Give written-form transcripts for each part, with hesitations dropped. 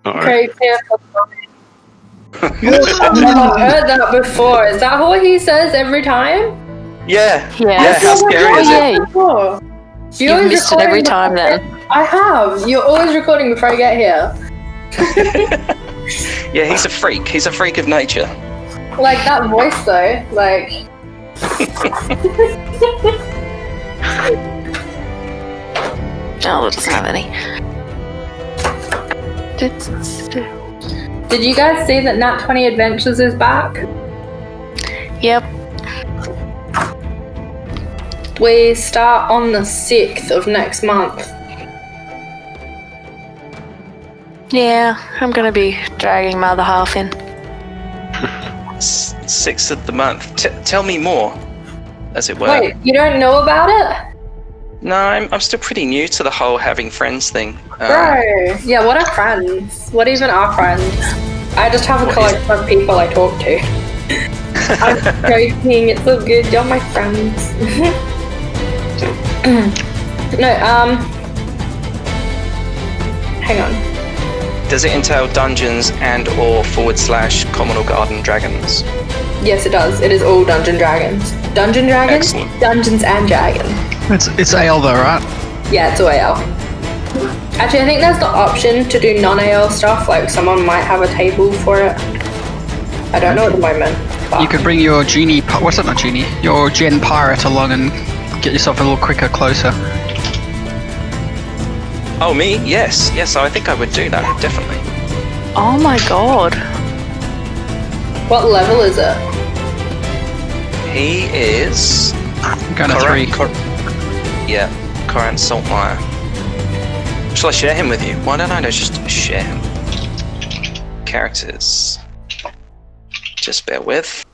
Crazy. I've never heard that before. Is that what he says every time? Yeah. Yeah. How scary is it? Before. You've missed it every time then. I have. You're always recording before I get here. Yeah, he's a freak. He's a freak of nature. Like that voice though, like. Oh, it doesn't have any. Did you guys see that Nat 20 Adventures is back? Yep. We start on the 6th of next month. Yeah, I'm gonna be dragging my other half in. 6th of the month. Tell me more, as it were. Wait, you don't know about it? No, I'm still pretty new to the whole having friends thing. Bro, yeah, what are friends? What even are friends? I just have a collection of people I talk to. I'm joking, it's all good, you're my friends. No, hang on. Does it entail dungeons and or / common or garden dragons? Yes, it does. It is all Dungeon Dragons. Dungeon Dragons? Excellent. Dungeons and Dragons. It's AL though, right? Yeah, it's all AL. Actually, I think there's the option to do non-AL stuff, like someone might have a table for it. I don't know at the moment. But You could bring your genie, not genie, your gen pirate along and get yourself a little quicker, closer. Oh, me? Yes, I think I would do that, definitely. Oh my god. what level is it? He is... Going to 3. Yeah, Coran Saltmire. Shall I share him with you? Why don't I just share him? Characters. Just bear with.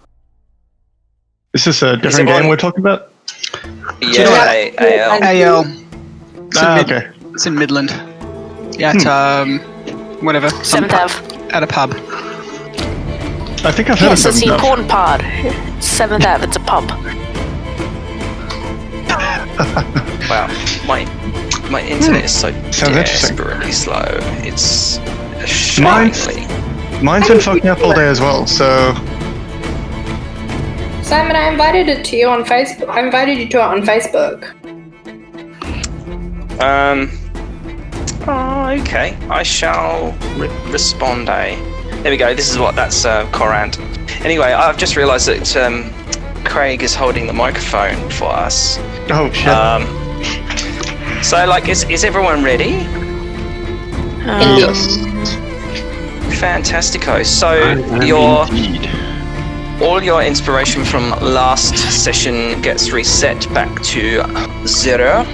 Is this a different game we're talking about? Yeah, AL. AL. Okay. It's in Midland. Yeah, it's, whatever. 7th Ave. At a pub. I think I've heard Yes, of that's the them. important part. 7th Ave, it's a pub. Wow, my internet is so Sounds interesting. desperately slow. It's shockingly. Mine's been fucking up all day as well, so... Simon, I invited it to you on Facebook. I invited you to it on Facebook. Oh, okay. I shall respond. There we go. This is what that's Corant. Anyway, I've just realised that Craig is holding the microphone for us. Oh, shit. So, like, is everyone ready? Yes. Fantastico. So Indeed. all your inspiration from last session gets reset back to 0,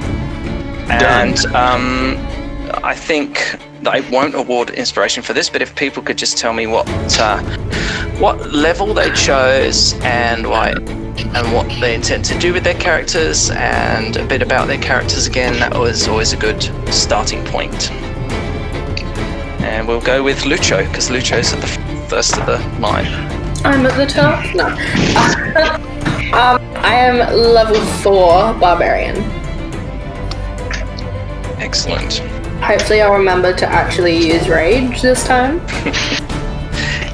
and I think that I won't award inspiration for this, but if people could just tell me what level they chose and why, and what they intend to do with their characters, and a bit about their characters again, that was always a good starting point. And we'll go with Lucho, because Lucho's at the first of the line. I'm at the top? No. I am level 4 Barbarian. Excellent. Hopefully I'll remember to actually use Rage this time.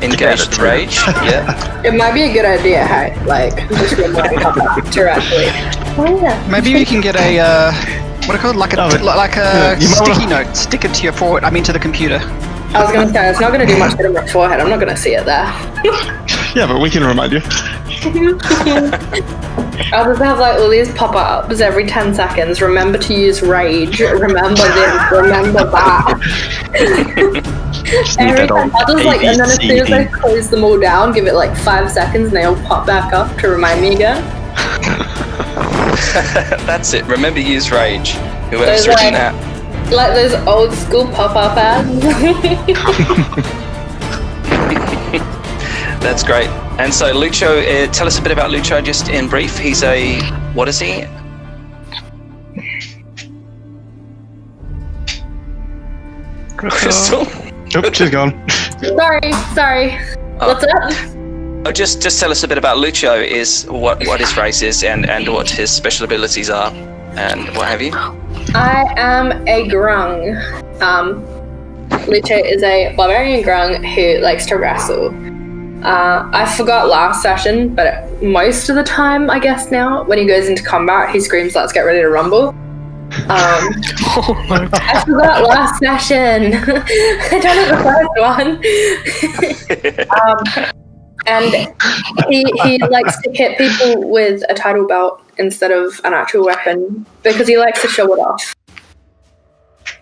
Engaged rage, yeah. It might be a good idea, hey? Like, just remembering directly. Oh yeah. Maybe we can get a, what do you call it? Like a you might sticky note. Stick it to your forehead, to the computer. I was gonna say, it's not gonna do much good on my forehead. I'm not gonna see it there. Yeah, but we can remind you. I'll just have like all these pop-ups every 10 seconds. Remember to use Rage. Remember this. Remember that. Every time, I'll just like, and then as soon as I close them all down, give it like 5 seconds, and they all pop back up to remind me again. That's it. Remember, use rage. Whoever's written that. Like those old school pop-up ads. That's great. And so Lucho, tell us a bit about Lucho just in brief. He's a, what is he? Crystal? Nope, she's gone. Sorry. What's up? Oh, just tell us a bit about Lucho, is what his race is and what his special abilities are and what have you. I am a grung. Luce is a barbarian grung who likes to wrestle. I forgot last session, but most of the time, I guess now, when he goes into combat, he screams, "Let's get ready to rumble." I forgot last session. I done it the first one. And he likes to hit people with a title belt instead of an actual weapon because he likes to show it off.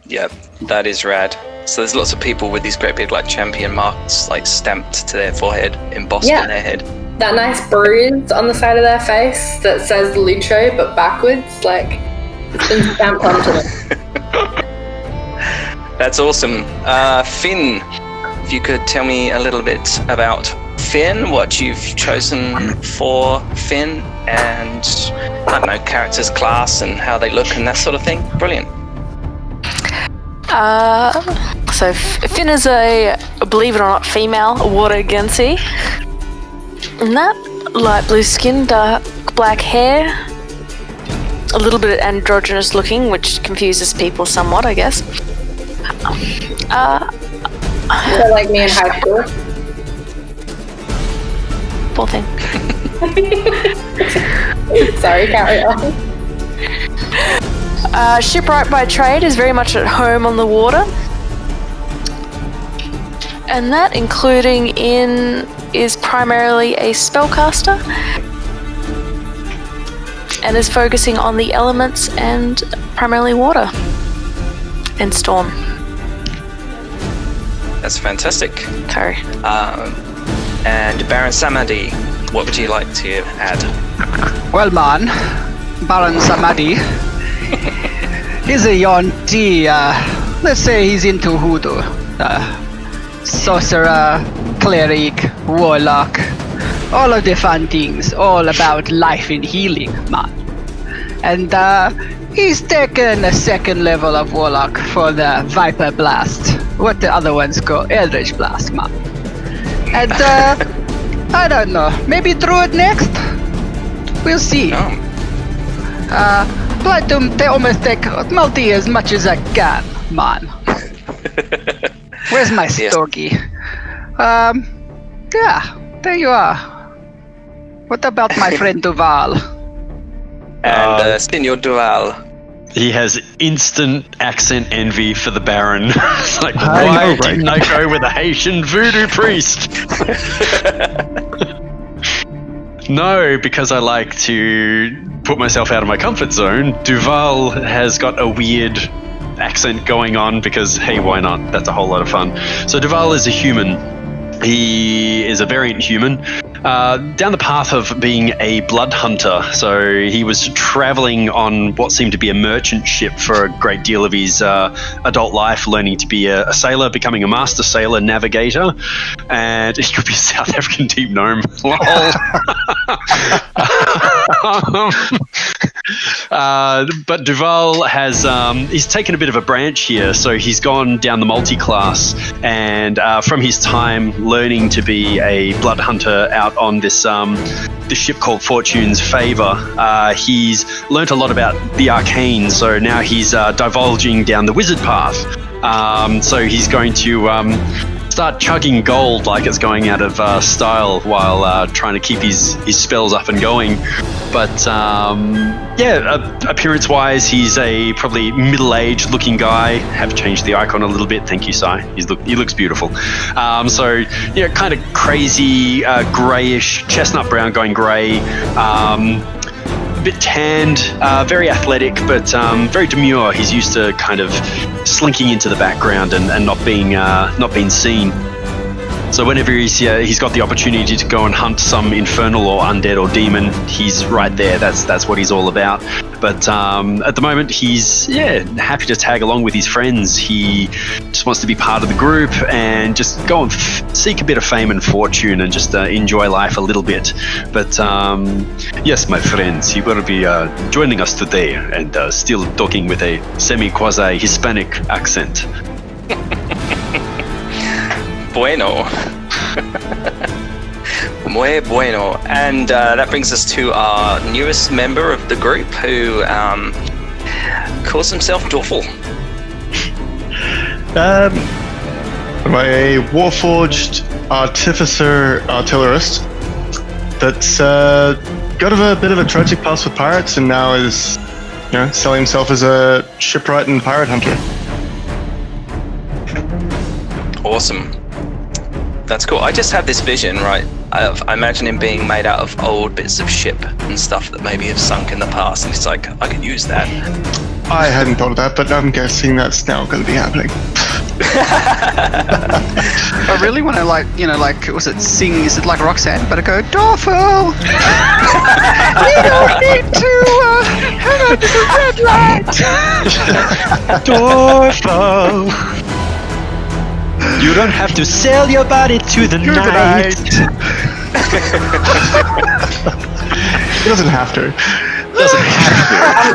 Yep, that is rad. So there's lots of people with these great big like champion marks like stamped to their forehead, embossed in their head. That nice bruise on the side of their face that says Lucho but backwards, like it's been stamped onto them. That's awesome. Finn, if you could tell me a little bit about Finn, what you've chosen for Finn, and I don't know, characters, class, and how they look and that sort of thing. Brilliant. So Finn is a, believe it or not, female water Gensi. And that light blue skin, dark black hair, a little bit androgynous looking, which confuses people somewhat, I guess. So like me in high school. Poor thing. Sorry, carry on. Shipwright by trade is very much at home on the water. And that, including is primarily a spellcaster. And is focusing on the elements and primarily water. And storm. That's fantastic. Sorry. And Baron Samadi, what would you like to add? Well, man, Baron Samadi. He's a Yonti, let's say he's into hoodoo. Sorcerer, cleric, warlock, all of the fun things, all about life and healing, man. And he's taken a second level of warlock for the Viper Blast. What the other ones call Eldritch Blast, man. And I don't know, maybe Druid next? We'll see. Try to almost take multi as much as I can, man. Where's my stogie? Yeah, there you are. What about my friend Duval? And Senor Duval. He has instant accent envy for the Baron. It's like, why didn't I go with a Haitian voodoo priest? No, because I like to put myself out of my comfort zone. Duval has got a weird accent going on because, hey, why not? That's a whole lot of fun. So Duval is a human. He is a variant human. Down the path of being a blood hunter. So he was traveling on what seemed to be a merchant ship for a great deal of his adult life, learning to be a sailor, becoming a master sailor navigator, and he could be a South African deep gnome. But Duval has he's taken a bit of a branch here, so he's gone down the multi-class, and from his time learning to be a blood hunter out on this ship called Fortune's Favor, he's learnt a lot about the arcane, so now he's divulging down the wizard path. So he's going to start chugging gold like it's going out of style while trying to keep his spells up and going. But appearance-wise, he's a probably middle-aged looking guy. Have changed the icon a little bit. Thank you, Sai. He looks beautiful. So kind of crazy, grayish, chestnut brown going grey. A bit tanned, very athletic, but very demure. He's used to kind of slinking into the background and not being seen. So whenever he's got the opportunity to go and hunt some infernal or undead or demon, he's right there. That's what he's all about. But at the moment, he's happy to tag along with his friends. He just wants to be part of the group and just go and seek a bit of fame and fortune and just enjoy life a little bit. But yes, my friends, he will be joining us today and still talking with a semi-quasi Hispanic accent. Bueno. Muy bueno. And that brings us to our newest member of the group, who calls himself Dorfel. A warforged artificer artillerist that's got a bit of a tragic past with pirates and now is, selling himself as a shipwright and pirate hunter. Awesome. That's cool. I just have this vision, right? I imagine him being made out of old bits of ship and stuff that maybe have sunk in the past, and it's like, I could use that. I hadn't thought of that, but I'm guessing that's now going to be happening. I really want to was it sing? Is it like Roxanne? But I go, Dorfo! We don't need to hang out to the red light! Dorfo! You don't have to sell your body to the night. He doesn't have to. Doesn't have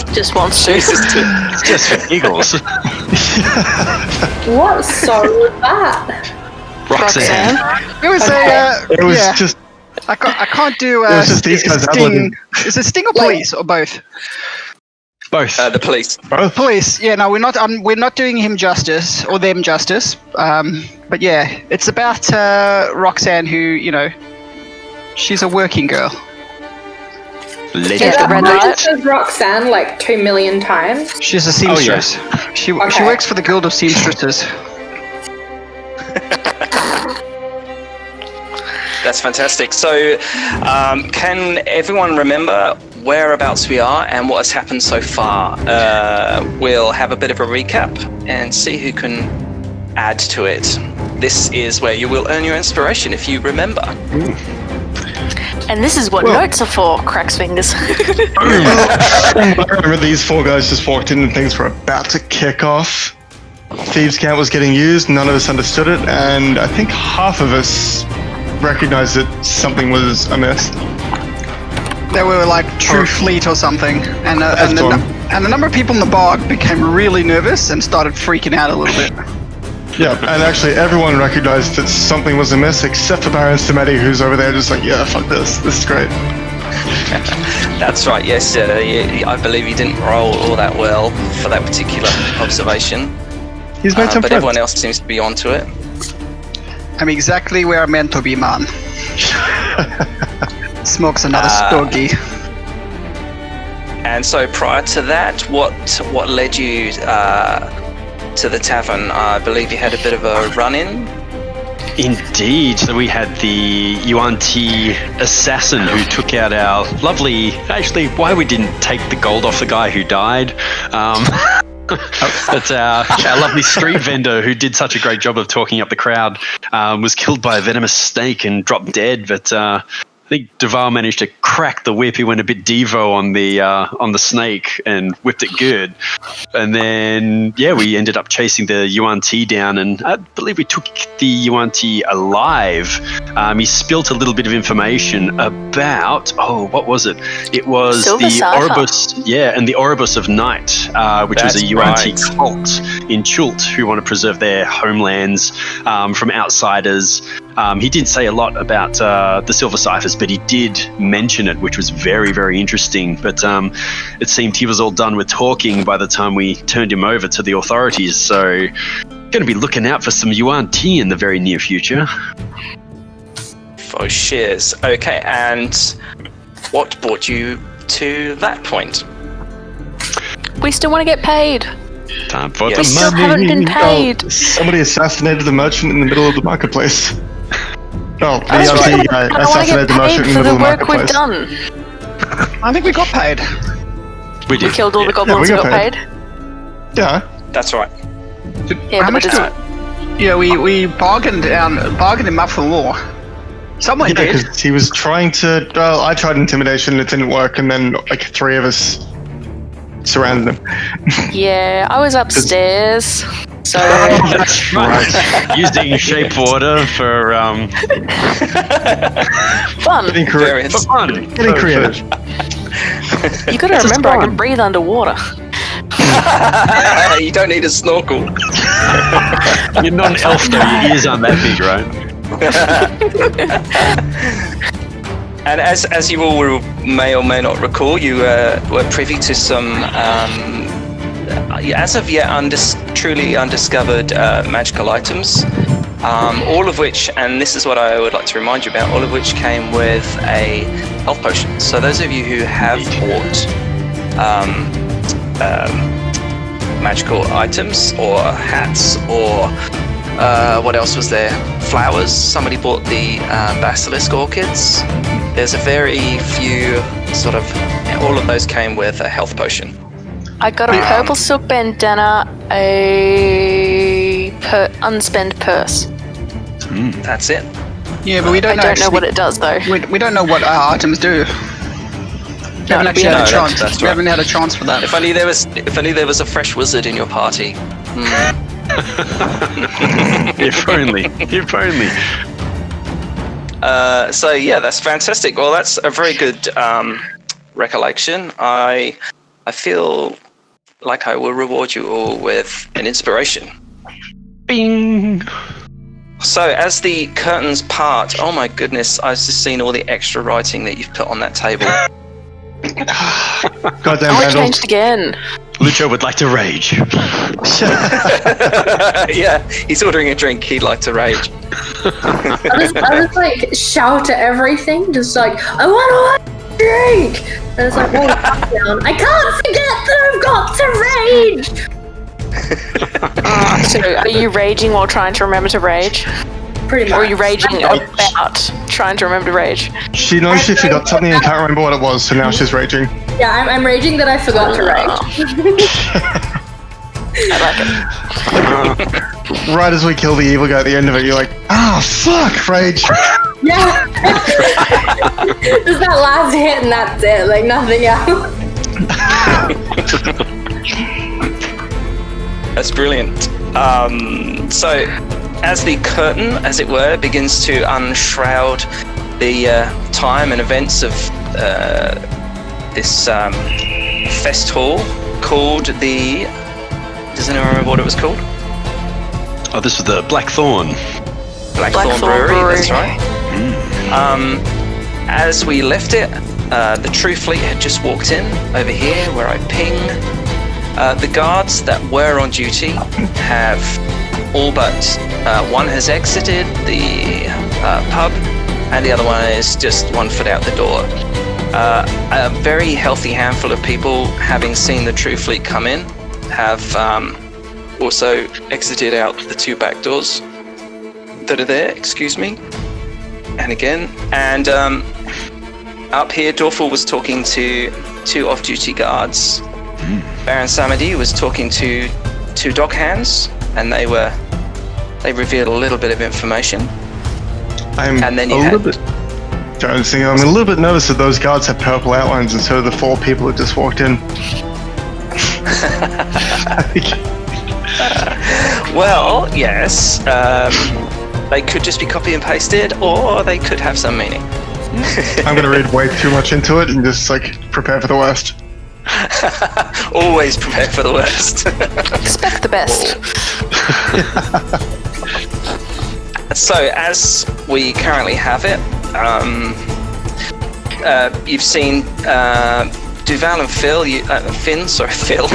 to. Just wants to. It's just for giggles. What song was that? Roxanne. It was It was just. I can't do. It was just these guys Sting. Is it Sting or Police or both? Both. The police. Both. Police. Yeah, no, we're not doing him justice or them justice. But yeah, it's about Roxanne, who she's a working girl. Is Yeah, that red why light. it says Roxanne like 2 million times? She's a seamstress. She works for the Guild of Seamstresses. That's fantastic. So, can everyone remember whereabouts we are and what has happened so far? We'll have a bit of a recap and see who can add to it. This is where you will earn your inspiration if you remember. And this is what notes are for, cracks fingers. I remember these 4 guys just walked in and things were about to kick off. Thieves' Camp was getting used, none of us understood it, and I think half of us recognized that something was amiss. They were like True Fleet or something, and the number of people in the bar became really nervous and started freaking out a little bit. Yeah, and actually everyone recognized that something was amiss except for Baron Stameti, who's over there just like, yeah, fuck this is great. That's right, yes. I believe you didn't roll all that well for that particular observation. He's made some but friends. everyone else seems to be onto it. I'm exactly where I'm meant to be, man. Smokes another stogie. And so prior to that, what led you to the tavern? I believe you had a bit of a run-in. Indeed. So we had the Yuan-Ti assassin who took out our lovely... Actually, why we didn't take the gold off the guy who died. But our lovely street vendor who did such a great job of talking up the crowd was killed by a venomous snake and dropped dead. But I think Duval managed to crack the whip. He went a bit Devo on the snake and whipped it good. And then, we ended up chasing the Yuan-Ti down, and I believe we took the Yuan-Ti alive. He spilt a little bit of information about, what was it? It was Silver the Cipher. Oribus, and the Oribus of Night, which was a Yuan-Ti cult in Chult who want to preserve their homelands from outsiders. He didn't say a lot about the Silver Ciphers, but he did mention it, which was very, very interesting. But it seemed he was all done with talking by the time we turned him over to the authorities. So, going to be looking out for some Yuan-Ti in the very near future. For shares. Okay, and what brought you to that point? We still want to get paid. Time for Yes. the We still money. haven't been paid. Oh, somebody assassinated the merchant in the middle of the marketplace. Oh, the I Yuan-Ti guy don't want to assassinated get the merchant paid in for the the middle of the work we've marketplace. done. I think we got paid. We did. We killed all the goblins we who got got paid. Yeah. That's right. Yeah, How but much it's, we bargained him up for more. Someone Yeah, did. because he was trying to. Well, I tried intimidation, it didn't work, and then like 3 of us surrounded him. yeah, I was upstairs. So That's right. Using shape water for fun. Getting Very for fun. Getting creative. You gotta remember I can breathe underwater. You don't need a snorkel. You're not an elf though. Your ears aren't that big, right? And as you all may or may not recall, you were privy to some, as of yet truly undiscovered magical items, all of which, and this is what I would like to remind you about, all of which came with a health potion. So those of you who have bought magical items or hats or what else was there? Flowers. Somebody bought the basilisk orchids. There's a very few sort of, all of those came with a health potion. I got a purple silk bandana, unspent purse. That's it. Yeah, but we don't know. I don't know what it does though. We don't know what our items do. We haven't actually had a chance. That's We right. haven't had a chance for that. If only there was a fresh wizard in your party. If only. If only. So yeah, that's fantastic. Well, that's a very good recollection. I feel like I will reward you all with an inspiration. Bing. So as the curtains part, oh my goodness, I've just seen all the extra writing that you've put on that table. Goddamn Oh, it Vandals. changed again. Lucho would like to rage. Yeah, he's ordering a drink. He'd like to rage. I was like shout at everything, just like I want to drink. And it's like, whoa, calm down. I can't forget that I've got to rage. So, are you raging while trying to remember to rage? Pretty much. Or are you raging about trying to remember to rage? She knows she forgot something and can't remember what it was, so now she's raging. Yeah, I'm raging that I forgot to rage. I like it. Right as we kill the evil guy at the end of it, you're like, fuck, rage. Yeah. Just that last hit and that's it, like nothing else. That's brilliant. So, as the curtain, as it were, begins to unshroud the time and events of this fest hall called the... Does anyone remember what it was called? Oh, this was the Blackthorn. Blackthorn Brewery, that's right. As we left it, the True Fleet had just walked in over here where I ping. The guards that were on duty have all but one has exited the pub, and the other one is just 1 foot out the door. A very healthy handful of people, having seen the True Fleet come in, have also exited out the 2 back doors that are there, excuse me. And again, and up here, Dorful was talking to 2 off-duty guards. Baron Samedi was talking to 2 dog hands, and they revealed a little bit of information. I'm And then you a had- little bit. I'm a little bit nervous that those guards have purple outlines instead of the 4 people that just walked in. Well, yes, they could just be copy and pasted, or they could have some meaning. I'm gonna read way too much into it and just like prepare for the worst. Always prepare for the worst. Expect the best. So, as we currently have it, you've seen Duval and Phil. Phil.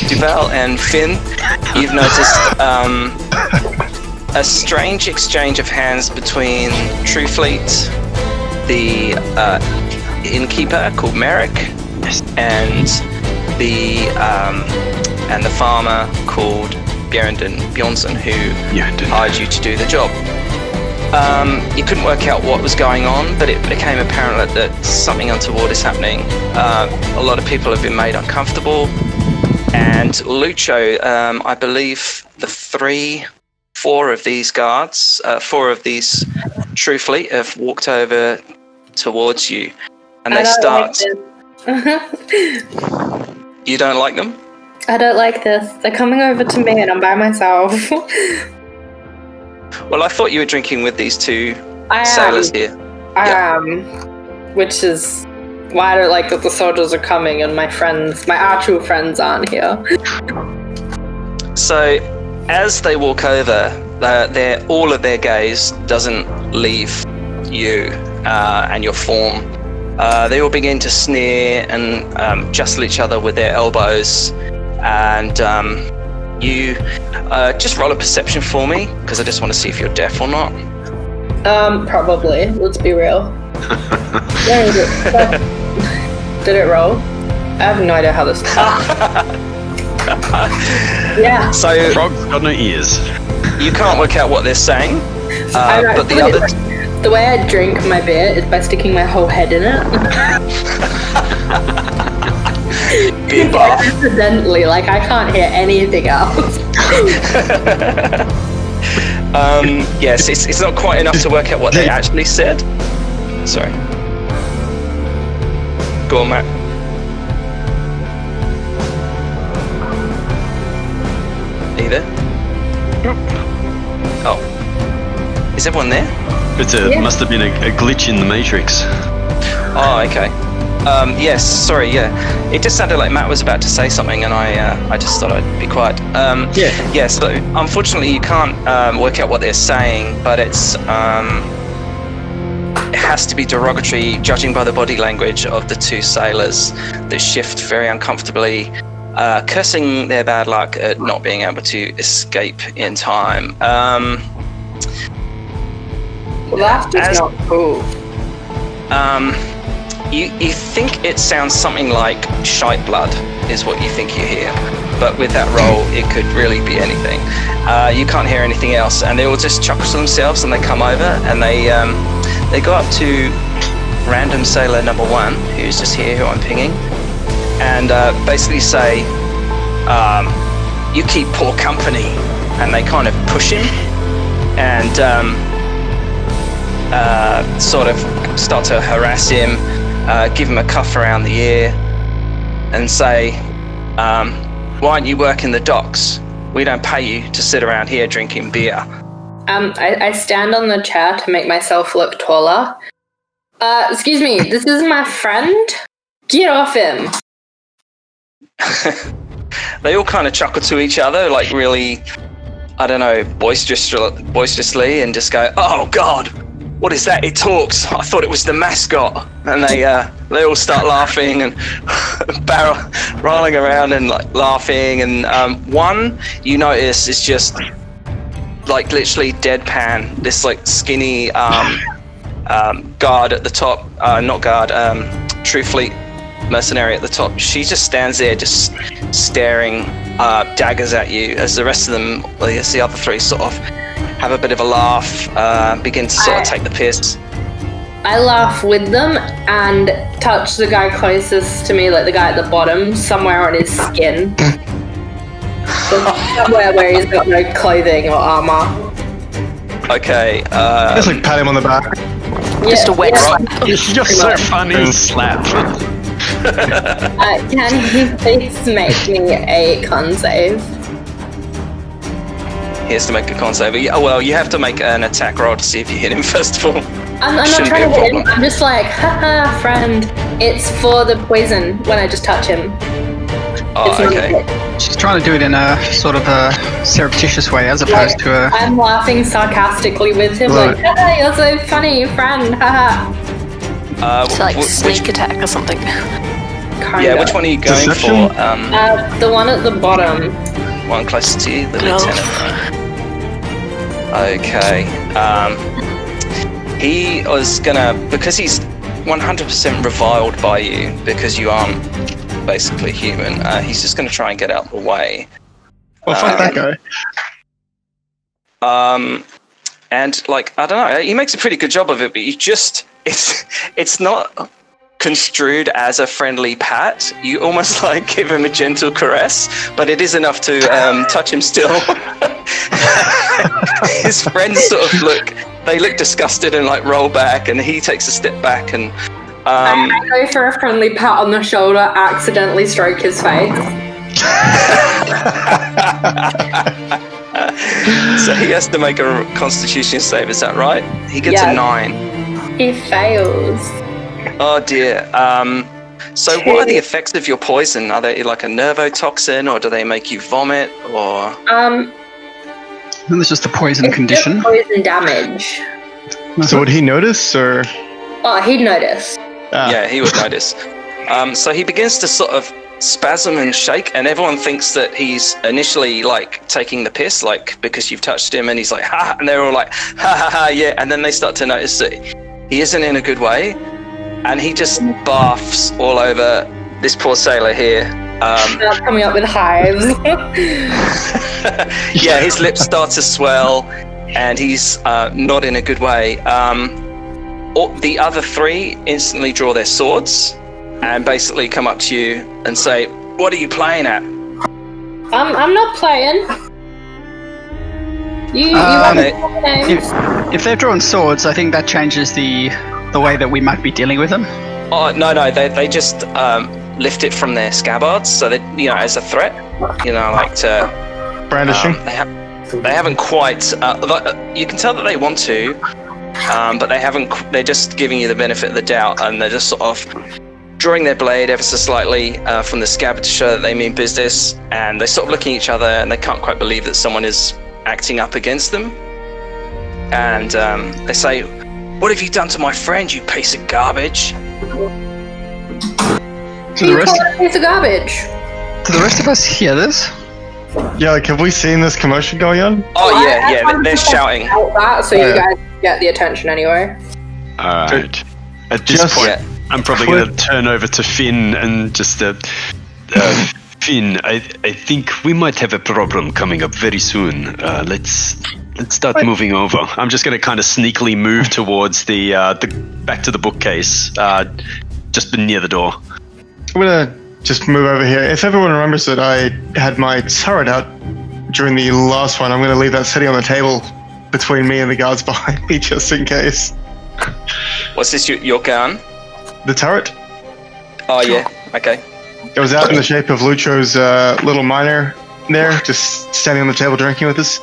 Duval and Finn. You've noticed a strange exchange of hands between True Fleet, the innkeeper called Merrick, and the farmer called Bjornsson, who hired you to do the job. You couldn't work out what was going on, but it became apparent that something untoward is happening. A lot of people have been made uncomfortable, and Lucho, I believe the 4 of these guards, 4 of these True Fleet have walked over towards you, and they start... You don't like them? I don't like this. They're coming over to me and I'm by myself. Well, I thought you were drinking with these 2 I am. sailors here. Which is why I don't like that the soldiers are coming and my actual friends aren't here. So, as they walk over, all of their gaze doesn't leave you and your form. They all begin to sneer and jostle each other with their elbows, and You just roll a perception for me, because I just want to see if you're deaf or not. Probably. Let's be real. Where is it? Did it roll? I have no idea how this. Yeah. So Frog's got no ears. you can't work out what they're saying, I but the other. The way I drink my beer is by sticking my whole head in it. Beer bath. Accidentally, like I can't hear anything else. Yes, it's not quite enough to work out what they actually said. Sorry. Go on, Matt. Are you there? Oh. Is everyone there? It must have been a glitch in the Matrix. Oh, okay. Yes, sorry, yeah. It just sounded like Matt was about to say something, and I just thought I'd be quiet. Yeah, so unfortunately you can't work out what they're saying, but it has to be derogatory, judging by the body language of the two sailors that shift very uncomfortably, cursing their bad luck at not being able to escape in time. Well, that's just not cool. You think it sounds something like shite blood is what you think you hear, but with that roll it could really be anything. You can't hear anything else, and they all just chuckle to themselves, and they come over and they go up to random sailor number 1, who's just here, who I'm pinging, and basically say, you keep poor company, and they kind of push him and sort of start to harass him, give him a cuff around the ear, and say, why don't you work in the docks? We don't pay you to sit around here drinking beer. I stand on the chair to make myself look taller. Excuse me, this is my friend? Get off him! They all kind of chuckle to each other, like really, I don't know, boisterously, and just go, oh God, what is that? It talks. I thought it was the mascot. And they all start laughing and rolling around and like laughing. And one you notice is just like literally deadpan. This like skinny guard at the top, not guard, True Fleet mercenary at the top. She just stands there, just staring daggers at you, as the rest of them, as the other three, sort of have a bit of a laugh, begin to sort of take the piss. I laugh with them and touch the guy closest to me, like the guy at the bottom, somewhere on his skin. Somewhere where he's got no clothing or armor. Okay. Just like pat him on the back. Just a wet slap. You're so funny. Slap. Can you please make me a con save? He has to make a con save. Well, you have to make an attack roll to see if you hit him first of all. I'm not Shouldn't trying be to a hit him. problem. I'm just like, haha, friend. It's for the poison when I just touch him. Oh, It's not okay. hit. She's trying to do it in a sort of a surreptitious way, as opposed to a. I'm laughing sarcastically with him, Right. like, haha, you're so funny, friend, haha. It's like which, sneak attack or something. Kinda. yeah, which one are you going Deception? for? The one at the bottom. One closest to you, the No. lieutenant. Okay. He was gonna, because he's 100% reviled by you because you aren't basically human. He's just gonna try and get out of the way. Well, fuck that guy. And like, I don't know, he makes a pretty good job of it, but you just, it's not construed as a friendly pat. You almost like give him a gentle caress, but it is enough to touch him still. His friends sort of look disgusted and like roll back, and he takes a step back and I go for a friendly pat on the shoulder, accidentally stroke his face. so he has to make a constitution save, is that right? He gets Yeah. a 9. He fails. Oh dear. So what are the effects of your poison? Are they like a nervotoxin, or do they make you vomit, or... It's just a poison It's condition. just poison damage. So would he notice, or? Oh, he'd notice. Ah. Yeah, he would notice. So he begins to sort of spasm and shake, and everyone thinks that he's initially like taking the piss, like because you've touched him, and he's like ha, and they're all like ha ha ha, yeah, and then they start to notice that he isn't in a good way, and he just barfs all over this poor sailor here. Coming up with hives. Yeah, his lips start to swell, and he's not in a good way. The other three instantly draw their swords and basically come up to you and say, "What are you playing at?" I'm not playing. You want to names? If they've drawn swords, I think that changes the way that we might be dealing with them. Oh no, they just lift it from their scabbards, so that as a threat, like to Brandishing. They haven't quite. You can tell that they want to, but they haven't. They're just giving you the benefit of the doubt, and they're just sort of drawing their blade ever so slightly from the scabbard to show that they mean business. And they're sort of looking at each other, and they can't quite believe that someone is acting up against them. And they say, "What have you done to my friend, you piece of garbage?" Do the rest Piece of garbage. of us hear this? Yeah, like, have we seen this commotion going on? Oh yeah, they're shouting. Out that, so you guys get the attention anyway. All right. At this Just- point, Yeah. I'm probably going to turn over to Finn and just Finn. I think we might have a problem coming up very soon. Let's start moving over. I'm just going to kind of sneakily move towards the back to the bookcase, just near the door. I'm gonna just move over here. If everyone remembers that I had my turret out during the last one, I'm gonna leave that sitting on the table between me and the guards behind me, just in case. What's this? Your gun? The turret? Oh yeah. Okay. It was out in the shape of Lucho's little miner there, just standing on the table drinking with us.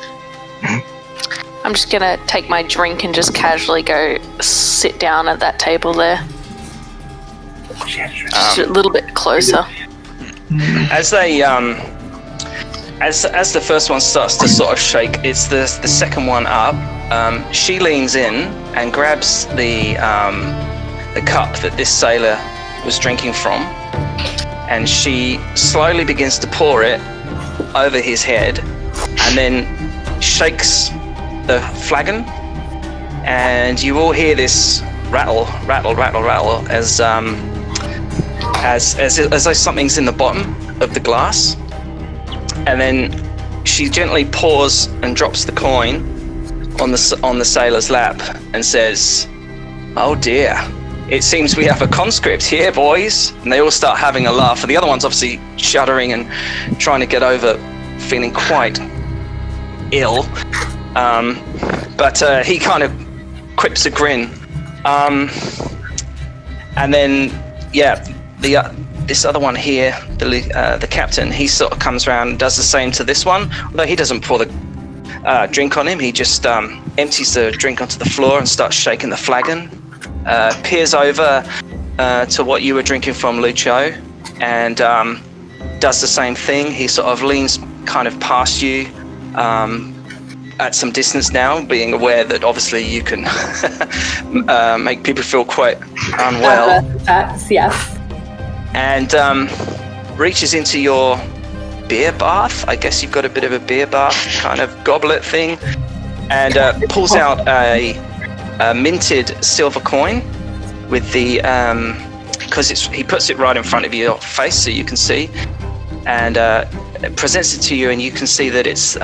I'm just gonna take my drink and just casually go sit down at that table there. Just a little bit closer. As they as the first one starts to sort of shake, it's the second one up. She leans in and grabs the cup that this sailor was drinking from, and she slowly begins to pour it over his head, and then shakes the flagon, and you all hear this rattle as though something's in the bottom of the glass, and then she gently pours and drops the coin on the sailor's lap and says, "Oh dear, it seems we have a conscript here, boys." And they all start having a laugh, and the other one's obviously shuddering and trying to get over feeling quite ill, but he kind of quips a grin, and then this other one here, the captain, he sort of comes around and does the same to this one, although he doesn't pour the drink on him. He just empties the drink onto the floor and starts shaking the flagon, peers over to what you were drinking from, Lucho, and does the same thing. He sort of leans kind of past you at some distance now, being aware that obviously you can make people feel quite unwell. Yes. And reaches into your beer bath. I guess you've got a bit of a beer bath kind of goblet thing, and pulls out a minted silver coin with the because he puts it right in front of your face so you can see, and presents it to you, and you can see that it's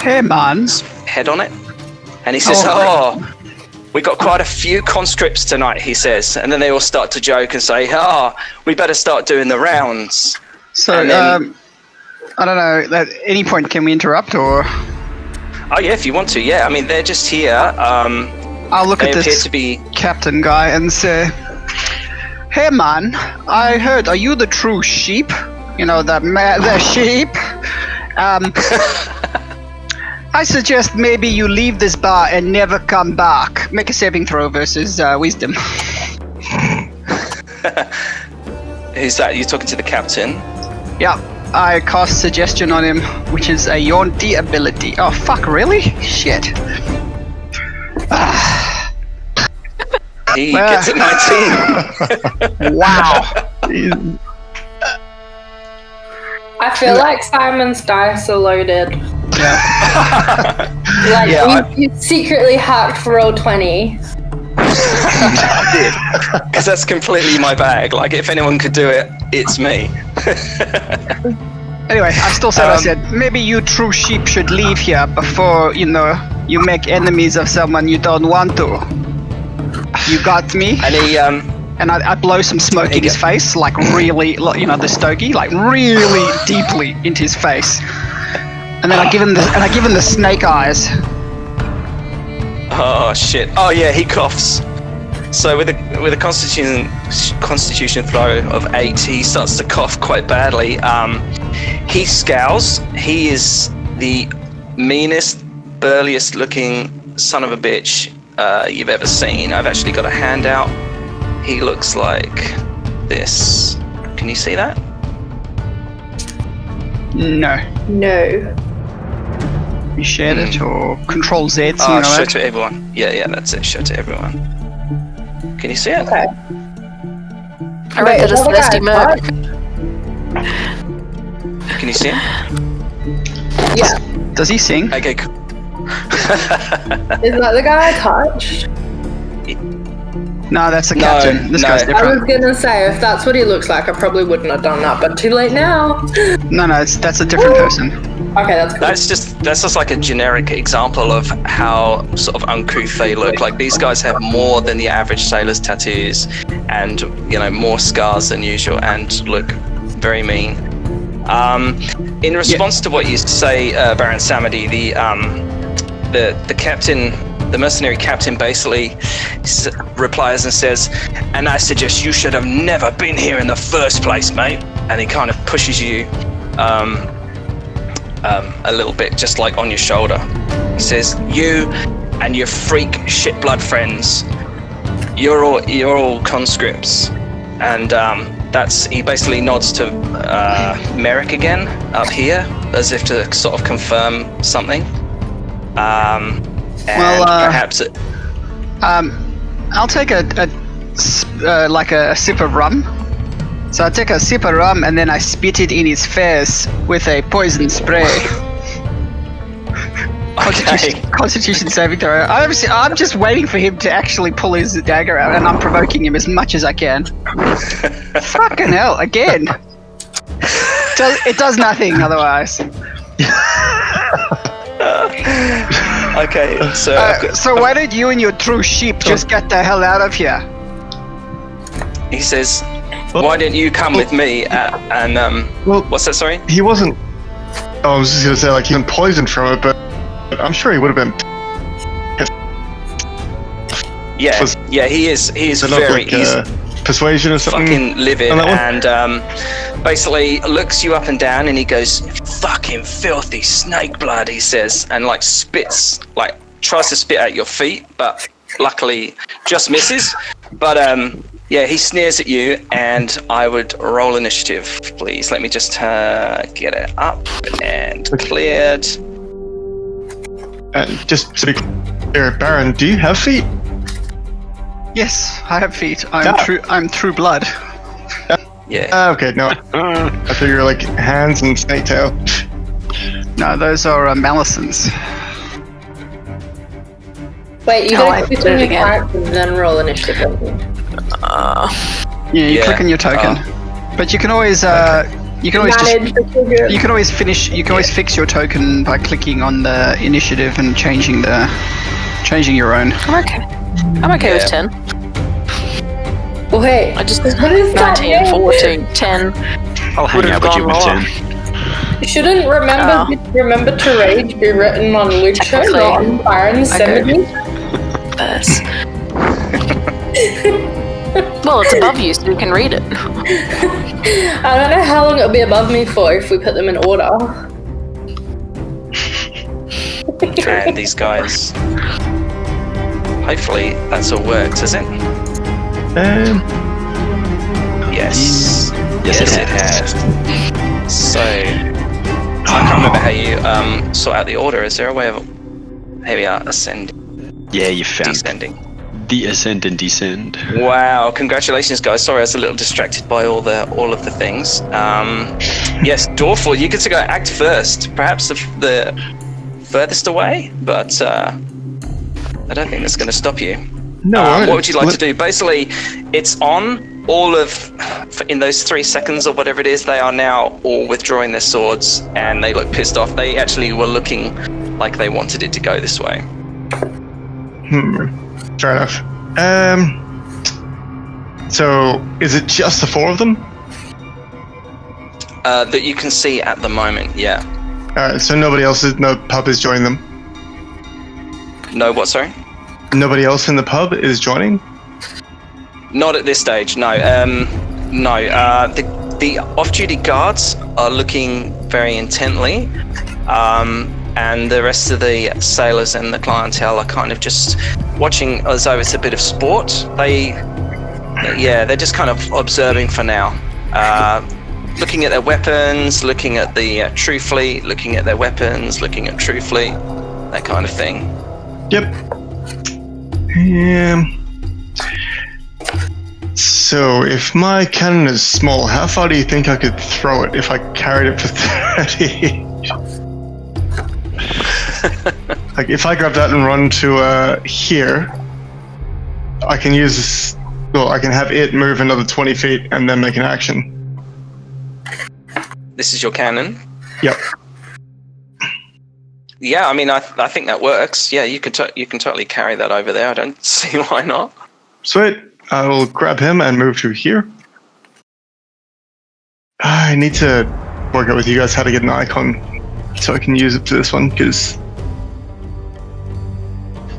Hey man. head on it, and he says, "Oh, we got quite a few conscripts tonight," he says, and then they all start to joke and say, "Oh, we better start doing the rounds." So, And then- I don't know, at any point can we interrupt, or Oh yeah, if you want to, yeah. I mean, they're just here. I'll look They at appear this to be. captain guy and say, "Hey man, I heard, are you the true sheep? You know, the sheep? I suggest maybe you leave this bar and never come back. Make a saving throw versus wisdom." Who's that? You're talking to the captain. Yeah, I cast suggestion on him, which is a Yonti ability. Oh fuck, really? Shit. He gets a 19. Wow. I feel like Simon's dice are loaded. Like Yeah, you secretly hacked for Roll20. I did. Because that's completely my bag. Like, if anyone could do it, it's me. Anyway, I said, maybe you true sheep should leave here before, you make enemies of someone you don't want to. You got me? And he, And I blow some smoke in his face, like really, the stogie, like really deeply into his face. And then I give him the snake eyes. oh shit. Oh yeah, he coughs. So with a constitution throw of 8, he starts to cough quite badly. He scowls. He is the meanest, burliest looking son of a bitch you've ever seen. I've actually got a handout. He looks like this. Can you see that? No. No. You shared it or Control Z? Oh, show to everyone. Yeah, that's it. Show to everyone. Can you see it? Okay. I read that as thirsty merc. Can you see him? Yeah. Does he sing? Okay, cool. Isn't that the guy I touched? No, that's the captain. This guy's I different. was gonna say, if that's what he looks like, I probably wouldn't have done that, but too late now. No, that's a different person. Okay, that's cool. That's just like a generic example of how sort of uncouth they look. Like, these guys have more than the average sailor's tattoos, and more scars than usual, and look very mean. In response to what you say, Baron Samedi, the captain, the mercenary captain, basically replies and says, "And I suggest you should have never been here in the first place, mate." And he kind of pushes you a little bit, just like on your shoulder. He says, "You and your freak shit blood friends, you're all conscripts." And he basically nods to Merrick again up here, as if to sort of confirm something. Perhaps it. I'll take a sip of rum. So I take a sip of rum and then I spit it in his face with a poison spray. Okay. Constitution saving throw. I'm just waiting for him to actually pull his dagger out, and I'm provoking him as much as I can. Fucking hell, again. It does nothing otherwise. Okay, so why don't you and your true sheep just get the hell out of here? He says, "Why didn't you come with me?" What's that? Sorry. He wasn't. I was just gonna say, like, he wasn't poisoned from it, but I'm sure he would have been. Yeah, he is very. He's persuasion or something. Fucking livid, and basically looks you up and down, and he goes, "Fucking filthy snake blood," he says, and like spits, like tries to spit at your feet, but luckily just misses. But yeah, he sneers at you, and I would roll initiative, please. Let me just get it up and cleared. Just to be clear, Baron, do you have feet? Yes, I have feet. I'm true blood. Yeah. Okay, no. I thought you were like hands and snake tail. No, those are Malisons. Wait, you Oh, gotta I click did on it your again. character and then roll initiative. Yeah, you Yeah. click on your token, but you can always you can always Manage the trigger. you can always fix your token by clicking on the initiative and changing your own. I'm okay with Yeah. 10. Oh, hey. I just What is that 19, name? 14, 10. I'll hang Would've out with you gone with lower. 10. Shouldn't remember to rage be written on Lucha, Technically, not on Baron I go. 70? Verse. Well, it's above you, so you can read it. I don't know how long it'll be above me for if we put them in order. And these guys. Hopefully that's all works, is it? Yes. Yes, Yes, it it has. So I can't remember how you sort out the order. Is there a way of? Here we are, ascending, Yeah, you found descending. The ascend and descend. Wow! Congratulations, guys. Sorry, I was a little distracted by all of the things. Yes, Dorful, you get to go act first. Perhaps the furthest away, but I don't think that's going to stop you. No. What would you like to do? Basically, it's on. All of, in those 3 seconds or whatever it is, they are now all withdrawing their swords, and they look pissed off. They actually were looking like they wanted it to go this way. Fair enough. So, is it just the 4 of them? That you can see at the moment, yeah. Alright, so no pub is joining them? No, what, sorry? Nobody else in the pub is joining? Not at this stage, no. The off-duty guards are looking very intently, and the rest of the sailors and the clientele are kind of just watching as though it's a bit of sport. They're just kind of observing for now. Looking at their weapons, looking at the True Fleet, looking at their weapons, looking at True Fleet, that kind of thing. Yep. So, if my cannon is small, how far do you think I could throw it if I carried it for 30? Like, if I grab that and run to here, I can use this. Well, I can have it move another 20 feet and then make an action. This is your cannon? Yep. Yeah, I mean, I think that works. Yeah, you can totally carry that over there. I don't see why not. Sweet. I will grab him and move to here. I need to work out with you guys how to get an icon so I can use it for this one, because...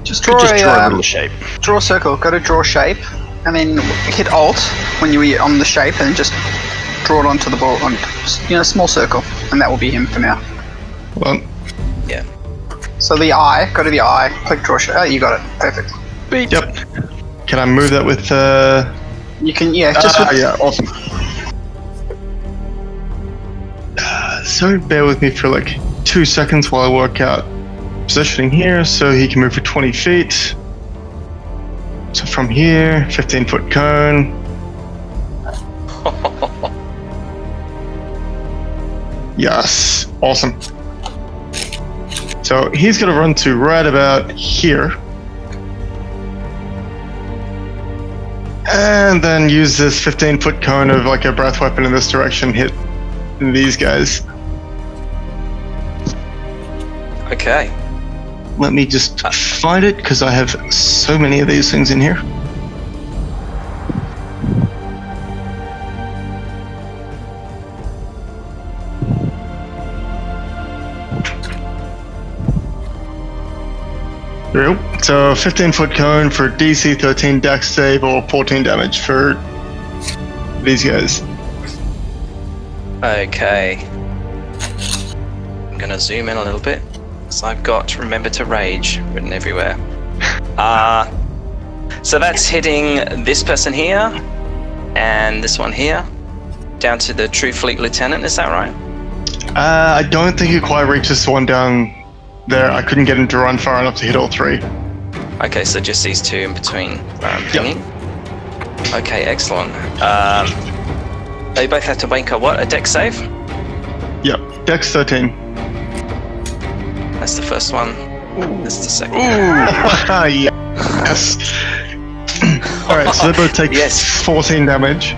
Just draw a little shape. Draw a circle, go to draw shape, and then hit Alt when you're on the shape, and just draw it onto the ball, on small circle, and that will be him for now. Hold on. Yeah. So the eye, go to the eye, click draw shape. Oh, you got it. Perfect. Beep. Yep. Can I move that with You can, yeah, just with... yeah, awesome. So bear with me for like 2 seconds while I work out positioning here, so he can move for 20 feet. So from here, 15-foot cone. Yes, awesome. So he's gonna run to right about here. And then use this 15-foot cone of like a breath weapon in this direction, hit these guys. Okay. Let me just find it, because I have so many of these things in here. There we go. So 15-foot cone for DC 13 dex save or 14 damage for these guys. Okay. I'm gonna zoom in a little bit. So I've got remember to rage written everywhere. So that's hitting this person here and this one here down to the True Fleet Lieutenant, is that right? I don't think it quite reaches the one down there. I couldn't get him to run far enough to hit all 3. Okay, so just these 2 in between pinging. Yep. Okay, excellent. They both have to make a dex save? Yep, dex 13. That's the first one. This is the second. Yes. Alright, so they both take 14 damage.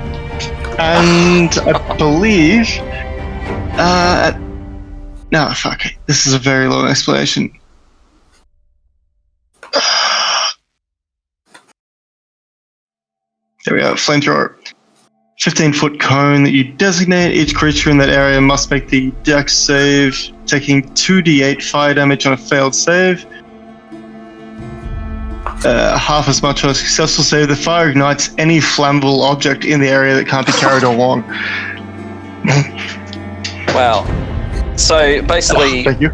And I believe... no, fuck. This is a very long explanation. There we go, flamethrower. 15-foot cone that you designate. Each creature in that area must make the dex save, taking 2d8 fire damage on a failed save. Half as much on a successful save. The fire ignites any flammable object in the area that can't be carried along. Wow. So basically, thank you.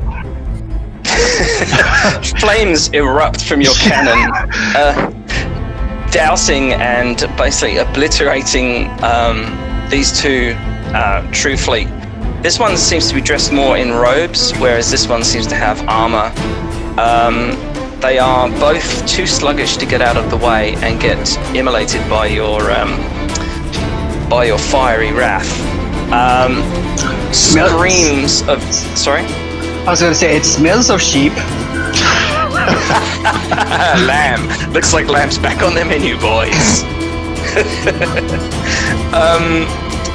Flames erupt from your cannon, dousing and basically obliterating these 2 True Fleet. This one seems to be dressed more in robes, whereas this one seems to have armor. they are both too sluggish to get out of the way and get immolated by your fiery wrath. Screams of... Sorry? I was going to say, it smells of sheep. Lamb. Looks like lamb's back on the menu, boys.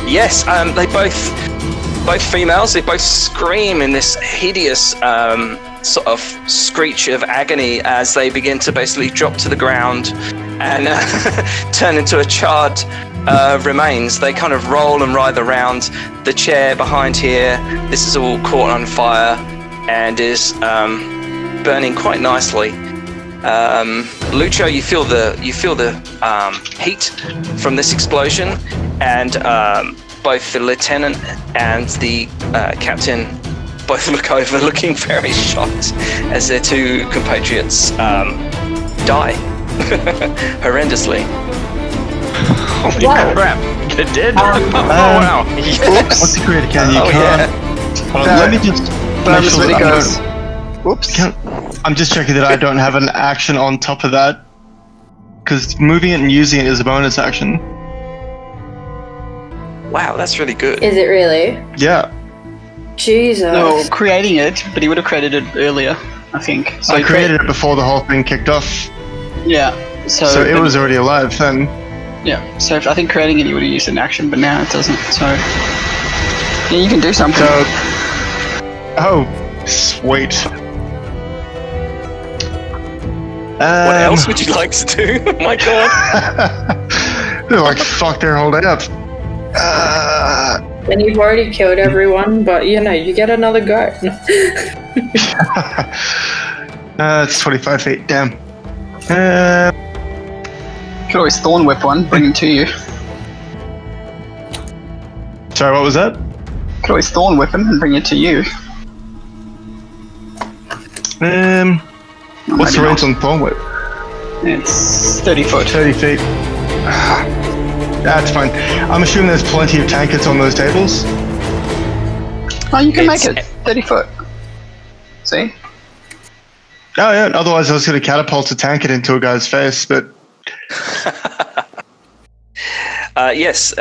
Yes, they both females, they both scream in this hideous sort of screech of agony as they begin to basically drop to the ground and turn into a charred remains. They kind of roll and writhe around the chair behind here. This is all caught on fire and is burning quite nicely. Lucho, you feel the heat from this explosion, and both the lieutenant and the captain both look over, looking very shocked as their two compatriots die horrendously. Holy Wow. crap! They're dead. Oops. Wow. Yes. What's the creator can? You Oh, can't. Hold on, let me just make sure When that it I goes. don't- Whoops. I'm just checking that I don't have an action on top of that, because moving it and using it is a bonus action. Wow, that's really good. Is it really? Yeah, Jesus. No, creating it, but he would have created it earlier, I think. So I he created it before the whole thing kicked off, Yeah. so it was already alive then. Yeah. So I think creating it, he would have used an action, but now it doesn't. So yeah, you can do something. So, oh, sweet. What else would you like to do? Oh my god. They're like, fuck their whole day up. And you've already killed everyone, but you know, you get another go. It's 25 feet, damn. You could always thorn whip one, bring him to you. Sorry, what was that? You could always thorn whip him and bring it to you. What's the maybe range not. on Thorn Whip? It's 30 foot. 30 feet. That's fine. I'm assuming there's plenty of tankets on those tables. Oh, you can make It's- it 30 foot. See? Oh yeah, otherwise I was going to catapult a tanket into a guy's face, but... Yes,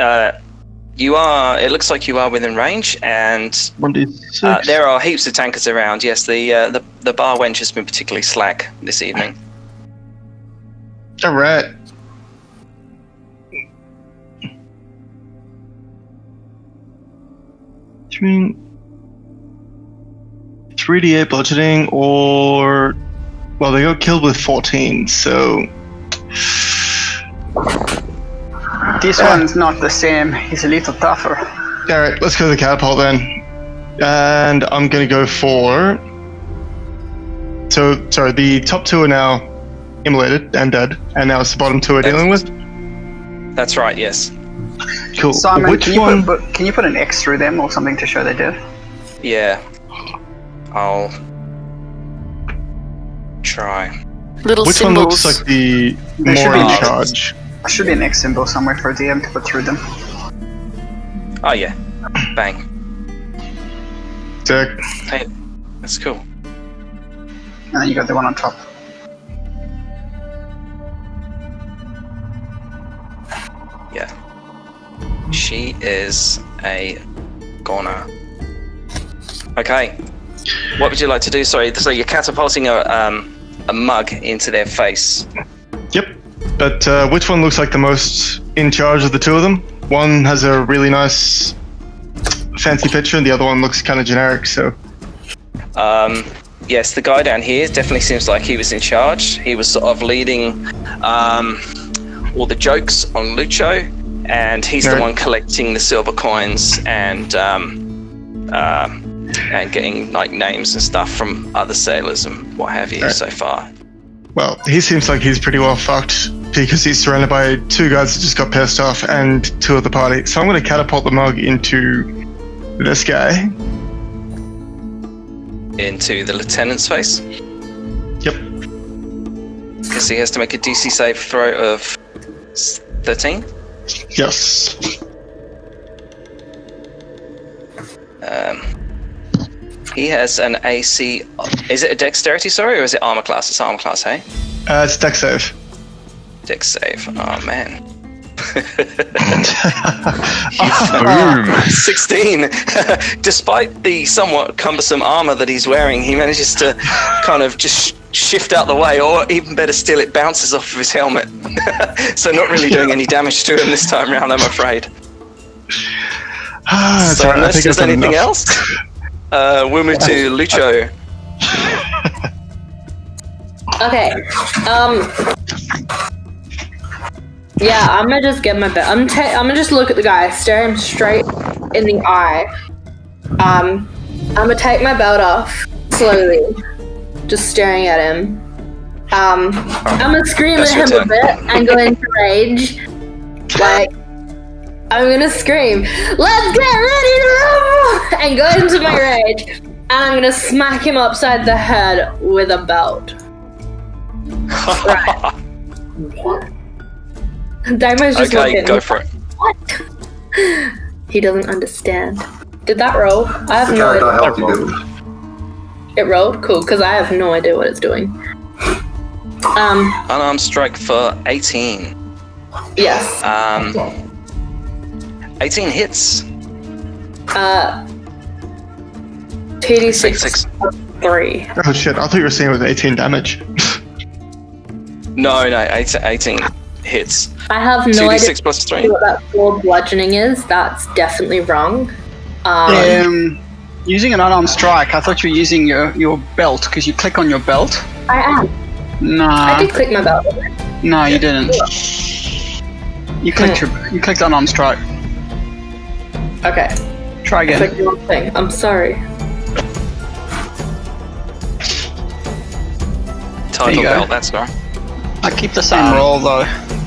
you are. It looks like you are within range, and 1d6. there are heaps of tankers around. Yes, the bar wench has been particularly slack this evening. Alright. Three... 3d8 bludgeoning, or... Well, they got killed with 14, so... This one's not the same. He's a little tougher. Alright, let's go to the catapult then. And I'm gonna go for... So, sorry, the top two are now immolated and dead, and now it's the bottom two we're dealing with? That's right. Yes. Cool. Simon, Which can you, one? can you put an X through them or something to show they're dead? Yeah. I'll try. Little Which symbols. one looks like the There should more be in an X. charge? There should be an X symbol somewhere for a DM to put through them. Oh yeah. Bang. Sick. Hey, that's cool. And then you got the one on top. Yeah. She is a goner. Okay. What would you like to do? Sorry, so you're catapulting a mug into their face. Yep. But which one looks like the most in charge of the two of them? One has a really nice fancy picture and the other one looks kind of generic, so... Yes, the guy down here definitely seems like he was in charge. He was sort of leading all the jokes on Lucho, and he's the Right. one collecting the silver coins and getting like names and stuff from other sailors and what have you Right. so far. Well, he seems like he's pretty well fucked because he's surrounded by two guys that just got pissed off and two of the party. So I'm going to catapult the mug into this guy. Into the lieutenant's face, Yep. because he has to make a DC save throw of 13. Yes. He has an AC. Is it a dexterity, sorry, or is it armor class? It's armor class, hey? It's dex save. Dex save. Oh, man. Boom. 16. Despite the somewhat cumbersome armor that he's wearing, he manages to kind of just shift out the way, or even better still, it bounces off of his helmet. So not really doing any damage to him this time around, I'm afraid. So unless there's anything else, we'll move to Lucho. Okay. Yeah, I'm gonna just get my belt. I'm gonna just look at the guy, stare him straight in the eye. I'm gonna take my belt off slowly, just staring at him. I'm gonna scream at him a bit and go into rage. Like, I'm gonna scream, "Let's get ready to rumble!" and go into my rage. And I'm gonna smack him upside the head with a belt. Right. Daimo's just Okay, looking. go for it. What? He doesn't understand. Did that roll? I have no Character idea. helped you do. It rolled? Cool, because I have no idea what it's doing. Unarmed strike for 18. Yes. 18 hits. 2d6 3. Oh shit, I thought you were saying it was 18 damage. No, 18 hits. I have no 2d6 idea plus 3. what that full bludgeoning is. That's definitely wrong. Using an unarmed strike, I thought you were using your belt, because you click on your belt. I am. No, I did click my belt. no, you didn't. You clicked unarmed strike. Okay. Try I again. clicked the wrong thing. I'm sorry. Title go. belt, that's right. I keep the same roll though.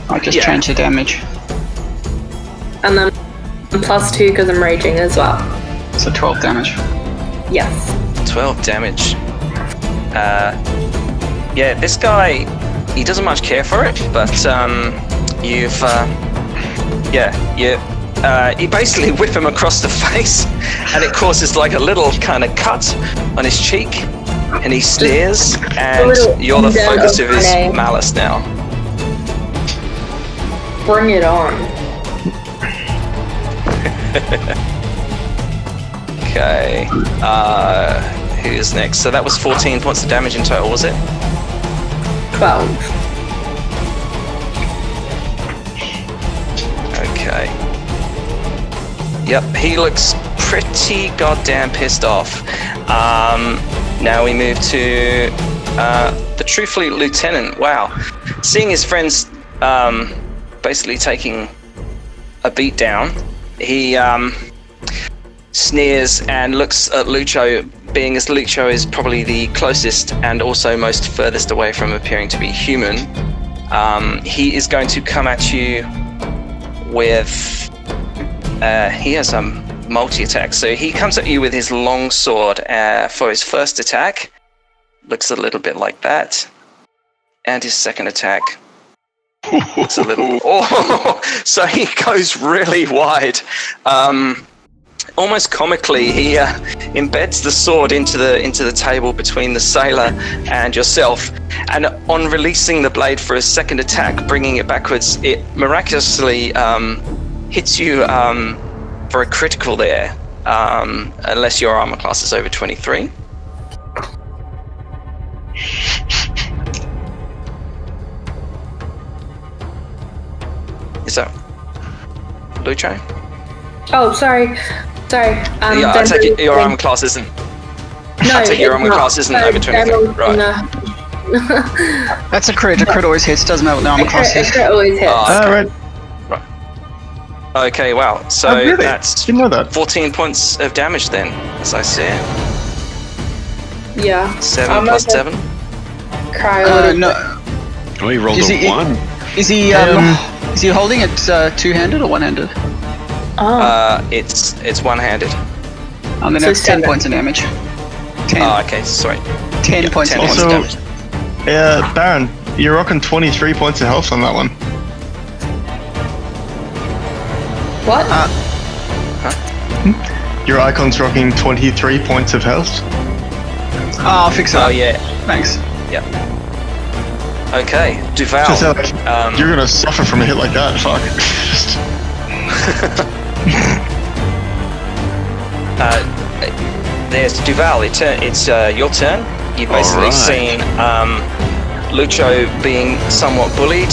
I just yeah. change the damage. And then +2 because I'm raging as well. So 12 damage. Yes. 12 damage. Yeah, this guy, he doesn't much care for it, but you basically whip him across the face, and it causes like a little kind of cut on his cheek, and he sneers, and you're the focus of his malice now. Bring it on. Okay, who's next? So that was 14 points of damage in total, was it? 12. Okay. Yep, he looks pretty goddamn pissed off. Now we move to the Truthfully Lieutenant. Wow. Seeing his friends basically taking a beat down, he sneers and looks at Lucho, being as Lucho is probably the closest and also most furthest away from appearing to be human. He is going to come at you with... he has a multi-attack, so he comes at you with his long sword for his first attack. Looks a little bit like that. And his second attack looks a little... Oh, so he goes really wide. Almost comically, he embeds the sword into the table between the sailor and yourself, and on releasing the blade for his second attack, bringing it backwards, it miraculously hits you for a critical there, unless your armor class is over 23. Is that Lucho? Oh, sorry. Yeah, I take it your armor class isn't. No, I take your armor class isn't over 23. Right. That's a crit. A crit always hits. Doesn't matter what the armor class is. It always hits. Oh, Right. Okay, wow. So Oh, really? that's Didn't know that. 14 points of damage then, as I see it. Yeah. 7 I'm plus gonna 7. Cry a little No. Oh, he rolled Is a he- 1. Is he holding it two-handed or one-handed? Oh. It's one-handed. And then So that's 10 7. points of damage. 10. Oh, okay, sorry. 10 Yeah, points 10 of points damage. of Also- damage. Baron, you're rocking 23 points of health on that one. What? Your icon's rocking 23 points of health. I'll fix it Oh up. yeah. Thanks. Yep. Okay, Duval. Just like, you're gonna suffer from a hit like that. Fuck. There's Duval. It's your turn. You've basically Alright. seen Lucho being somewhat bullied.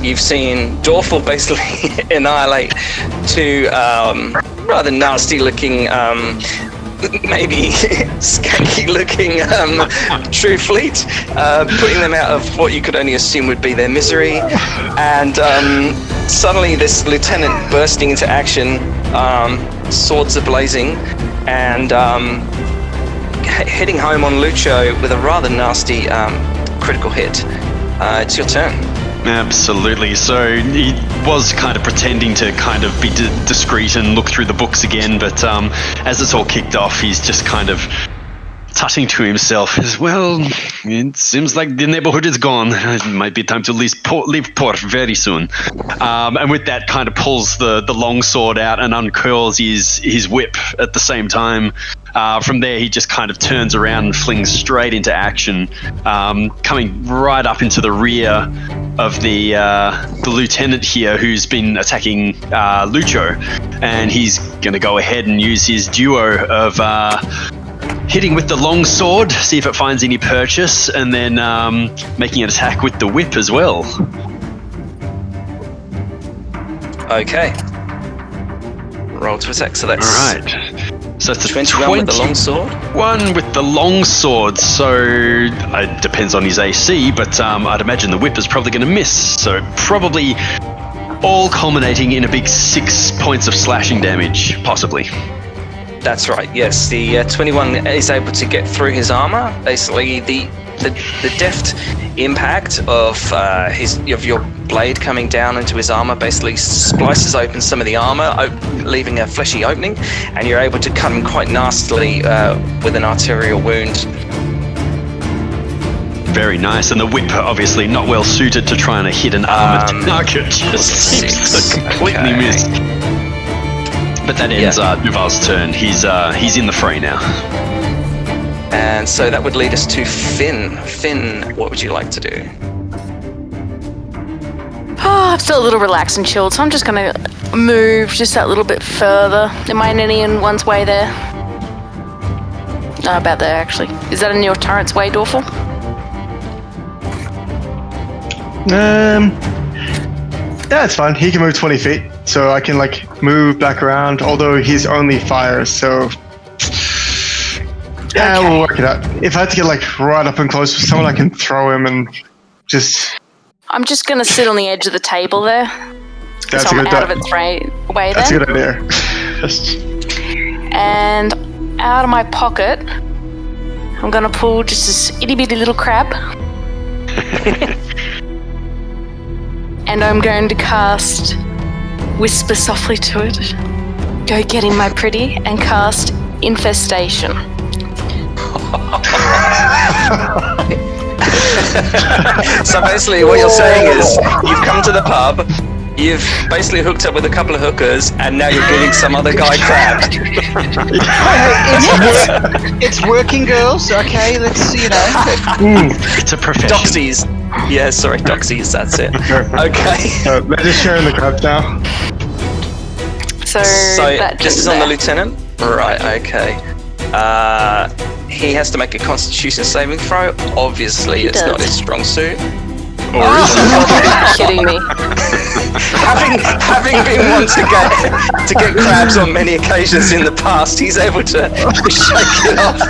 You've seen Dorfel basically annihilate two rather nasty-looking, maybe skanky-looking True Fleet, putting them out of what you could only assume would be their misery. And suddenly, this lieutenant bursting into action, swords are blazing, and hitting home on Lucho with a rather nasty critical hit. It's your turn. Absolutely. So he was kind of pretending to kind of be discreet and look through the books again, but as it's all kicked off, he's just kind of tutting to himself as well. It seems like the neighborhood is gone. It might be time to leave port very soon. And with that, kind of pulls the long sword out and uncurls his whip at the same time. From there, he just kind of turns around and flings straight into action, coming right up into the rear of the lieutenant here, who's been attacking Lucho, and he's going to go ahead and use his duo of hitting with the long sword, see if it finds any purchase, and then making an attack with the whip as well. Okay. Roll to attack. So that's All right. So it's a 21 with the long sword. 21 with the long sword, so it depends on his AC, but I'd imagine the whip is probably going to miss, so probably all culminating in a big 6 points of slashing damage, possibly. That's right. Yes, the 21 is able to get through his armor. Basically, the deft impact of your blade coming down into his armor basically splices open some of the armor, leaving a fleshy opening, and you're able to cut him quite nastily with an arterial wound. Very nice, and the whip obviously not well suited to trying to hit an armored target. Just seems to completely miss. But that ends Duval's turn. He's in the fray now. And so that would lead us to Finn. Finn, what would you like to do? Oh, I'm still a little relaxed and chilled, so I'm just gonna move just that little bit further. Am I in anyone's way there? No, about there actually. Is that in your turret's way, Dorfel? Yeah, it's fine. He can move 20 feet, so I can move back around. Although he's only fire, so yeah, Okay. we'll work it out. If I had to get right up and close with someone, I can throw him and just. I'm just gonna sit on the edge of the table there. That's so a I'm good. out of its way That's a then. good idea. And out of my pocket, I'm gonna pull just this itty bitty little crab. And I'm going to cast Whisper softly to it. Go get him, my pretty, and cast Infestation. So basically what you're saying is you've come to the pub, you've basically hooked up with a couple of hookers, and now you're getting some other guy crabbed. It's working, girls. Okay, let's It's a profession. Doxies. Yeah, sorry, Doxies, that's it. Okay. They're just sharing the crabs now. So that this just is on the there. lieutenant? Right, okay. He has to make a constitution saving throw. Obviously, it's not does. his strong suit. You're kidding me. having been one to get crabs on many occasions in the past, he's able to shake it off.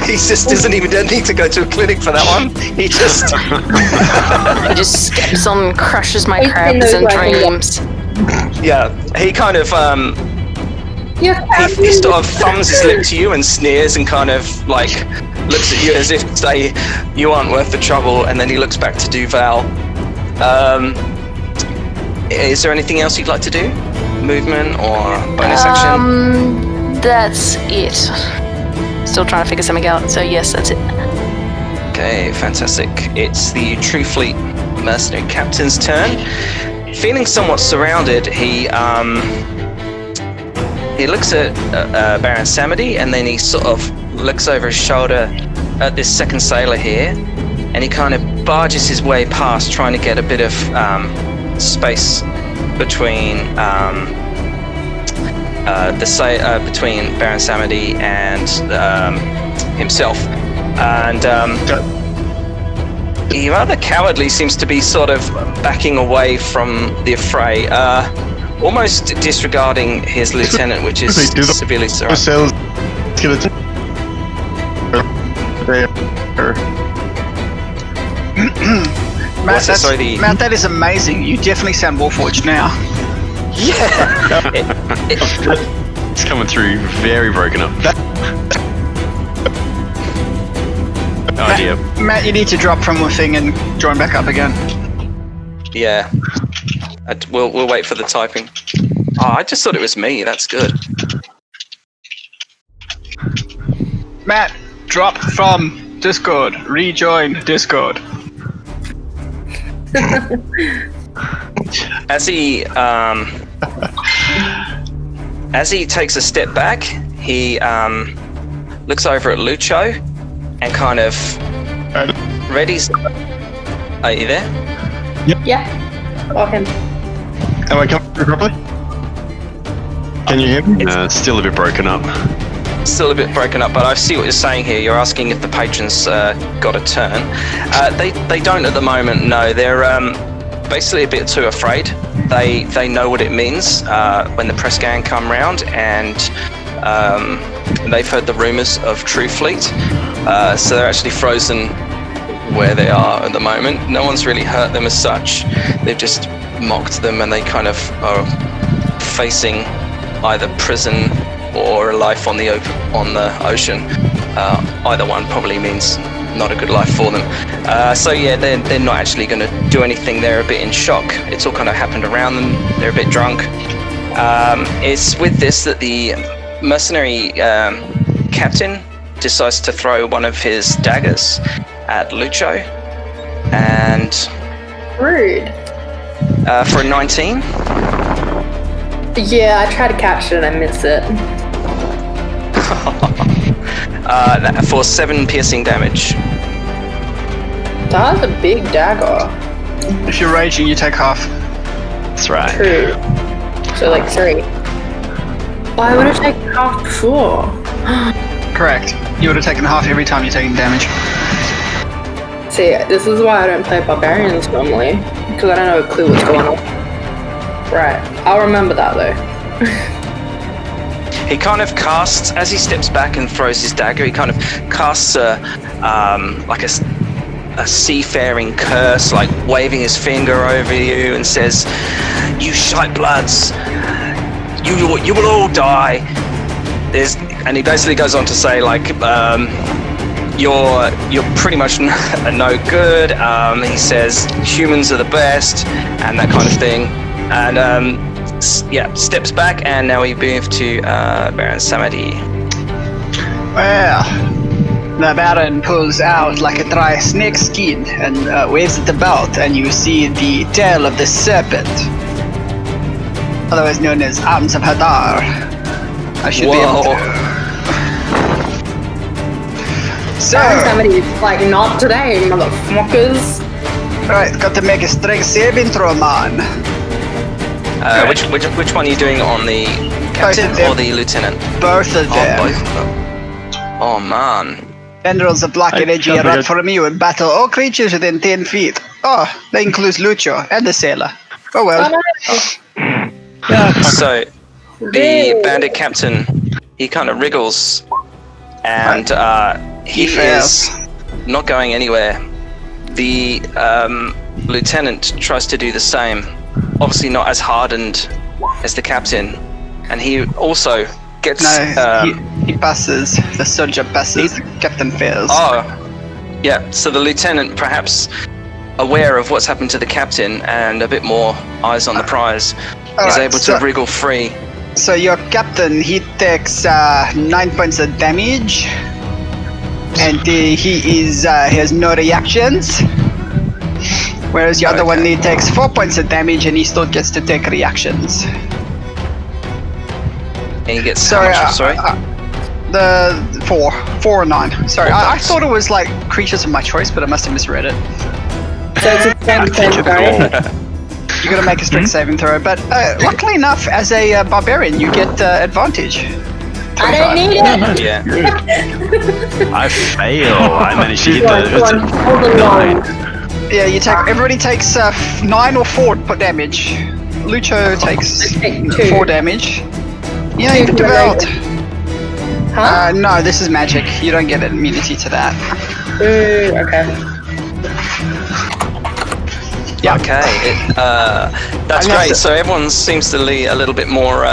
He just doesn't even need to go to a clinic for that one. He just He just steps on and crushes my He's in crabs those and like- dreams. he kind of Yeah, he sort of thumbs his lip to you and sneers and kind of looks at you as if to say you aren't worth the trouble, and then he looks back to Duval. Is there anything else you'd like to do? Movement or bonus action? That's it. Still trying to figure something out, so yes, that's it. Okay, fantastic. It's the True Fleet mercenary captain's turn. feeling somewhat surrounded, he looks at Baron Samedi, and then he sort of looks over his shoulder at this second sailor here, and he kind of barges his way past, trying to get a bit of space between between Baron Samedi and himself, and he rather cowardly seems to be sort of backing away from the affray, almost disregarding his lieutenant, which is severely surrounded. Matt, Matt, that is amazing. You definitely sound Warforged now. Yeah. It's coming through very broken up. Oh dear. Matt, you need to drop from the thing and join back up again. Yeah. We'll wait for the typing. Oh, I just thought it was me. That's good. Matt, drop from Discord. Rejoin Discord. As he takes a step back, he looks over at Lucho and kind of readies. Are you there? Yeah. Walking. Am I coming through properly? Can you hear me? Still a bit broken up. Still a bit broken up, but I see what you're saying here. You're asking if the patrons got a turn. They don't at the moment. No, they're basically a bit too afraid. They know what it means when the press gang come round, and they've heard the rumours of True Fleet, so they're actually frozen where they are at the moment. No one's really hurt them as such. They've just mocked them, and they kind of are facing either prison or a life on the ocean. Either one probably means not a good life for them. So yeah, they're not actually going to do anything. They're a bit in shock. It's all kind of happened around them. They're a bit drunk. It's with this that the mercenary captain decides to throw one of his daggers at Lucho, and Rude. for a 19. Yeah, I tried to catch it and I missed it. For 7 piercing damage. That's a big dagger. If you're raging, you take half. That's right. True. So like 3. Oh, I would have taken half before. Correct. You would have taken half every time you're taking damage. See, this is why I don't play barbarians normally, because I don't have a clue what's going on. Right, I'll remember that though. He kind of casts, as he steps back and throws his dagger, he kind of casts a seafaring curse, like waving his finger over you and says, "You shite bloods, you will all die." And he basically goes on to say, like, you're pretty much no good. He says humans are the best and that kind of thing. And steps back, and now we move to Baron Samedi. Well, the Baron pulls out like a dry snake skin and waves it about, and you see the tail of the serpent, otherwise known as Arms of Hadar. I should be able to. So, Somebody's like, not today, motherfuckers. right, got to make a strength saving throw, man. Which one are you doing, on the captain or the lieutenant? Both of them. Oh, both of them. Oh man. Tendrils of black energy erupt from you and battle all creatures within 10 feet. Oh, that includes Lucho and the sailor. Oh well. So the bandit captain, he kind of wriggles, and he is not going anywhere. The lieutenant tries to do the same. Obviously not as hardened as the captain, and he also gets. He passes. The soldier passes. The captain fails. Oh, yeah. So the lieutenant, perhaps aware of what's happened to the captain and a bit more eyes on the prize, is able to wriggle free. So your captain, he takes 9 points of damage, and he has no reactions. Whereas the other one, Okay. he takes 4 points of damage and he still gets to take reactions. And he gets Sorry, how much? Sorry. The 4 or 9. Sorry, 4 I points. thought it was like creatures of my choice, but I must have misread it. So it's a strength save, right? You gotta make a strength saving throw, but luckily enough, as a barbarian, you get advantage. I don't need it. Yeah. I fail. I managed to hit Like, the one, hold the 9. line. Yeah, you take. Everybody takes 9 or 4 damage. Lucho takes I take 2. 4 damage. Yeah, you Two get for devoured. Huh? No, this is magic. You don't get an immunity to that. Ooh, okay. Yeah. Okay. That's I'm gonna great. have to- So everyone seems to be a little bit more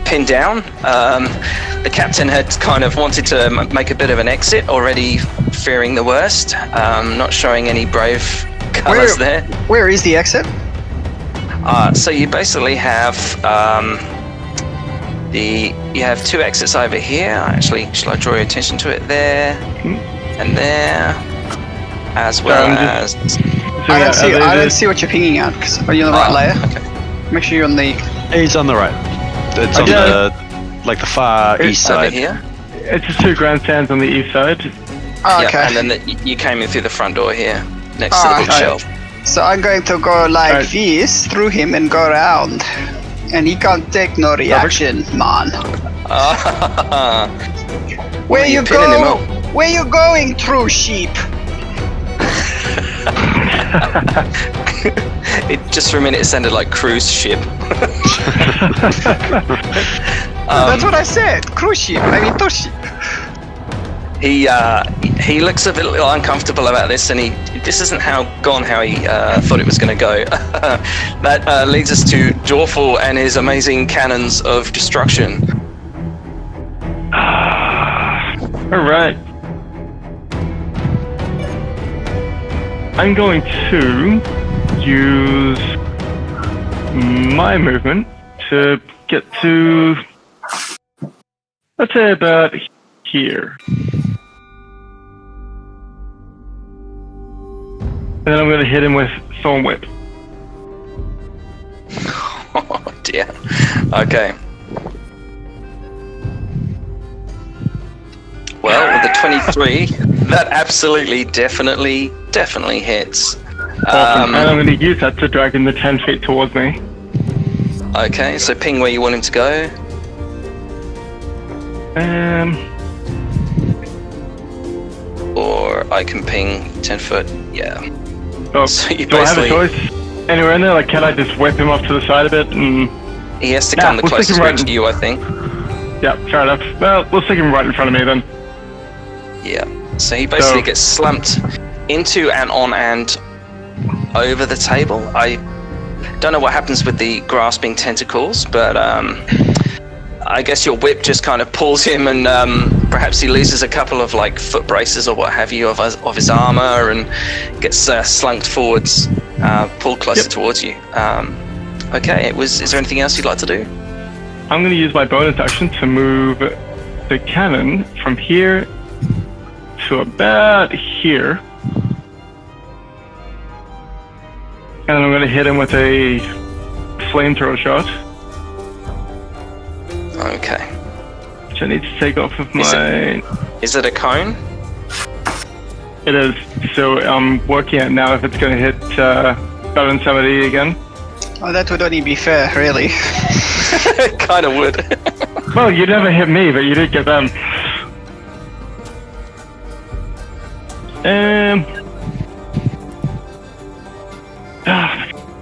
pinned down. The captain had kind of wanted to make a bit of an exit, already fearing the worst. Not showing any brave colours there. Where is the exit? So you basically have you have 2 exits over here. Actually, shall I draw your attention to it there and there, as well as. I don't see what you're pinging at. Are you on the right layer? Okay. Make sure you're on the. He's on the right. It's on the far east Over side. here. It's just 2 grandstands on the east side. Oh, Yeah, okay. and then you came in through the front door here, next to Ah, the bookshelf. So I'm going to go like Right. this through him and go around, and he can't take no reaction, man. Ah, Where you're you pinning him go? up. Where you going through, sheep? it just for a minute it sounded like cruise ship. That's what I said. Cruise ship. I mean, tosh ship. He looks a little uncomfortable about this, and this isn't how he thought it was going to go. That leads us to Jorful and his amazing cannons of destruction. All right. I'm going to use my movement to get to, let's say, about here. And then I'm going to hit him with Thorn Whip. Oh dear. Okay. Well, with the 23, that absolutely, definitely hits. Awesome. And I'm going to use that to drag him the 10 feet towards me. Okay, so ping where you want him to go. Or I can ping 10 foot, yeah. Oh, So you do I have a basically- choice anywhere in there? Like, can I just whip him off to the side a bit and... He has to Nah, come the we'll stick closest him way right to you, I think. Yeah, fair enough. Well, we'll stick him right in front of me then. Yeah. So he basically So- gets slumped into and on and over the table. I don't know what happens with the grasping tentacles, but I guess your whip just kind of pulls him, and perhaps he loses a couple of like foot braces or what have you of his armor, and gets slunked forwards, pulled closer towards you. Okay. Is there anything else you'd like to do? I'm going to use my bonus action to move the cannon from here to about here. And then I'm going to hit him with a flamethrower shot, Okay. which I need to take off of Is my... Is it a cone? It is. So I'm working out now if it's going to hit better than 70 again. Oh, that would only be fair, really. Kind of would. Well, you never hit me, but you did get them.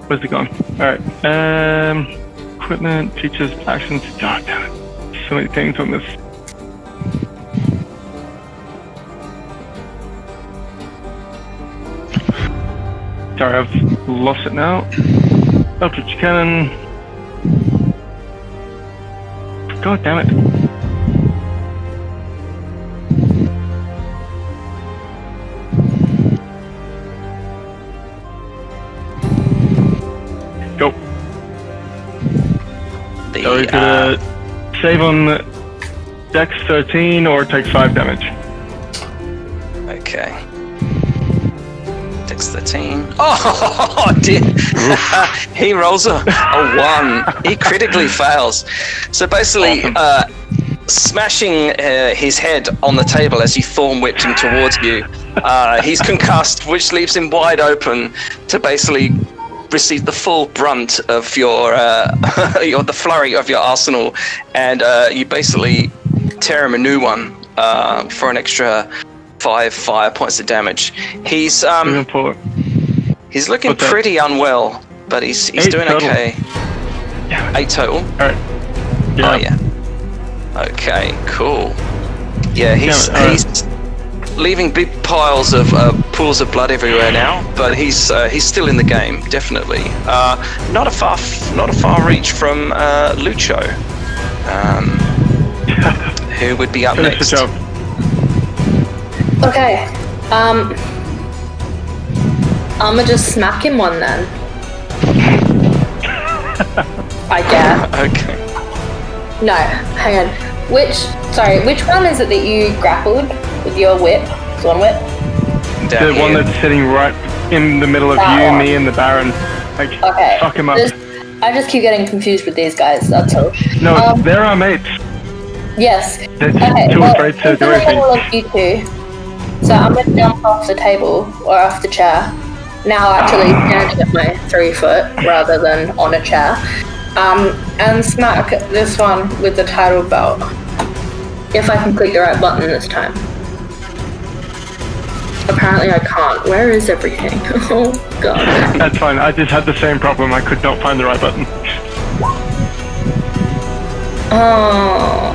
Where's it gone? Alright. Equipment, features, actions. Oh, damn it. So many things on this. Sorry, I've lost it now. Electric cannon. God damn it. Go. So he's gonna save on Dex 13 or take 5 damage. Okay. attacks 13. Oh, dear. He rolls a 1. He critically fails. So basically, smashing his head on the table as you thorn whipped him towards you, he's concussed, which leaves him wide open to basically receive the full brunt of your the flurry of your arsenal, and you basically tear him a new one for an extra 5 fire points of damage. He's looking pretty unwell, but he's doing total. okay. 8 total. All right. Yeah. Oh yeah. Okay, cool. Yeah, he's leaving big piles of pools of blood everywhere now, but he's still in the game, definitely. Not a far reach from Lucho, who would be up Finish next. the job. Okay. I'ma just smack him one then. I guess. Okay. No, hang on. Which one is it that you grappled with your whip? Swan whip? Down The one here. that's sitting right in the middle of That you, one. me, and the Baron. Like, Okay. fuck him up. I just keep getting confused with these guys, that's all. No, they're our mates. Yes. They're Okay, too well, afraid to since do I'm anything. all of you two, so I'm gonna jump off the table, or off the chair. Now actually standing at my 3 foot, rather than on a chair. And smack this one with the title belt. If I can click the right button this time. Apparently I can't. Where is everything? Oh god. That's fine. I just had the same problem. I could not find the right button. Oh.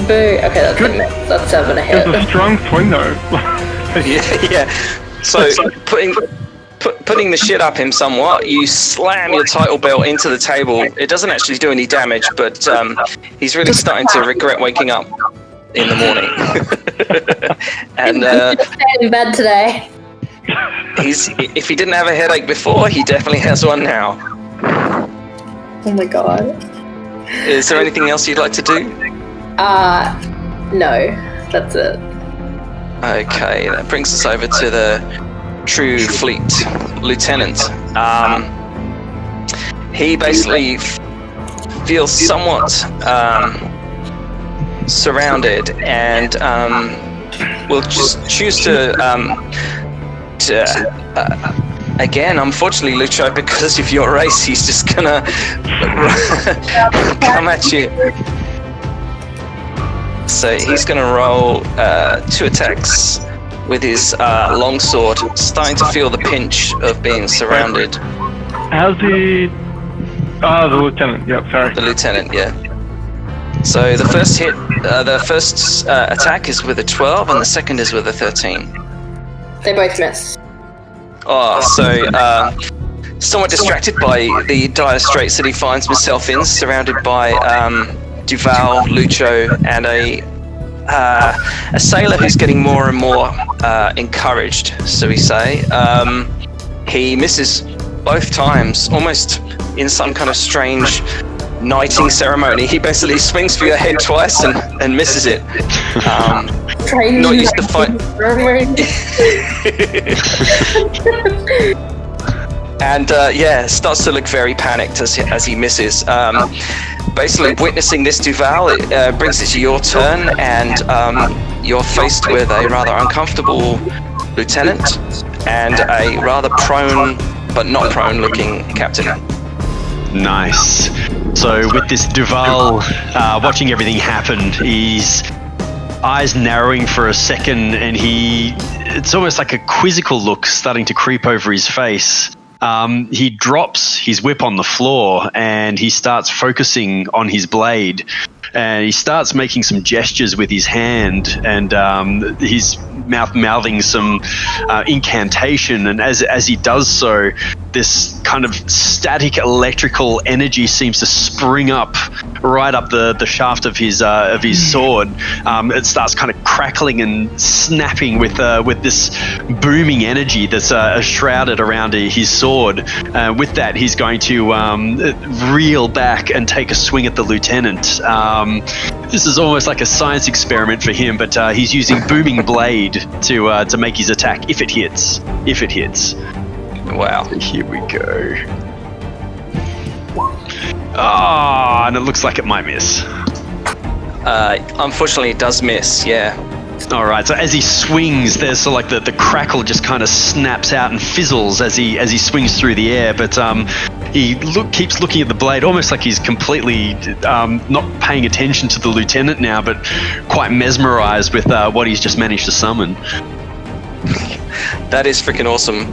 Boo. Okay, that's a miss. That's 7 a hit. It's a strong swing though. Yeah. So putting the shit up him somewhat, you slam your title belt into the table. It doesn't actually do any damage, but he's really starting to regret waking up in the morning. And Just stayed in bed today. if he didn't have a headache before, he definitely has one now. Oh my god. Is there anything else you'd like to do? No. That's it. Okay, that brings us over to the True Fleet Lieutenant. He basically feels somewhat surrounded, and will just choose to again, unfortunately, Lucho, because of your race, he's just gonna come at you. So he's gonna roll 2 attacks with his longsword, starting to feel the pinch of being surrounded. How's the... Oh, the lieutenant. Yep, sorry. The lieutenant, yeah. So the first hit, the first attack is with a 12, and the second is with a 13. They both miss. Oh, so somewhat distracted by the dire straits that he finds himself in, surrounded by Duval, Lucho, and a sailor who's getting more and more encouraged, so we say. He misses both times, almost in some kind of strange knighting ceremony. He basically swings for your head twice and misses it. Not used to fight. And starts to look very panicked as he misses. Basically, witnessing this, Duval, it brings it to your turn, and you're faced with a rather uncomfortable lieutenant and a rather prone, but not prone-looking captain. Nice. So with this Duval watching everything happen, his eyes narrowing for a second, and it's almost like a quizzical look starting to creep over his face. He drops his whip on the floor and he starts focusing on his blade, and he starts making some gestures with his hand, and his mouthing some incantation, and as he does so, this kind of static electrical energy seems to spring up right up the shaft of his sword. It starts kind of crackling and snapping with this booming energy that's shrouded around his sword. With that, he's going to reel back and take a swing at the lieutenant. This is almost like a science experiment for him, but he's using booming blade to make his attack if it hits. Wow. Here we go. Ah, and it looks like it might miss. Unfortunately, it does miss. Yeah. All right. So as he swings, there's sort of like the crackle just kind of snaps out and fizzles as he swings through the air. But he keeps looking at the blade, almost like he's completely not paying attention to the lieutenant now, but quite mesmerized with what he's just managed to summon. That is freaking awesome.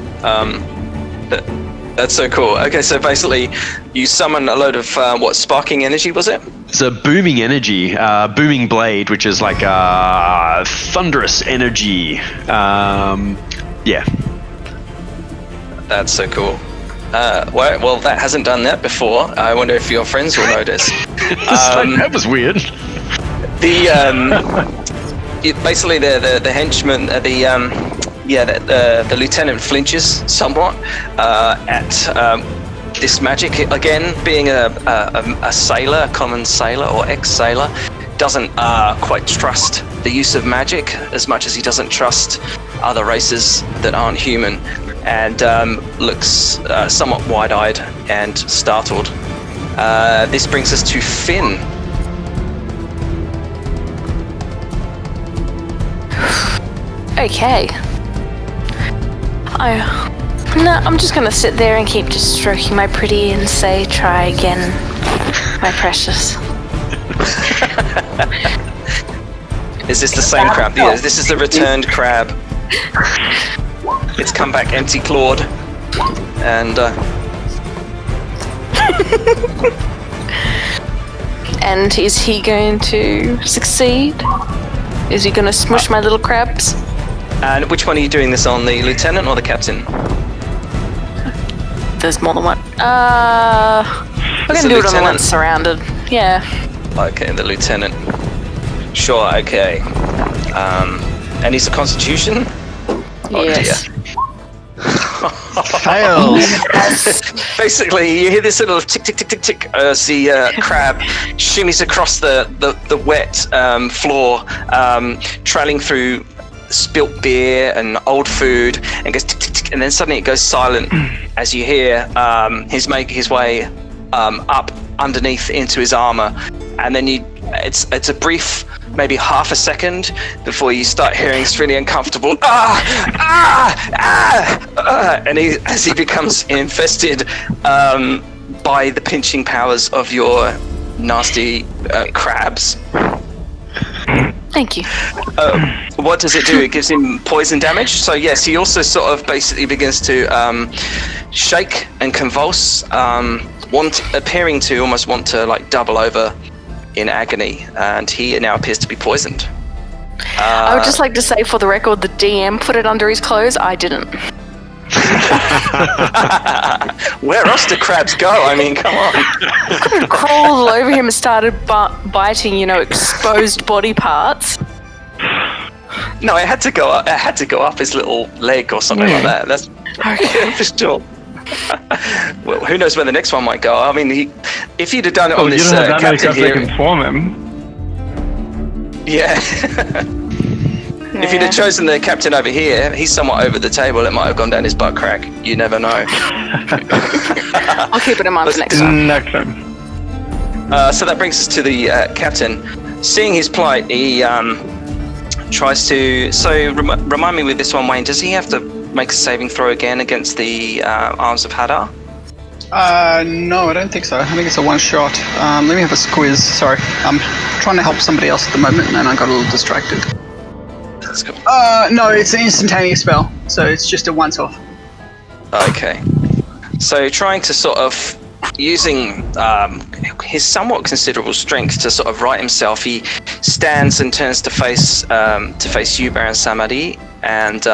That's so cool. Okay, so basically, you summon a load of sparking energy, was it? It's a booming energy, booming blade, which is like thunderous energy. Yeah. That's so cool. Well, that hasn't done that before. I wonder if your friends will notice. That was weird. Basically, the henchman, the lieutenant flinches somewhat at this magic. Again, being a sailor, a common sailor or ex-sailor, doesn't quite trust the use of magic as much as he doesn't trust other races that aren't human, and looks somewhat wide-eyed and startled. This brings us to Finn. Okay. I'm just gonna sit there and keep just stroking my pretty and say, try again, my precious. Is this the same crab? Yeah, this is the returned crab. It's come back empty-clawed. And... And is he going to succeed? Is he gonna smush my little crabs? And which one are you doing this on, the lieutenant or the captain? There's more than one. We're gonna do it on the one surrounded. Yeah. Okay, the lieutenant. Sure, okay. And he's a constitution? Oh, Yes. dear. Fails. Basically, you hear this little tick, tick, tick, tick, tick as the crab shimmies across the wet floor, trailing through spilt beer and old food, and goes tick, tick, tick, and then suddenly it goes silent as you hear his make his way up underneath into his armor, and then it's a brief, maybe half a second before you start hearing this really uncomfortable and as he becomes infested by the pinching powers of your nasty crabs. Thank you. What does it do? It gives him poison damage. So yes, he also sort of basically begins to shake and convulse, appearing to almost want to like double over in agony, and he now appears to be poisoned. I would just like to say, for the record, the DM put it under his clothes. I didn't. Where else do crabs go? I mean, come on. Crawled all over him and started biting, exposed body parts. No, it had to go up. It had to go up his little leg or something like that. That's Okay. for sure. Well, who knows where the next one might go? I mean, if you'd have done it on You this don't have that many captain crabs that here, can swarm him. yeah. If you'd have chosen the captain over here, he's somewhat over the table. It might have gone down his butt crack. You never know. I'll keep it in mind for next time. Next time. So that brings us to the captain. Seeing his plight, he tries to. So remind me with this one, Wayne. Does he have to make a saving throw again against the arms of Hadar? No, I don't think so. I think it's a one shot. Let me have a squiz. Sorry. I'm trying to help somebody else at the moment, and then I got a little distracted. That's good. No, it's an instantaneous spell, so it's just a once off. Okay. So trying to sort of using his somewhat considerable strength to sort of right himself, he stands and turns to face you, Baron Samadi, and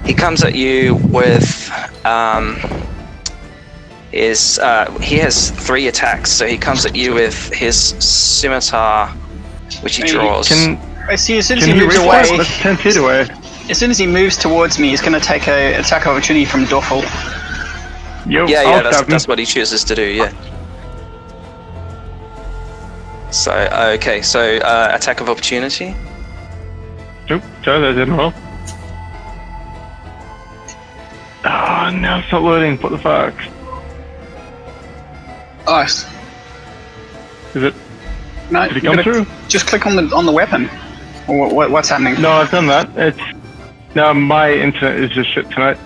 he comes at you with is he has 3 attacks. So he comes at you with his scimitar, which he draws. I see. As soon as Can he he moves reach away, that? That's 10 feet away. as soon as he moves towards me, he's going to take a attack opportunity from Dorfel. Yo, Yeah, I'll that's, stab him. that's what he chooses to do, yeah. So, okay, so attack of opportunity. Nope, sorry, that didn't roll. Oh, no, it's not loading. What the fuck? Nice. Is it? No, Did it you come gotta through? just click on the weapon. Or what's happening? No, I've done that. No, my internet is just shit tonight.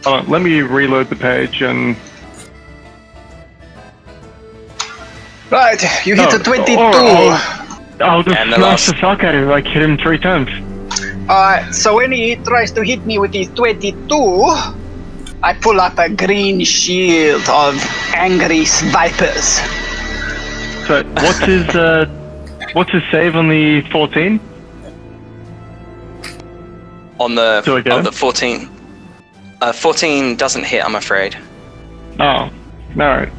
Hold on, let me reload the page and... Right, you hit a 22. I'll just And the smash last- the fuck out of him, like hit him 3 times. Alright, so when he tries to hit me with his 22, I pull up a green shield of angry vipers. So, what's his save on the 14? On Do I the get him? the 14. 14 doesn't hit, I'm afraid. Oh, alright.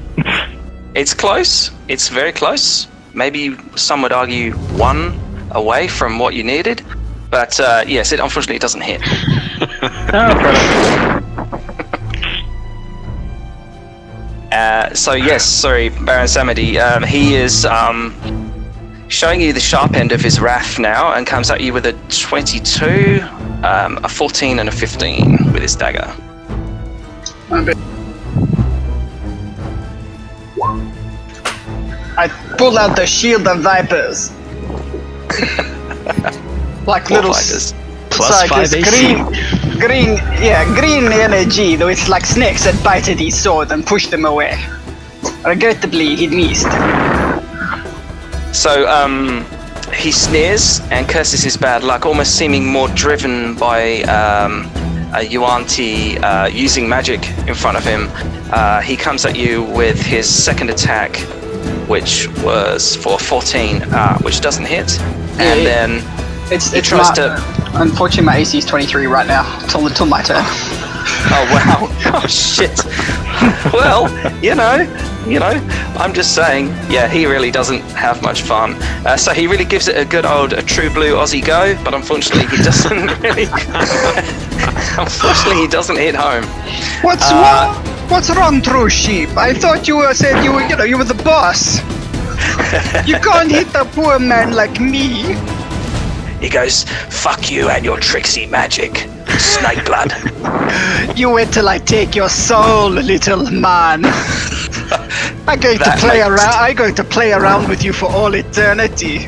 It's close. It's very close. Maybe some would argue 1 away from what you needed. But yes, it unfortunately doesn't hit. So yes, sorry, Baron Samedi. He is showing you the sharp end of his wrath now, and comes at you with a 22, a 14, and a 15 with his dagger. I pull out the shield of vipers. Like Four little fighters. Plus it's like 5 this AC. green energy, though it's like snakes that bite at his sword and push them away. Regrettably, he missed. So he sneers and curses his bad luck, almost seeming more driven by a Yuan-Ti using magic in front of him. He comes at you with his second attack, which was for 14, which doesn't hit. And then It's tries my, to- Unfortunately, my AC is 23 right now. Till my turn. oh wow, oh shit. Well, you know, I'm just saying, yeah, he really doesn't have much fun. So he really gives it a good old true blue Aussie go, but unfortunately he doesn't really. Unfortunately, he doesn't hit home. What's wrong, True Sheep? I thought you said you were the boss. You can't hit a poor man like me. He goes, "Fuck you and your tricksy magic, snake blood." You wait till I take your soul, little man. I'm going to play around. I'm going to play around with you for all eternity.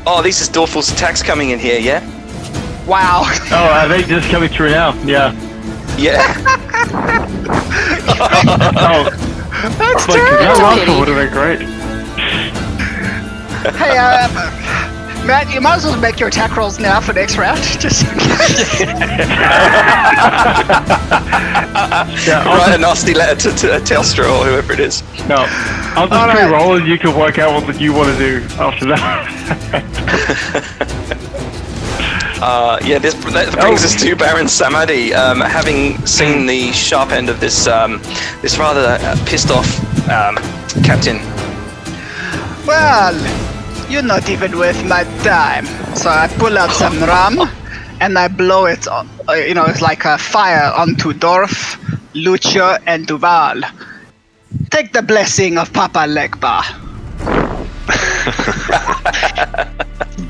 Oh, this is Dorful's attacks coming in here, yeah? Wow. Oh, are they just coming through now? Yeah. Yeah. Oh, That's like, that terrible. last one would have been great. Hey, Matt, you might as well make your attack rolls now for next round. Just in case. Yeah, Write a nasty letter to Telstra or whoever it is. No, I'll just Alright. pre-roll and you can work out what you want to do after that. Yeah, that brings us to Baron Samadi. Having seen the sharp end of this this rather pissed off captain. Well, you're not even worth my time. So I pull out some rum and I blow it on, it's like a fire onto Dorf, Lucio, and Duval. Take the blessing of Papa Legba.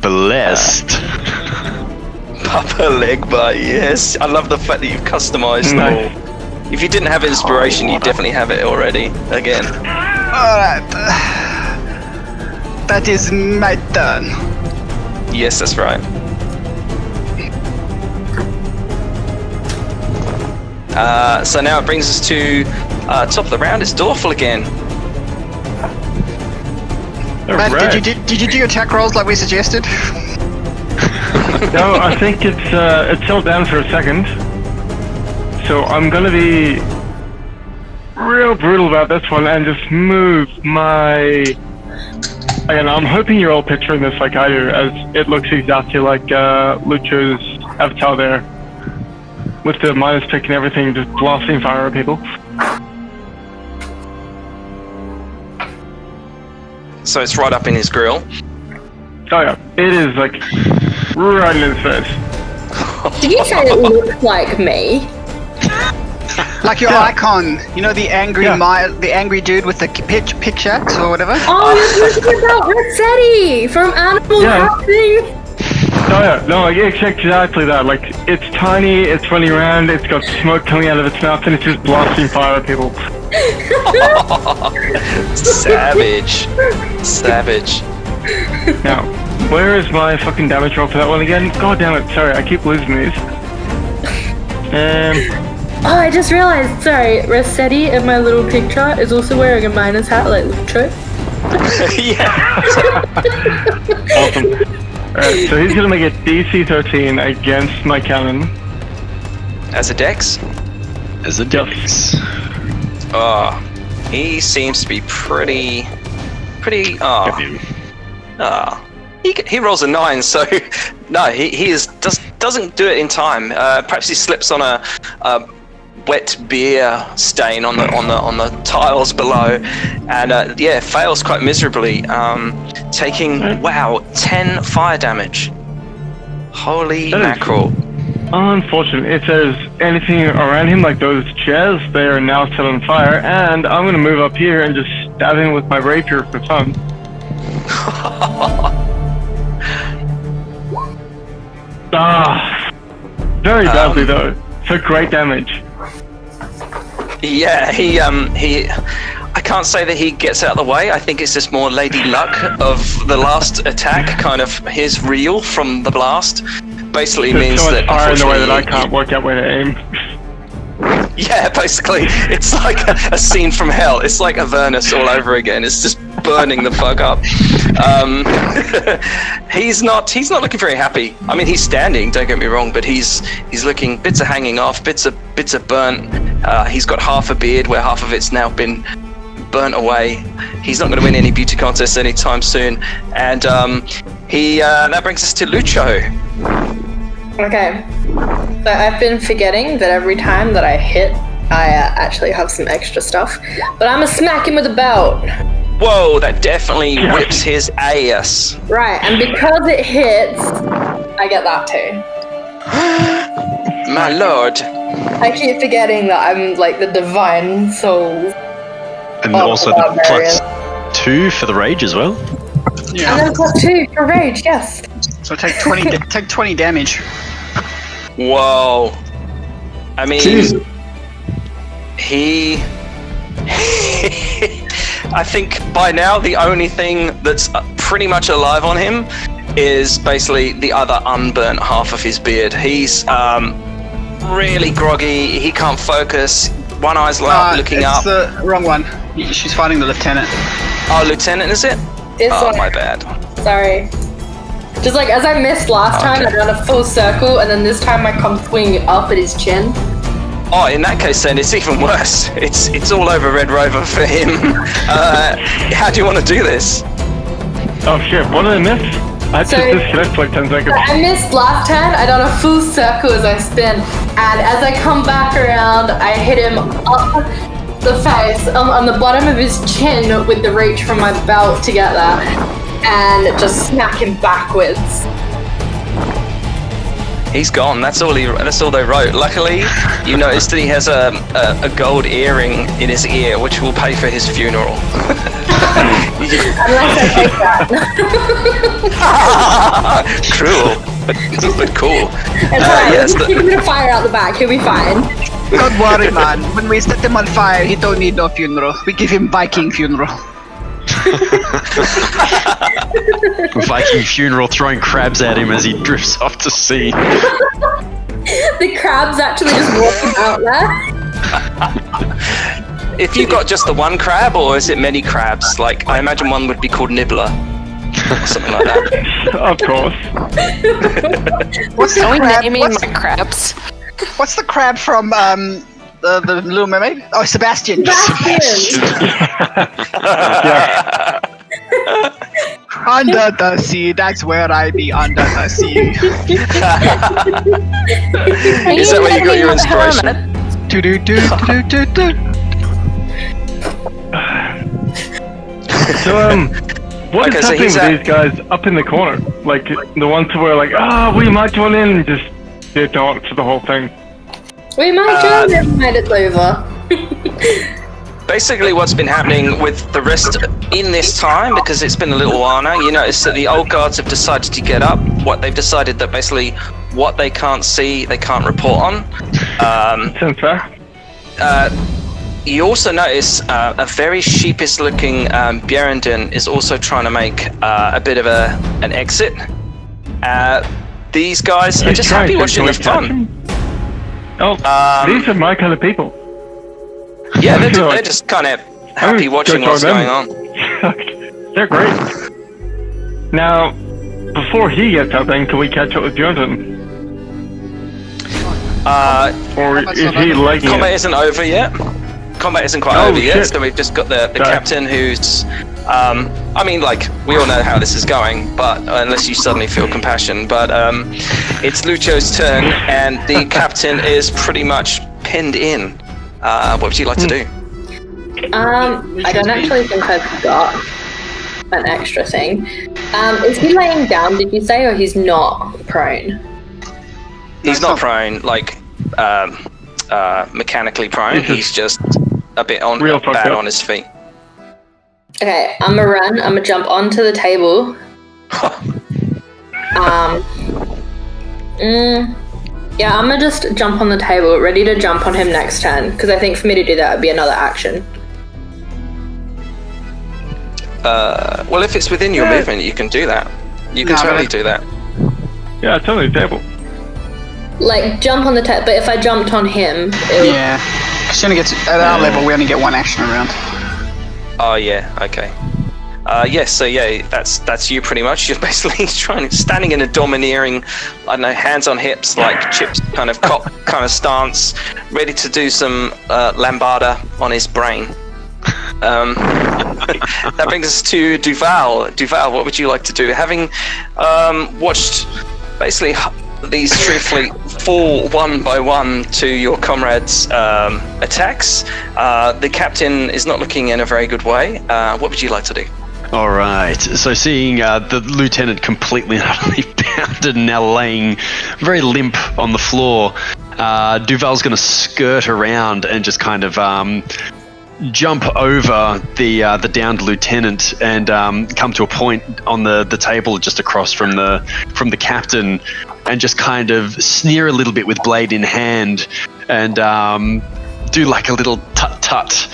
Blessed. Papa Legba, yes. I love the fact that you've customized them all. If you didn't have inspiration, you definitely have it already. Again. Alright. That is my turn. Yes, that's right. So now it brings us to top of the round. It's Dorful again. Matt, Alright. did you do your attack rolls like we suggested? No, I think it's held down for a second. So I'm gonna be real brutal about this one and just move my... Again, I'm hoping you're all picturing this like I do, as it looks exactly like Lucho's avatar there. with the minus pick and everything, just blasting fire at people. So it's right up in his grill. Oh yeah, it is like right in his face. Did you say it looked like me? Like your icon, you know the angry Yeah. the angry dude with the pickaxe or whatever. Oh, you're talking about Rossetti from Animal Yeah. Crossing. Oh yeah, no, like, it's exactly that. Like, it's tiny, it's running around, it's got smoke coming out of its mouth, and it's just blasting fire at people. Savage. Savage. Now, where is my fucking damage roll for that one again? God damn it, sorry, I keep losing these. Oh, I just realized. Sorry, Rossetti in my little picture is also wearing a miner's hat like Lucho. Yeah. Awesome. Alright, so he's gonna make a DC 13 against my cannon. As a dex? As a dex. Oh, he seems to be pretty. He rolls a 9, so no, he doesn't do it in time. Perhaps he slips on a wet beer stain on the tiles below, and fails quite miserably, taking 10 fire damage. Holy That is- mackerel! Unfortunate. If there's anything around him, like those chairs, they are now set on fire, and I'm gonna move up here and just stab him with my rapier for fun. Very badly though. So great damage. Yeah, he. I can't say that he gets out of the way. I think it's just more Lady Luck of the last attack, kind of his reel from the blast. Basically There's means so much that fire in the way that I unfortunately, can't work out where to aim. yeah, basically, it's like a scene from hell. It's like Avernus all over again. It's just burning the fuck up. He's not looking very happy. I mean, he's standing. Don't get me wrong, but he's looking bits are hanging off, bits are burnt. He's got half a beard where half of it's now been burnt away. He's not going to win any beauty contests anytime soon. And that brings us to Lucho. Okay. So I've been forgetting that every time that I hit, I actually have some extra stuff. But I'm gonna smack him with a belt. Whoa, that definitely whips his ass. Right, and because it hits, I get that too. My lord. I keep forgetting that I'm like the divine soul. And Oh, also the barbarian. +2 for the rage as well. Yeah. And then +2 for rage, yes. So take 20 take 20 damage. Whoa. I mean, Jesus. he... I think by now the only thing that's pretty much alive on him is basically the other unburnt half of his beard. He's really groggy, he can't focus, one eye's looking up. It's the wrong one. She's fighting the lieutenant. Oh, Lieutenant, is it? It's Oh, like, my bad. sorry. Just like as I missed last time, I done a full circle, and then this time I come swinging up at his chin. Oh, in that case then, it's even worse. It's all over Red Rover for him. How do you want to do this? Oh shit, what did I miss? I had to Sorry. disconnect for like 10 seconds. I missed last time, I done a full circle as I spin, and as I come back around, I hit him up the face, on the bottom of his chin with the reach from my belt together, and just smack him backwards. He's gone. That's all they wrote. Luckily, you noticed that he has a gold earring in his ear, which will pay for his funeral. Unless I take that. Cruel, but cool. It's alright, yes, we'll keep a bit of fire out the back, he'll be fine. Don't worry, man. When we set him on fire, he don't need no funeral. We give him Viking funeral. Viking funeral, throwing crabs at him as he drifts off to sea. The crab's actually just walking out there. If you've got just the one crab, or is it many crabs? Like, I imagine one would be called Nibbler, or something like that. Of course. What's the Are we crab? naming What's, my crabs? what's the crab from the Little Mermaid? Oh, Sebastian. Bastion! Yeah. Under the sea, that's where I be, under the sea. Is that where you got your inspiration? Do-do-do-do-do-do. So, what Okay, is so happening he's with at- these guys up in the corner? Like, the ones who are like, we might join in, and just they don't for the whole thing. We might join them when it's over. Basically, what's been happening with the rest in this time, because it's been a little while now, you notice that the old guards have decided to get up. What they've decided that basically what they can't see, they can't report on. Sounds fair. You also notice a very sheepish-looking Bjerrenden is also trying to make a bit of an exit. These guys are He's just trying happy to watching the catch fun. him. Oh, these are my kind of people. Yeah, they're Like, just kind of I'm happy gonna watching go what's join going them. on. They're great. Now, before he gets up, then can we catch up with Jordan? Or is he liking Combat it? isn't over yet. Combat isn't quite Oh, over yet, shit. so we've just got the Sorry. captain who's... I mean, like, we all know how this is going, but unless you suddenly feel compassion. But it's Lucho's turn, and the captain is pretty much pinned in. What would you like to do? I don't actually think I've got an extra thing. Is he laying down, did you say, or he's not prone? He's not prone, like, mechanically prone. He's just a bit Real fucked bad up. on his feet. Okay, I'm gonna run, I'm gonna jump onto the table. Yeah, I'm gonna just jump on the table, ready to jump on him next turn, because I think for me to do that would be another action. Well, if it's within your movement, you can do that. You can totally do that. Yeah, it's only the table. Like, jump on the table, but if I jumped on him, it would... Yeah. She only gets, at our level, we only get one action around. Oh yeah, okay. Yes, so yeah, that's you pretty much. You're basically standing in a domineering, I don't know, hands on hips, like Chip's kind of cop kind of stance, ready to do some lambada on his brain. That brings us to Duval. Duval, what would you like to do? Having watched basically these three fleet fall one by one to your comrades' attacks, the captain is not looking in a very good way. What would you like to do? All right. So seeing the lieutenant completely and utterly pounded and now laying very limp on the floor, Duval's going to skirt around and just kind of jump over the downed lieutenant and come to a point on the table just across from the captain, and just kind of sneer a little bit with blade in hand and do like a little tut-tut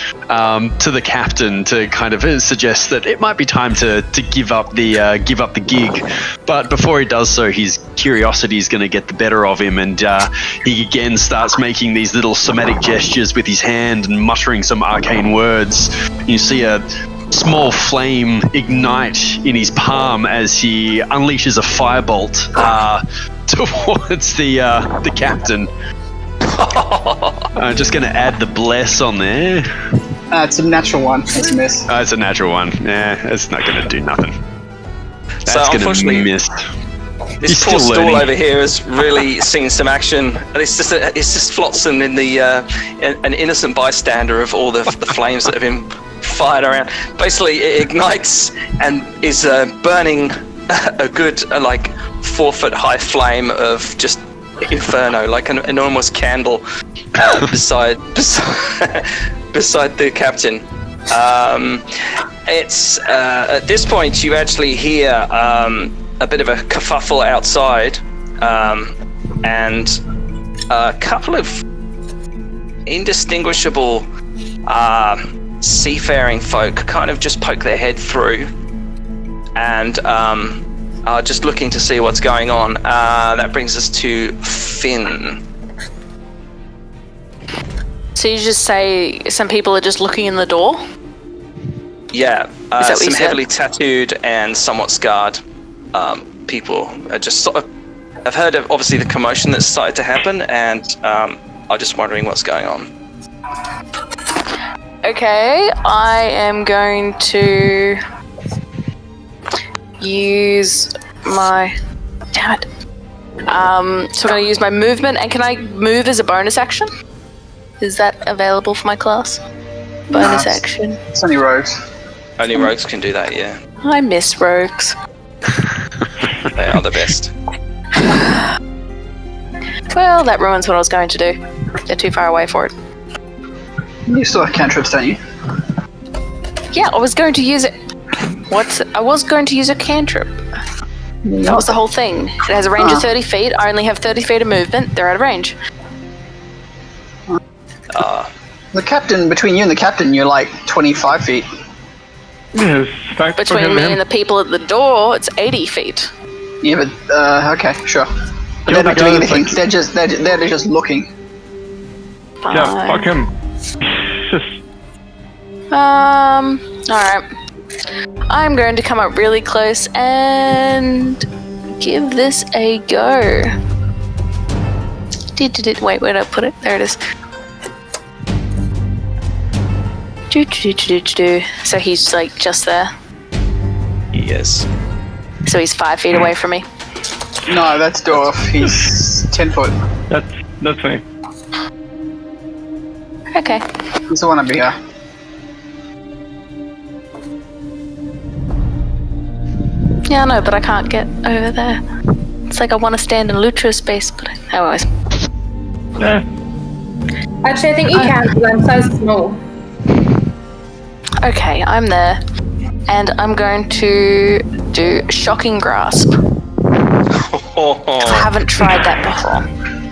to the captain to kind of suggest that it might be time to give up the gig. But before he does so, his curiosity is going to get the better of him, and he again starts making these little somatic gestures with his hand and muttering some arcane words. You see a small flame ignite in his palm as he unleashes a firebolt towards the captain. I'm just going to add the bless on there. It's a natural one. It's a miss. It's a natural one. Yeah, it's not going to do nothing. So That's going unfortunately, to miss. this He's poor still stall learning. over here has really seen some action. It's just Flotsam in the an innocent bystander of all the flames that have been fired around. Basically, it ignites and is burning a good 4 foot high flame of just inferno, like an enormous candle beside the captain. It's at this point you actually hear a bit of a kerfuffle outside, and a couple of indistinguishable seafaring folk kind of just poke their head through and are just looking to see what's going on. That brings us to Finn. So you just say some people are just looking in the door? Yeah, Is that what you some said? heavily tattooed and somewhat scarred people are just sort of... I've heard of obviously the commotion that's started to happen, and I'm just wondering what's going on. Okay, I am going to use my... Damn it. So I'm going to use my movement, and can I move as a bonus action? Is that available for my class? Bonus action. It's only rogues. Only rogues can do that, yeah. I miss rogues. They are the best. Well, that ruins what I was going to do. They're too far away for it. You still have cantrips, don't you? Yeah, I was going to use it. I was going to use a cantrip. That was the whole thing. It has a range of 30 feet. I only have 30 feet of movement. They're out of range. The captain, between you and the captain, you're like 25 feet. Yes, thanks for Between killing me him. and the people at the door, it's 80 feet. Yeah, but okay, sure. But Kill they're the not doing guy anything. that's They're just looking. Yeah, Fine. fuck him. Just Alright. I'm going to come up really close and give this a go. Wait, where'd I put it? There it is. So he's like just there. Yes. So he's 5 feet away from me. No, that's Dorf. He's 10 foot. that's me. Okay. He's the one over here. Yeah, I know, but I can't get over there. It's like I want to stand in Lutra space, but anyways. Yeah. Actually, I think you can because I'm so small. Okay, I'm there. And I'm going to do Shocking Grasp. I haven't tried that before.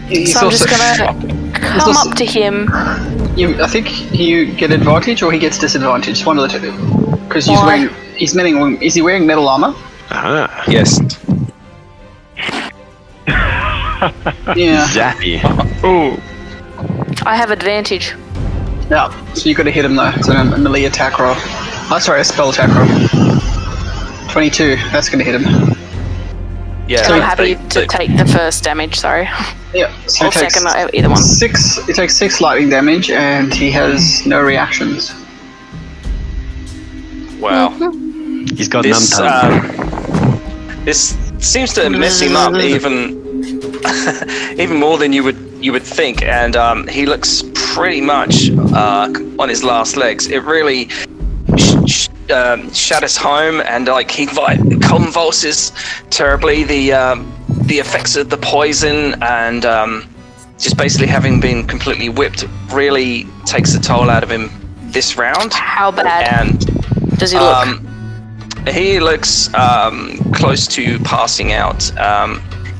He's So I'm just also- gonna come also- up to him. I think you get advantage or he gets disadvantage. One of the two. Because he's Why? wearing. Is he wearing metal armor? Ah, Yes. Yeah. zappy. Oh, I have advantage. Yeah. So you got to hit him though. It's a melee attack roll. Oh, sorry, a spell attack roll. 22. That's gonna hit him. Yeah. I'm happy they- to take the first damage, sorry. Yeah. So Or second, either one. It takes 6 lightning damage, and he has no reactions. Wow. He's got This none. this seems to mess him up even even more than you would think, and he looks pretty much on his last legs. It really shatters home, and like he convulses terribly. The effects of the poison and just basically having been completely whipped really takes a toll out of him this round. How bad And does he look? he looks close to passing out.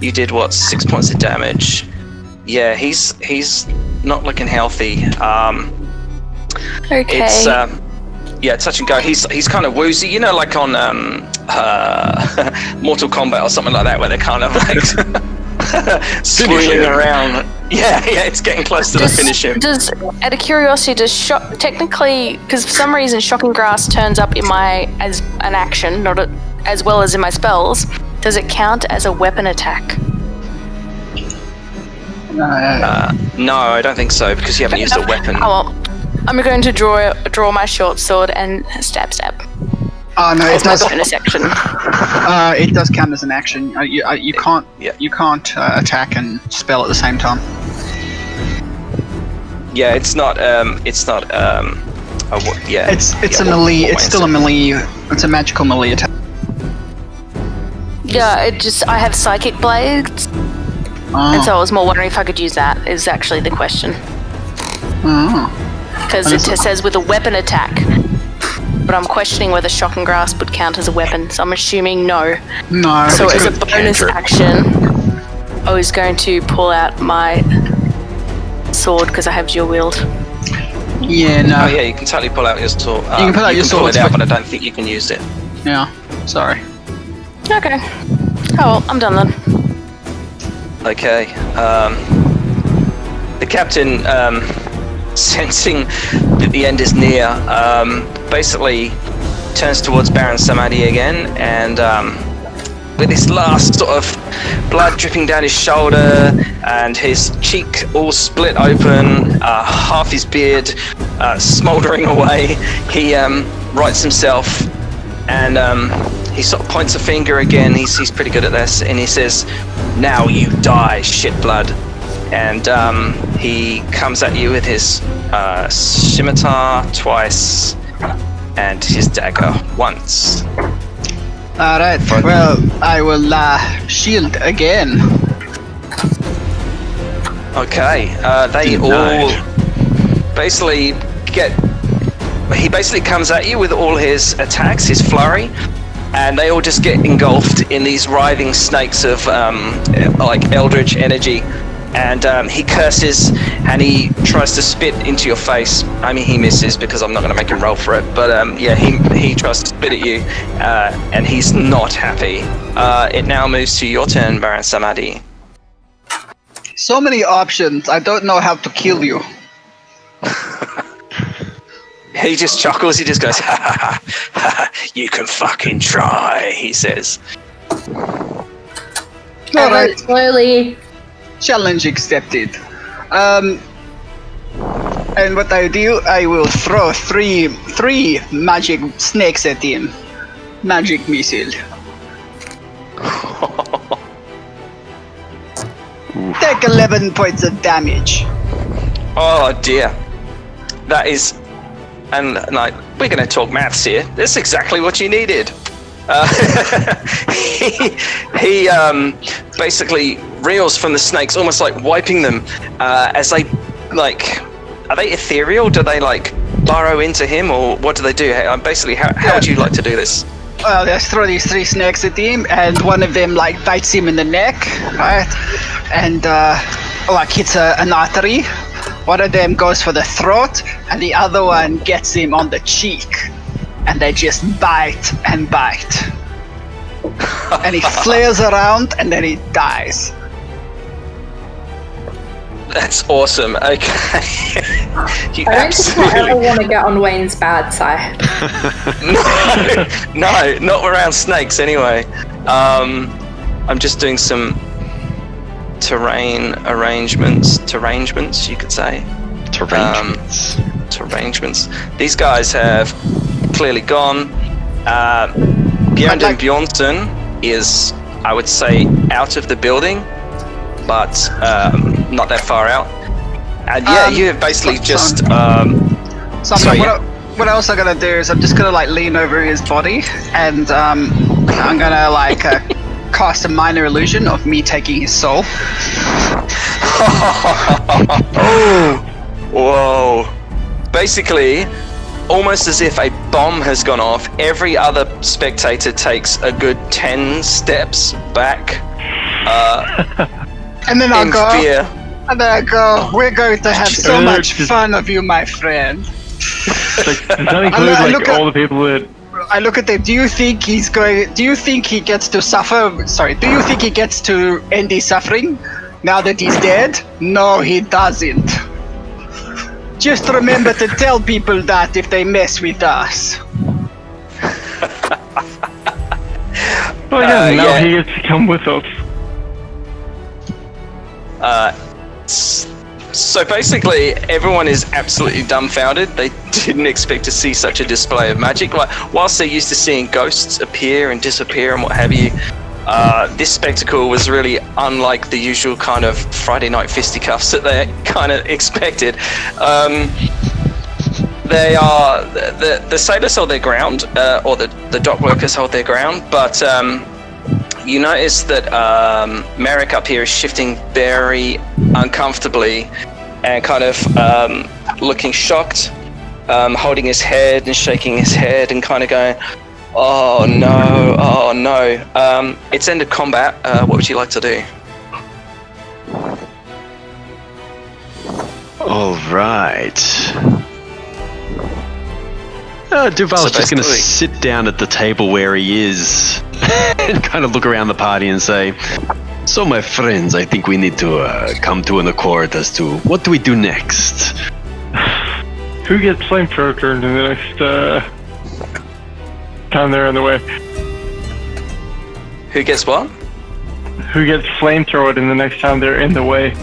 You did 6 points of damage. Yeah, he's not looking healthy. Okay. It's touch and go. He's kind of woozy, you know, like on Mortal Kombat or something like that, where they're kind of like squealing around. Yeah, it's getting close to the finish him. Does, out of curiosity, does technically, because for some reason Shocking Grasp turns up in my as an action, not as well as in my spells. Does it count as a weapon attack? No, I don't think so, because you haven't used a weapon. Oh well, I'm going to draw my short sword and stab. Oh no, it As my does. bonus action. It does count as an action. You can't. Yeah. You can't attack and spell at the same time. Yeah, it's not. Yeah. It's a melee. It's still a melee. It's a magical melee attack. Yeah, I have psychic blades, and so I was more wondering if I could use that. Is actually the question. Because it says with a weapon attack, but I'm questioning whether Shocking Grasp would count as a weapon. So I'm assuming no. No. So as a good bonus cantrip. action, I was going to pull out my sword because I have dual wield. Yeah. No. Oh yeah, you can totally pull out your sword. You can pull out your pull sword, it out, but- but I don't think you can use it. Yeah. Sorry. Okay. Oh well, I'm done then. Okay. The captain, sensing that the end is near, basically turns towards Baron Samadi again, and with his last sort of blood dripping down his shoulder and his cheek all split open, half his beard smouldering away, he rights himself and he sort of points a finger again. He's pretty good at this, and he says, "Now you die, shitblood." And he comes at you with his scimitar twice and his dagger once. Alright, well, I will shield again. Okay, they all basically he basically comes at you with all his attacks, his flurry, and they all just get engulfed in these writhing snakes of like eldritch energy. And he curses and he tries to spit into your face. I mean, he misses because I'm not going to make him roll for it. But yeah, he tries to spit at you, and he's not happy. It now moves to your turn, Baron Samadi. So many options, I don't know how to kill you. He just chuckles. He just goes, "Ha ha ha! Ha, you can fucking try," he says. Alright, Slowly. challenge accepted. And what I do, I will throw three magic snakes at him. Magic missile. Take 11 points of damage. Oh dear, that is, and like we're going to talk maths here. That's exactly what you needed. He basically reels from the snakes, almost like wiping them as they like. Are they ethereal? Do they like burrow into him, or what do they do? Basically, how would you like to do this? Well, let's throw these 3 snakes at him, and one of them like bites him in the neck, right? And like hits an artery. One of them goes for the throat, and the other one gets him on the cheek. And they just bite and bite. And he flares around, and then he dies. That's awesome. Okay. You I don't think I ever want to get on Wayne's bad side. No, not around snakes anyway. I'm just doing some terrain arrangements, you could say. Terrangements. These guys have clearly gone. Bjorn Bjornsson is, I would say, out of the building, but not that far out. And yeah, you have basically just. What else I'm gonna do is I'm just gonna like lean over his body, and I'm gonna like cast a minor illusion of me taking his soul. Whoa! Basically, almost as if a bomb has gone off, every other spectator takes a good 10 steps back. And then I'll go. Fear. And then I go. We're going to have so much fun of you, my friend. Does that include all the people that? I look at them. Do you think he's going? Do you think he gets to suffer? Sorry. Do you think he gets to end his suffering now that he's dead? No, he doesn't. Just remember to tell people that if they mess with us. Well, yeah, now he gets to come with us. So basically, everyone is absolutely dumbfounded. They didn't expect to see such a display of magic. Like, whilst they're used to seeing ghosts appear and disappear and what have you, this spectacle was really unlike the usual kind of Friday night fisticuffs that they kind of expected. They are the sailors hold their ground, or the dock workers hold their ground, but you notice that Merrick up here is shifting very uncomfortably and kind of looking shocked, holding his head and shaking his head and kind of going, "Oh no, oh no." It's ended combat. What would you like to do? All right. Duval's just going to sit down at the table where he is and kind of look around the party and say, "So, my friends, I think we need to come to an accord as to what do we do next." Who gets flamethrower turned in the next time they're on the way? Who gets what? Who gets flamethrowered in the next time they're in the way?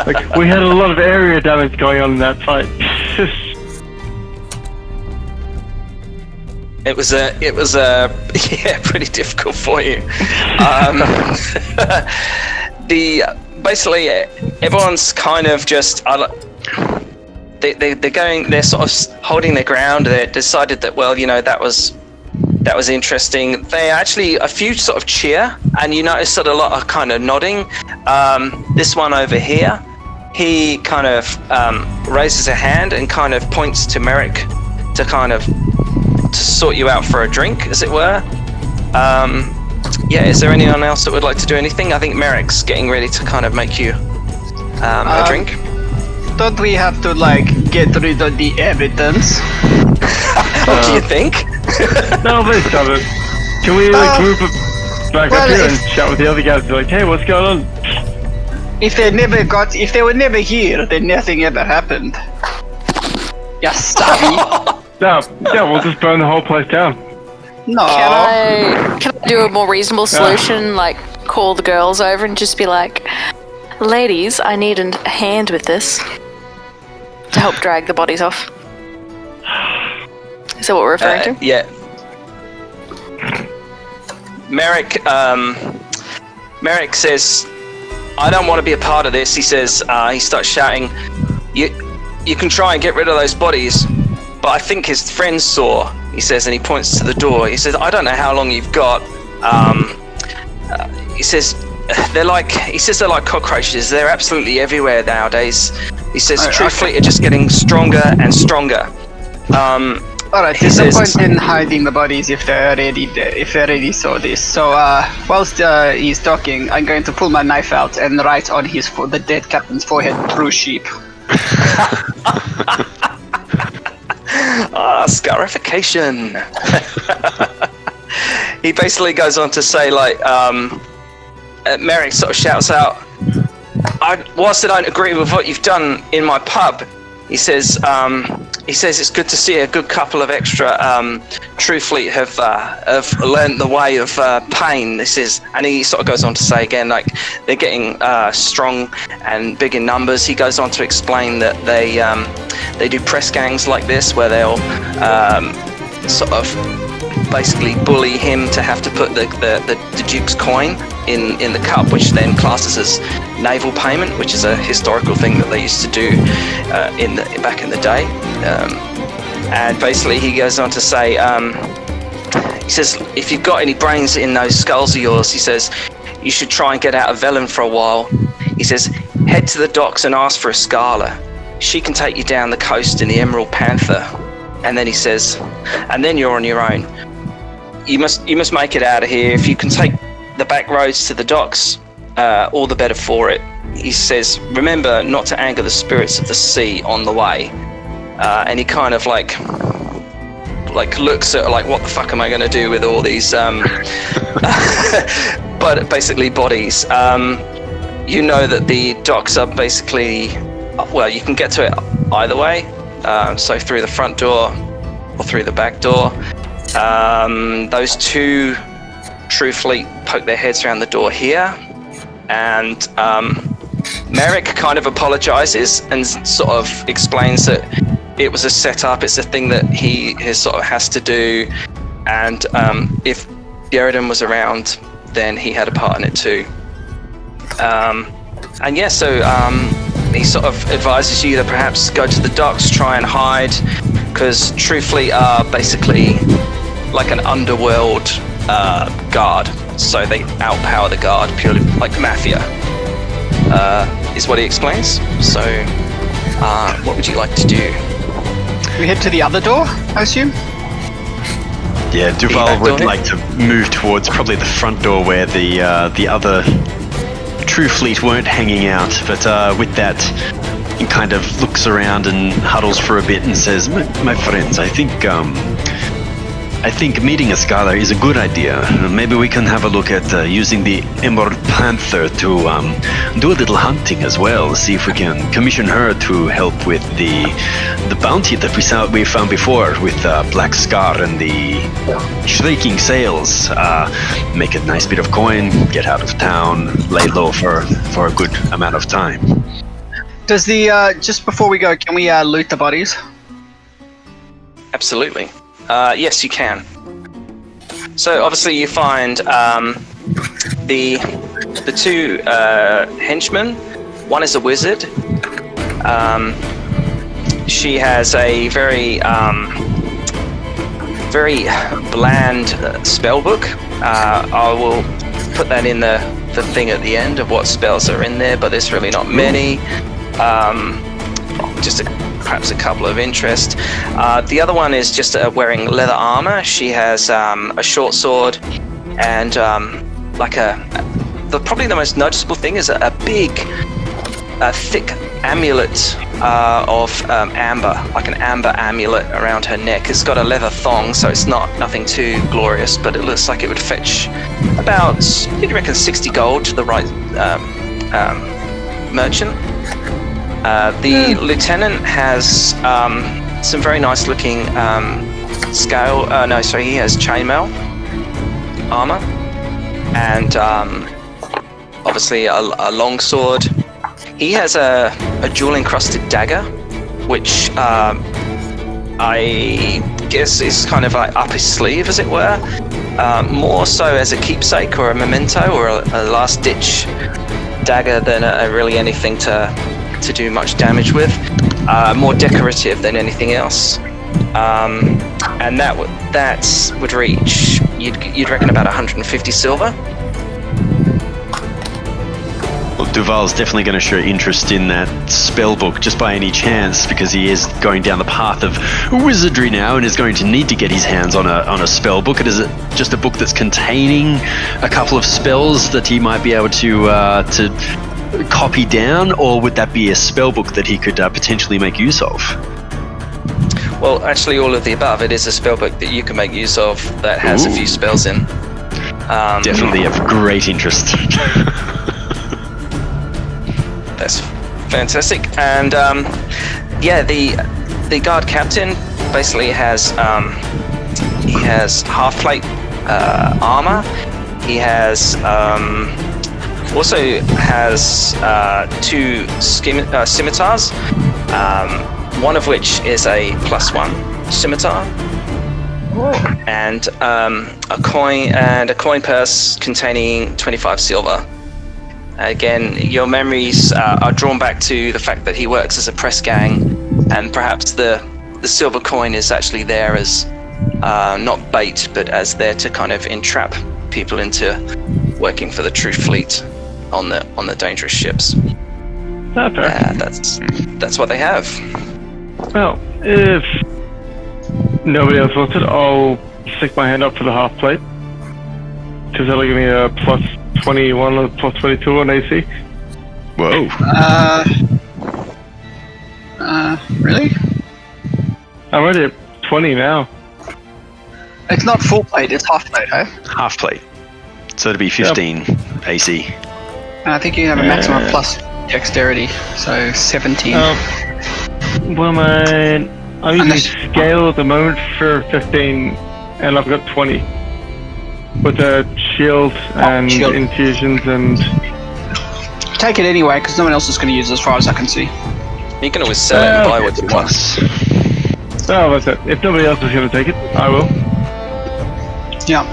Like, we had a lot of area damage going on in that fight. It was yeah, pretty difficult for you. Basically everyone's kind of just they're sort of holding their ground. They decided that, well, you know, that was interesting. They actually, a few sort of cheer, and you notice that a lot are kind of nodding. This one over here, he kind of raises a hand and kind of points to Merrick to kind of to sort you out for a drink, as it were. Yeah, is there anyone else that would like to do anything? I think Merrick's getting ready to kind of make you a drink. Don't we have to, like, get rid of the evidence? What do you think? No, please stop it. Can we move back up here and chat with the other guys? Like, hey, what's going on? If they were never here, then nothing ever happened. Yeah, savvy. Yeah, we'll just burn the whole place down. No. Can I do a more reasonable solution, like call the girls over and just be like, ladies, I need a hand with this to help drag the bodies off. Is that what we're referring to? Yeah. Merrick says, I don't want to be a part of this. He says, he starts shouting, you can try and get rid of those bodies, but I think his friends saw, he says, and he points to the door. He says, I don't know how long you've got. He says, they're like cockroaches. They're absolutely everywhere nowadays. He says, truthfully, are just getting stronger and stronger. Alright, there's no point in hiding the bodies if they already saw this. So, whilst he's talking, I'm going to pull my knife out and write on the dead captain's forehead, "True sheep." Scarification. He basically goes on to say, like, Merrick sort of shouts out, whilst I don't agree with what you've done in my pub, he says it's good to see a good couple of extra True Fleet have learned the way of pain. This is, and he sort of goes on to say again, like, they're getting strong and big in numbers. He goes on to explain that they do press gangs like this, where they'll sort of basically bully him to have to put the Duke's coin in the cup, which then classes as naval payment, which is a historical thing that they used to do back in the day. And basically he goes on to say, he says, if you've got any brains in those skulls of yours, he says, you should try and get out of Velen for a while. He says, head to the docks and ask for a Scala. She can take you down the coast in the Emerald Panther. And then he says, and then you're on your own. You must make it out of here. If you can take the back roads to the docks, all the better for it. He says, remember not to anger the spirits of the sea on the way. And he kind of like looks at, like, what the fuck am I going to do with all these but basically bodies. You know that the docks are basically, well, you can get to it either way, so through the front door or through the back door. Those two True Fleet poke their heads around the door here, and Merrick kind of apologizes and sort of explains that it was a setup, it's a thing that he sort of has to do, and if Sheridan was around, then he had a part in it too. And yeah, so he sort of advises you to perhaps go to the docks, try and hide, because True Fleet are basically like an underworld guard, so they outpower the guard purely like mafia, is what he explains. So what would you like to do? We head to the other door, I assume? Yeah, Duval would like to move towards probably the front door where the other True Fleet weren't hanging out, but with that, he kind of looks around and huddles for a bit and says, my friends, I think meeting a scholar is a good idea. Maybe we can have a look at using the Emerald Panther to do a little hunting as well. See if we can commission her to help with the bounty that we found before with Black Scar and the Shrieking Sails. Make a nice bit of coin, get out of town, lay low for a good amount of time. Does the just before we go, can we loot the bodies? Absolutely. Yes, you can. So obviously you find the two henchmen. One is a wizard. She has a very bland spell book. I will put that in the thing at the end of what spells are in there, but there's really not many. Perhaps a couple of interest. The other one is just wearing leather armor. She has a short sword and probably the most noticeable thing is a big, thick amulet of amber, like an amber amulet around her neck. It's got a leather thong, so it's nothing too glorious, but it looks like it would fetch about, you'd reckon, 60 gold to the right merchant. The lieutenant has some very nice looking he has chainmail armor and obviously a long sword. He has a jewel encrusted dagger, which I guess is kind of like up his sleeve, as it were, more so as a keepsake or a memento or a last ditch dagger than really anything to do much damage with. More decorative than anything else, and that would reach, you'd reckon, about 150 silver. Well, Duval's definitely going to show interest in that spell book just by any chance, because he is going down the path of wizardry now and is going to need to get his hands on a spell book. Is it just a book that's containing a couple of spells that he might be able to copy down, or would that be a spell book that he could potentially make use of? Well, actually, all of the above. It is a spell book that you can make use of that has a few spells in. Definitely of great interest. That's fantastic. And the guard captain basically has half plate armor. He has also has two scimitars, one of which is a +1 scimitar, and a coin purse containing 25 silver. Again, your memories are drawn back to the fact that he works as a press gang, and perhaps the silver coin is actually there as not bait, but as there to kind of entrap people into working for the true fleet on the dangerous ships. That's what they have. Well, if nobody else wants it, I'll stick my hand up for the half plate, because that'll give me a +21 or +22 on AC. Whoa. Really? I'm already at 20 now. It's not full plate, it's half plate, huh? Half plate. So it'd be 15 AC. I think you have a maximum of plus dexterity, so 17. What am I? I'm using scale at the moment for 15, and I've got 20. With a shield and infusions and... Take it anyway, because no one else is going to use it as far as I can see. You can always sell it and buy what you want. Oh, that's it. If nobody else is going to take it, I will. Yeah.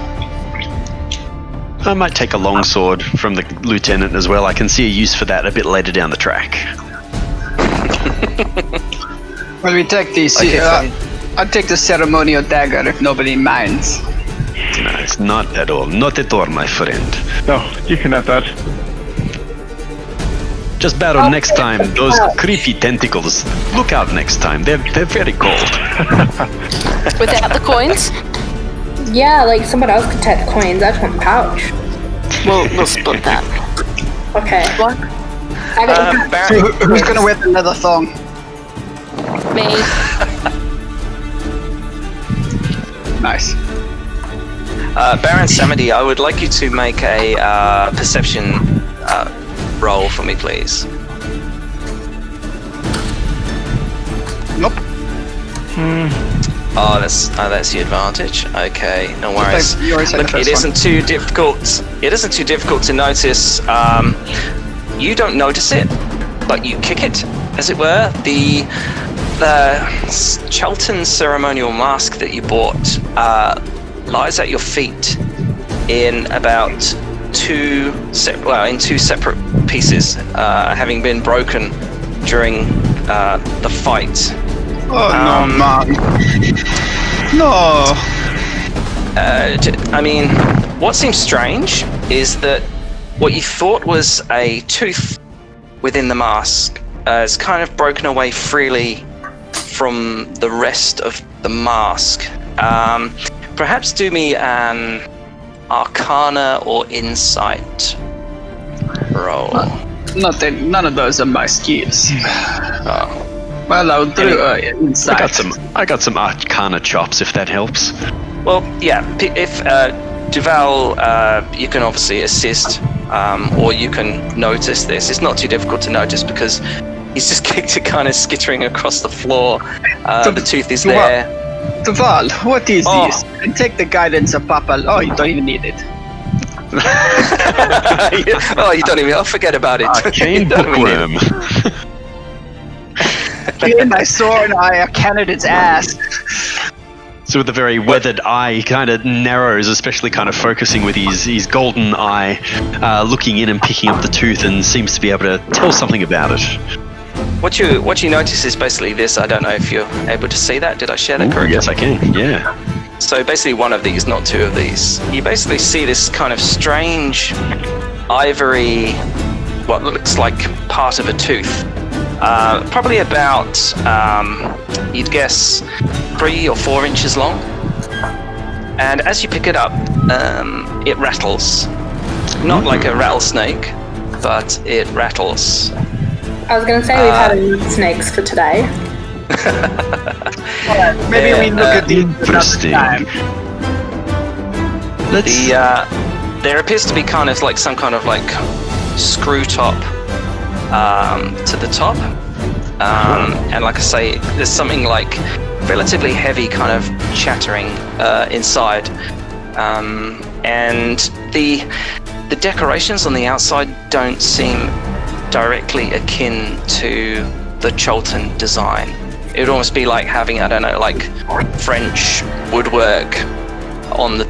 I might take a longsword from the lieutenant as well. I can see a use for that a bit later down the track. Well, we take the... I'll take the ceremonial dagger if nobody minds. No, it's not at all. Not at all, my friend. No, you can have that. Just battle next time. Those creepy tentacles. Look out next time. They're very cold. Without the coins? Yeah, like someone else could take the coins. I just want the pouch. We'll split that. Okay. What? I got Barry, Who's going to wear the leather thong? Me. Nice. Baron Samedi, I would like you to make a perception roll for me, please. Nope. Oh, that's the advantage. Okay, no worries. You already said Look, the first it isn't too difficult. It isn't too difficult to notice. You don't notice it, but you kick it, as it were. The Chelton ceremonial mask that you bought lies at your feet in about two separate pieces, having been broken during the fight. Oh no, man. No. I mean, what seems strange is that what you thought was a tooth within the mask is kind of broken away freely from the rest of the mask. Perhaps do me an Arcana or Insight roll. None of those are my skills. Oh. Well, I'll do insight. I got some Arcana chops, if that helps. Well, yeah. If Duval, you can obviously assist, or you can notice this. It's not too difficult to notice because he's just kicked it kind of skittering across the floor. The tooth is there. Duval, what is Oh. this? And take the guidance of Papa. Oh, you don't even need it. Oh, you don't even. I'll forget about it. Arcane You don't even need it. bookworm. In my sword, I cannot its ass. So with a very weathered eye, he kind of narrows, especially kind of focusing with his golden eye, looking in and picking up the tooth, and seems to be able to tell something about it. What you notice is basically this. I don't know if you're able to see that. Did I share that correctly? Yes, I can. Yeah. So basically one of these, not two of these. You basically see this kind of strange ivory, what looks like part of a tooth. Probably about, you'd guess, 3 or 4 inches long. And as you pick it up, it rattles. Not like a rattlesnake, but it rattles. I was going to say we've had enough snakes for today. Maybe we look at the Interesting. There appears to be kind of like some kind of like screw top to the top, and like I say, there's something like relatively heavy kind of chattering inside, and the decorations on the outside don't seem directly akin to the Cholton design. It would almost be like having, I don't know, like French woodwork on the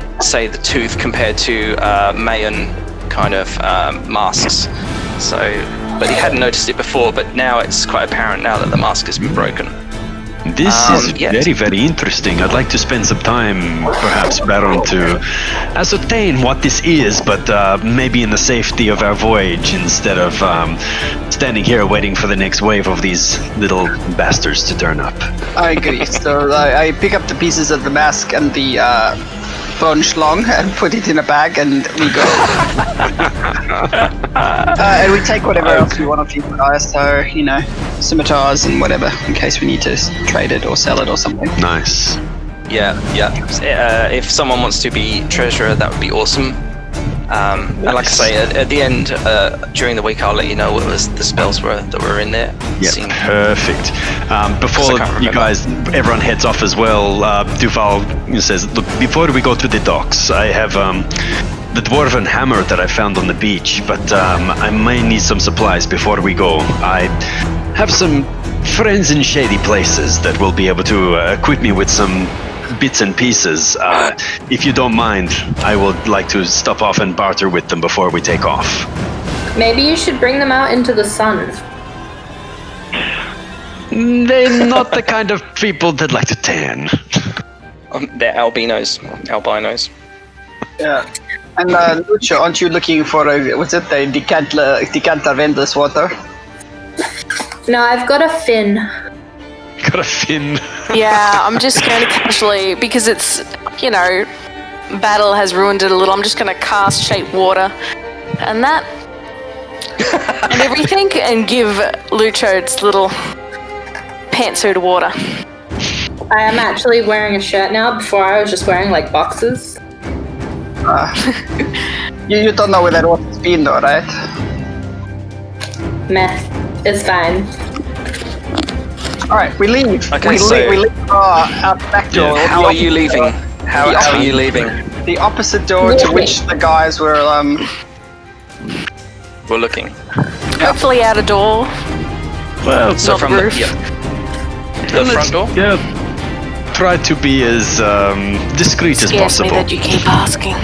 tooth compared to Mayan kind of masks. So, but he hadn't noticed it before, but now it's quite apparent now that the mask has been broken. This is very, very interesting. I'd like to spend some time, perhaps, Baron, to ascertain what this is, but maybe in the safety of our voyage instead of standing here waiting for the next wave of these little bastards to turn up. I agree. So I pick up the pieces of the mask and the bone schlong and put it in a bag, and we go. And we take whatever else we want of you guys, so, you know, scimitars and whatever, in case we need to trade it or sell it or something. Nice. Yeah. If someone wants to be treasurer, that would be awesome. And like I say, at the end, during the week, I'll let you know what the spells were that were in there. Yeah, perfect. Before you guys, everyone heads off as well, Duval says, look, before we go to the docks, I have the dwarven hammer that I found on the beach, but I may need some supplies before we go. I have some friends in shady places that will be able to equip me with some bits and pieces. If you don't mind, I would like to stop off and barter with them before we take off. Maybe you should bring them out into the sun. They're not the kind of people that like to tan. They're albinos. Yeah. And Lucio, aren't you looking for a decanter vendor's water? No, I've got a fin. Got a fin. Yeah, I'm just going to casually, because it's, you know, battle has ruined it a little, I'm just going to cast shape water and that and everything and give Lucho its little pantsuit of water. I am actually wearing a shirt now. Before I was just wearing like boxes. You don't know where that water's been though, right? Meh. It's fine. Alright, we leave. Okay, we leave our back door. Yeah. How are you leaving? How are you leaving? The opposite door to which the guys were We're looking. Hopefully out a door. Well, So Not from the roof. the front door. yeah. try to be as discreet as Scares me possible. that you keep asking.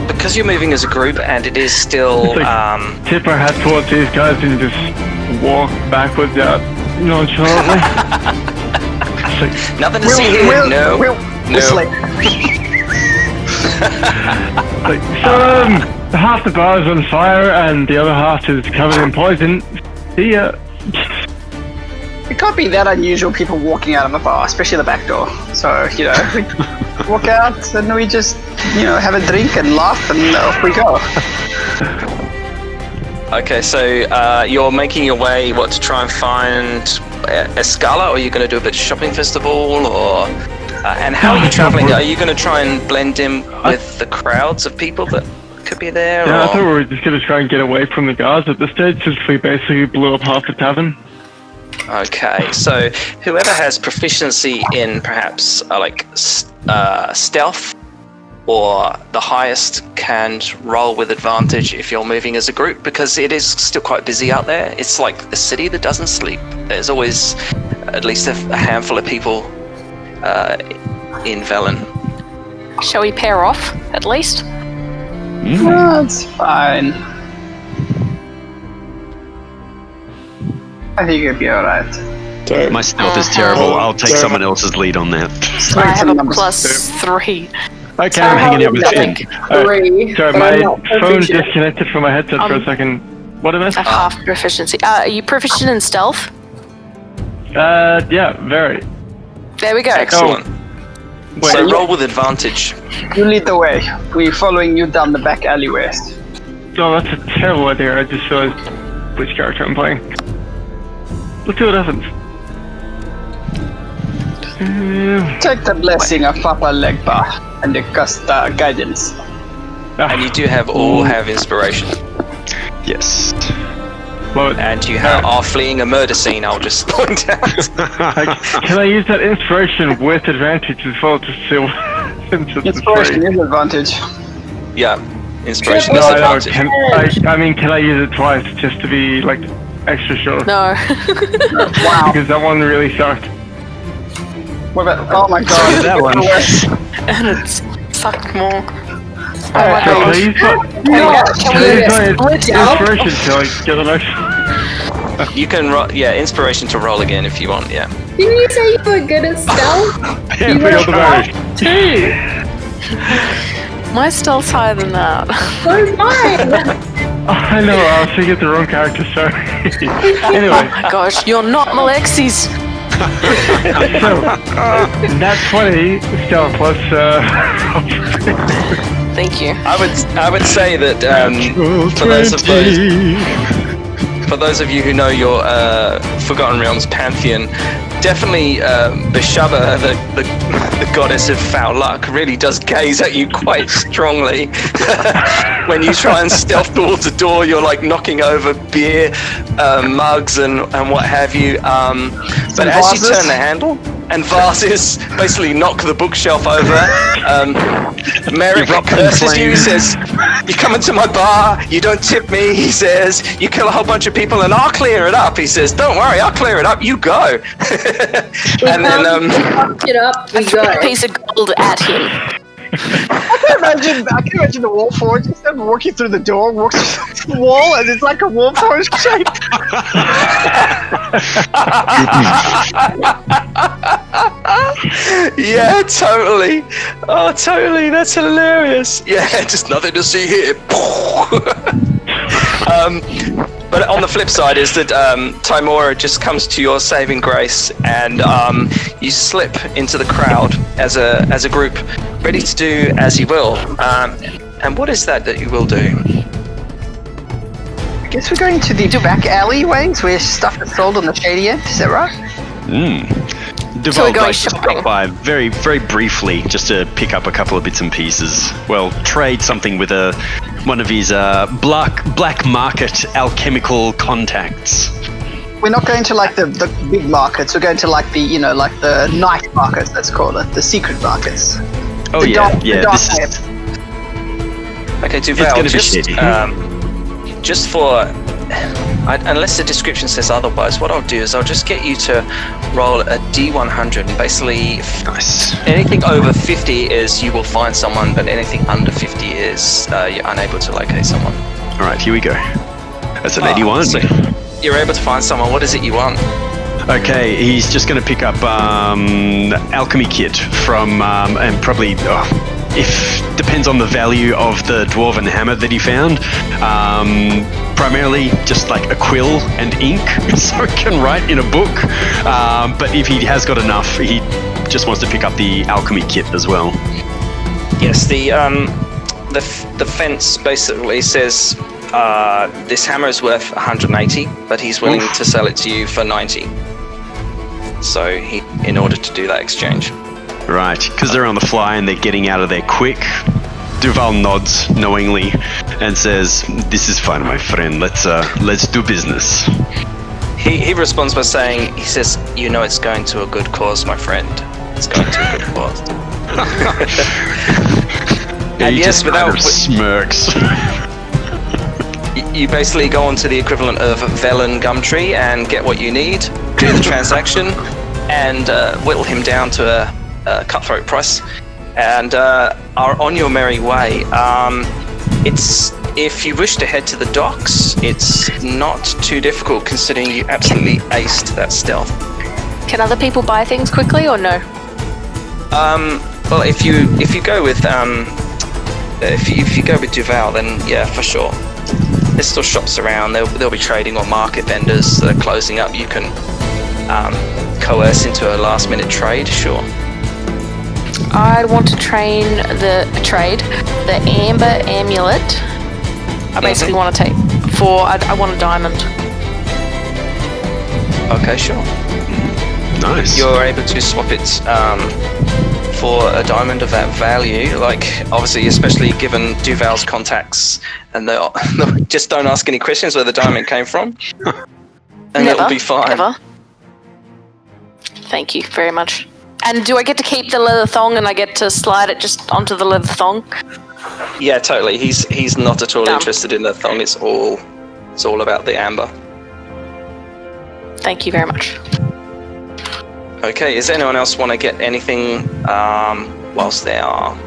Because you're moving as a group and it is still It's like- Tip our hat towards these guys and just walk backwards out nonchalantly. It's like, nothing to see here. No. Whistling. like, so, half the bar is on fire and the other half is covered in poison. See ya. It can't be that unusual, people walking out of a bar, especially the back door. So, we walk out and we just, have a drink and laugh and off we go. Okay, so you're making your way, to try and find Escala, or are you going to do a bit of shopping festival, or... and how are you traveling? Are you going to try and blend in with the crowds of people that could be there? Yeah, or? I thought we were just going to try and get away from the guards at this stage since we basically blew up half the tavern. Okay, so whoever has proficiency in perhaps stealth or the highest can roll with advantage if you're moving as a group, because it is still quite busy out there. It's like a city that doesn't sleep. There's always at least a handful of people in Velen. Shall we pair off, at least? That's fine. I think you'll be alright. My stealth is terrible. I'll take someone else's lead on that. I have a +3. Okay, I'm hanging out with Finn. 3. Sorry, but my I'm not phone proficient. disconnected from my headset for a second. What am I? I have half proficiency. Are you proficient in stealth? Yeah, very. There we go. Excellent. Wait, So roll with advantage. You lead the way. We're following you down the back alleyways. Oh, that's a terrible idea. I just realized which character I'm playing. Let's see what happens. Take the blessing of Papa Legba and the guidance. And you do all have inspiration. Yes. Well, And you are fleeing a murder scene, I'll just point out. can I use that inspiration with advantage as well to see what Inspiration is advantage. Yeah, inspiration No, is I know. advantage. Can I use it twice just to be like extra sure? No. Wow. Because that one really sucked. What about, oh my god. That one. And it's sucked more. Oh Can my I gosh. use Can we my split out? inspiration to like get an extra? You can inspiration to roll again if you want, yeah. Didn't you say you were good at stealth? Yeah, pick up the berry. Two. My stealth's higher than that. So is mine. I know, I was thinking of the wrong character, sorry. Oh Anyway, my gosh, you're not Malexis. so, that's 20 stealth plus, Thank you. I would say that for those of you who know your Forgotten Realms pantheon, definitely Bishaba, the goddess of foul luck, really does gaze at you quite strongly. When you try and stealth towards the door, you're like knocking over beer mugs and what have you. But as you turn the handle, and vases basically knock the bookshelf over. Merrick curses you. He says, "You come into my bar, you don't tip me." He says, "You kill a whole bunch of people, and I'll clear it up." He says, "Don't worry, I'll clear it up. You go." And then Fuck it up. We Throw a go. piece of gold at him. I can imagine the wolf forge instead of walking through the door, walks through the wall, and it's like a wolf forge shape. yeah, totally. Oh, totally. That's hilarious. Yeah, just nothing to see here. But on the flip side is that Timora just comes to your saving grace, and you slip into the crowd as a group, ready to do as you will. And what is that you will do? I guess we're going to the back alleyways where stuff is sold on the shady end. Is that right? Duval we're going likes to shopping. stop by very, very briefly just to pick up a couple of bits and pieces. Well, trade something with one of his black market alchemical contacts. We're not going to like the big markets. We're going to like the like the night markets. Let's call it the secret markets. Oh The yeah, dark- the yeah. dark This is, web. Okay, It's Duval, gonna be shitty. just for unless the description says otherwise, what I'll do is I'll just get you to roll a D100, and basically Nice. anything over 50 is you will find someone, but anything under 50 is you're unable to locate someone. All right, here we go. That's an 81. So you're able to find someone. What is it you want? Okay, he's just going to pick up alchemy kit from, and probably, if depends on the value of the dwarven hammer that he found. Primarily just like a quill and ink, so he can write in a book. But if he has got enough, he just wants to pick up the alchemy kit as well. Yes, the fence basically says this hammer is worth 180, but he's willing to sell it to you for 90. So in order to do that exchange. Right, because they're on the fly and they're getting out of there quick. Duval nods knowingly and says, "This is fine, my friend. Let's do business." He responds by saying, he says, "You know it's going to a good cause, my friend. It's going to a good cause." And He yes, just kind without of smirks. you basically go onto the equivalent of Velen Gumtree and get what you need, do the transaction, and whittle him down to a cutthroat price, and are on your merry way. If you wish to head to the docks, it's not too difficult considering you absolutely aced that stealth. Can other people buy things quickly or no? Well, if you go with if you go with Duval, then yeah, for sure. There's still shops around. They'll be trading or market vendors that are closing up. You can coerce into a last-minute trade, sure. I want to trade the amber amulet. I basically want to take I want a diamond. Okay, sure. Nice. You're able to swap it for a diamond of that value. Like, obviously, especially given Duval's contacts, and they'll just don't ask any questions where the diamond came from, and it'll be fine. Never. Thank you very much. And do I get to keep the leather thong and I get to slide it just onto the leather thong? Yeah, totally. He's not at all Done. interested in the thong. It's all about the amber. Thank you very much. Okay, does anyone else want to get anything whilst they are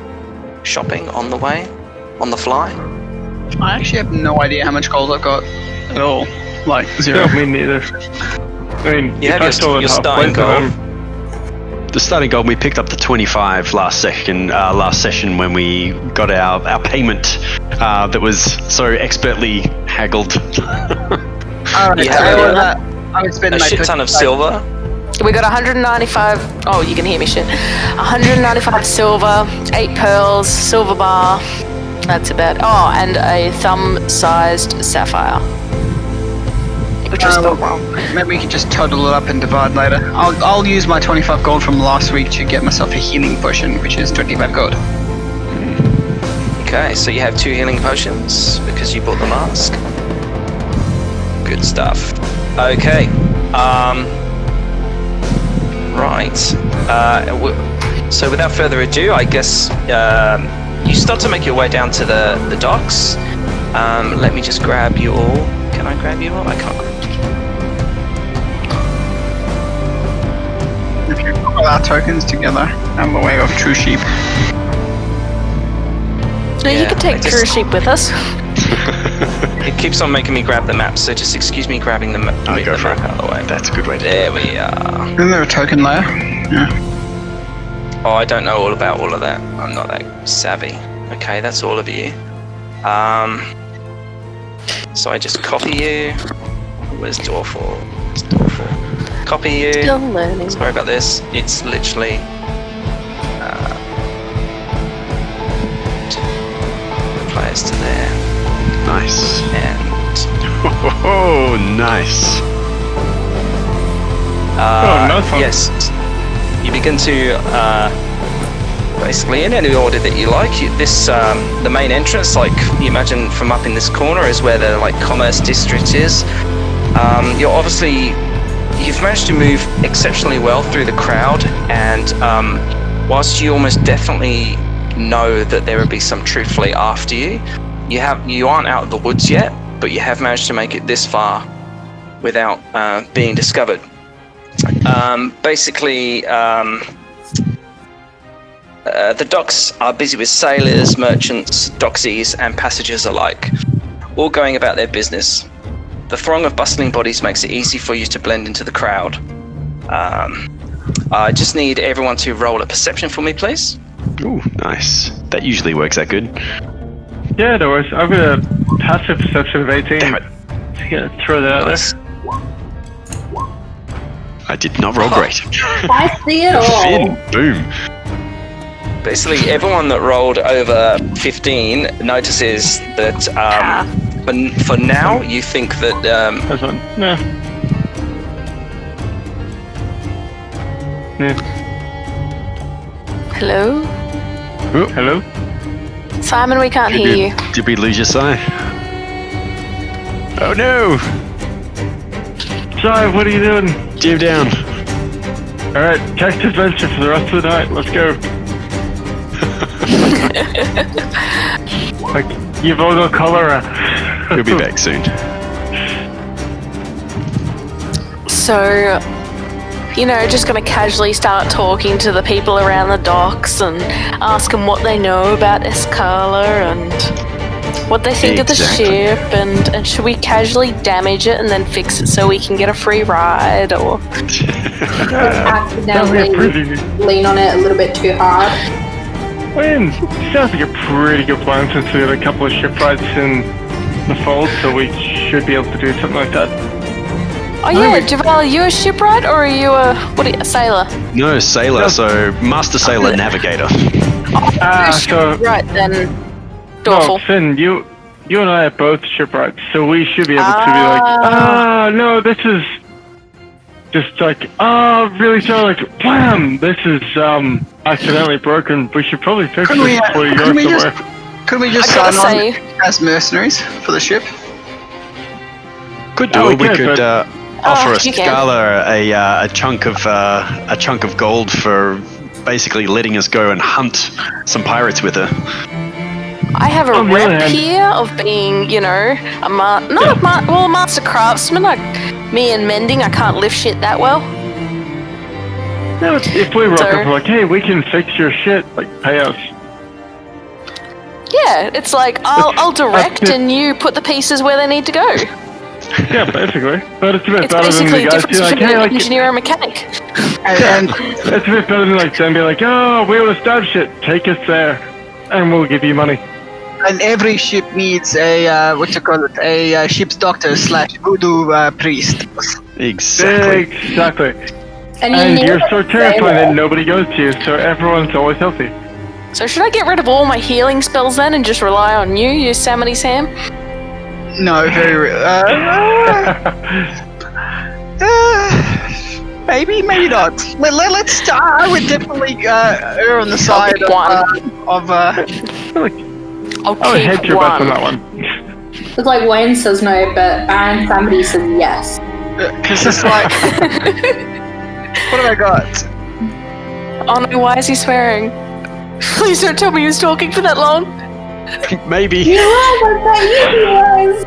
shopping on the way, on the fly? I actually have no idea how much gold I've got at all. Like, zero. No, me neither. I mean, You have I stole your it starting halfway, goal. The starting gold, we picked up the 25 last session when we got our payment that was so expertly haggled. Alright, You so have I would spend a my shit ton of 25 silver. We got 195. Oh, you can hear me shit. 195 silver, 8 pearls, silver bar. That's about. Oh, and a thumb-sized sapphire, which I spelled wrong. Maybe we can just total it up and divide later. I'll use my 25 gold from last week to get myself a healing potion, which is 25 gold. Okay, so you have 2 healing potions because you bought the mask. Good stuff. Okay. Right. So without further ado, I guess you start to make your way down to the docks. Let me just grab you all. Can I grab you all? I can't. If you put all our tokens together, and the way of true sheep. No, you Yeah, can take I just- True Sheep with us. It keeps on making me grab the map, so just excuse me grabbing the map. I'll go the for map it. out of the way. That's a good way to do There we are. Isn't there a token layer? Yeah. Oh, I don't know all about all of that. I'm not that savvy. Okay, that's all of you. So I just copy you. Where's Dorful? It's Dorful. Copy you. Still learning. Sorry about this. It's literally. Players to there. Nice. And. Oh, nice. nice one. Yes. You begin to basically in any order that you like. The main entrance, like you imagine from up in this corner, is where the commerce district is. You've managed to move exceptionally well through the crowd, and whilst you almost definitely know that there will be some troop fleet after you, you aren't out of the woods yet, but you have managed to make it this far without being discovered. Basically, the docks are busy with sailors, merchants, docksies, and passengers alike, all going about their business. The throng of bustling bodies makes it easy for you to blend into the crowd. I just need everyone to roll a perception for me, please. Ooh, nice. That usually works out good. Yeah, no worries. I've got a passive perception of 18. Damn it. Just gonna throw that out there. I did not roll great. I see it all. Finn, boom. Basically, everyone that rolled over 15 notices that for now, you think that That's one. No. Yeah. Hello? Hello? Simon, we can't hear you. Did we lose your Sai? Oh no! Sorry, what are you doing? Jam down. Alright, text adventure for the rest of the night. Let's go. Like, you've all got cholera. We'll be back soon. So, just gonna casually start talking to the people around the docks and ask them what they know about Escala and what they think of the Exactly. ship, and should we casually damage it and then fix it so we can get a free ride, or... Accidentally lean on it a little bit too hard. I mean, sounds like a pretty good plan since we got a couple of shipwrights in the fold, so we should be able to do something like that. Oh yeah, Javal, are you a shipwright or are you a sailor? No, sailor, so master sailor navigator. So Right then, no, Dorful. Finn, you and I are both shipwrights, so we should be able to be like, no, this is just like, really sorry, like, wham, this is accidentally broken. We should probably fix Couldn't we, this before you go couldn't we somewhere. couldn't we just I gotta sign say- on as mercenaries for the ship? Could do Oh, it. We okay, could but- offer a you can. Scala a chunk of gold for basically letting us go and hunt some pirates with her. I have a On the other rep hand- here of being, a master craftsman. Like me and mending, I can't lift shit that well. Yeah, if we rock So- up, we're like, hey, we can fix your shit, like, pay us. Yeah, it's like I'll direct and you put the pieces where they need to go. Yeah, basically. But it's a bit It's better than basically the the guys difference being like, between hey, an like, engineer and a mechanic. And it's a bit better than like them being like, oh, we want to stab shit, take us there, and we'll give you money. and every ship needs a a ship's doctor / voodoo priest. Exactly. Exactly. And And need you're a so terrifying sailor. that nobody goes to you, so everyone's always healthy. So should I get rid of all my healing spells then and just rely on you, Yosemite Sam? No, very maybe not. Let's start. I would definitely err on the side pick one. of I'll I would head keep your butts on one. that one. It's like Wayne says no, but Baron somebody says yes. because it's like what have I got? Oh no, why is he swearing? Please don't tell me he was talking for that long. Maybe. You was, I bet you was.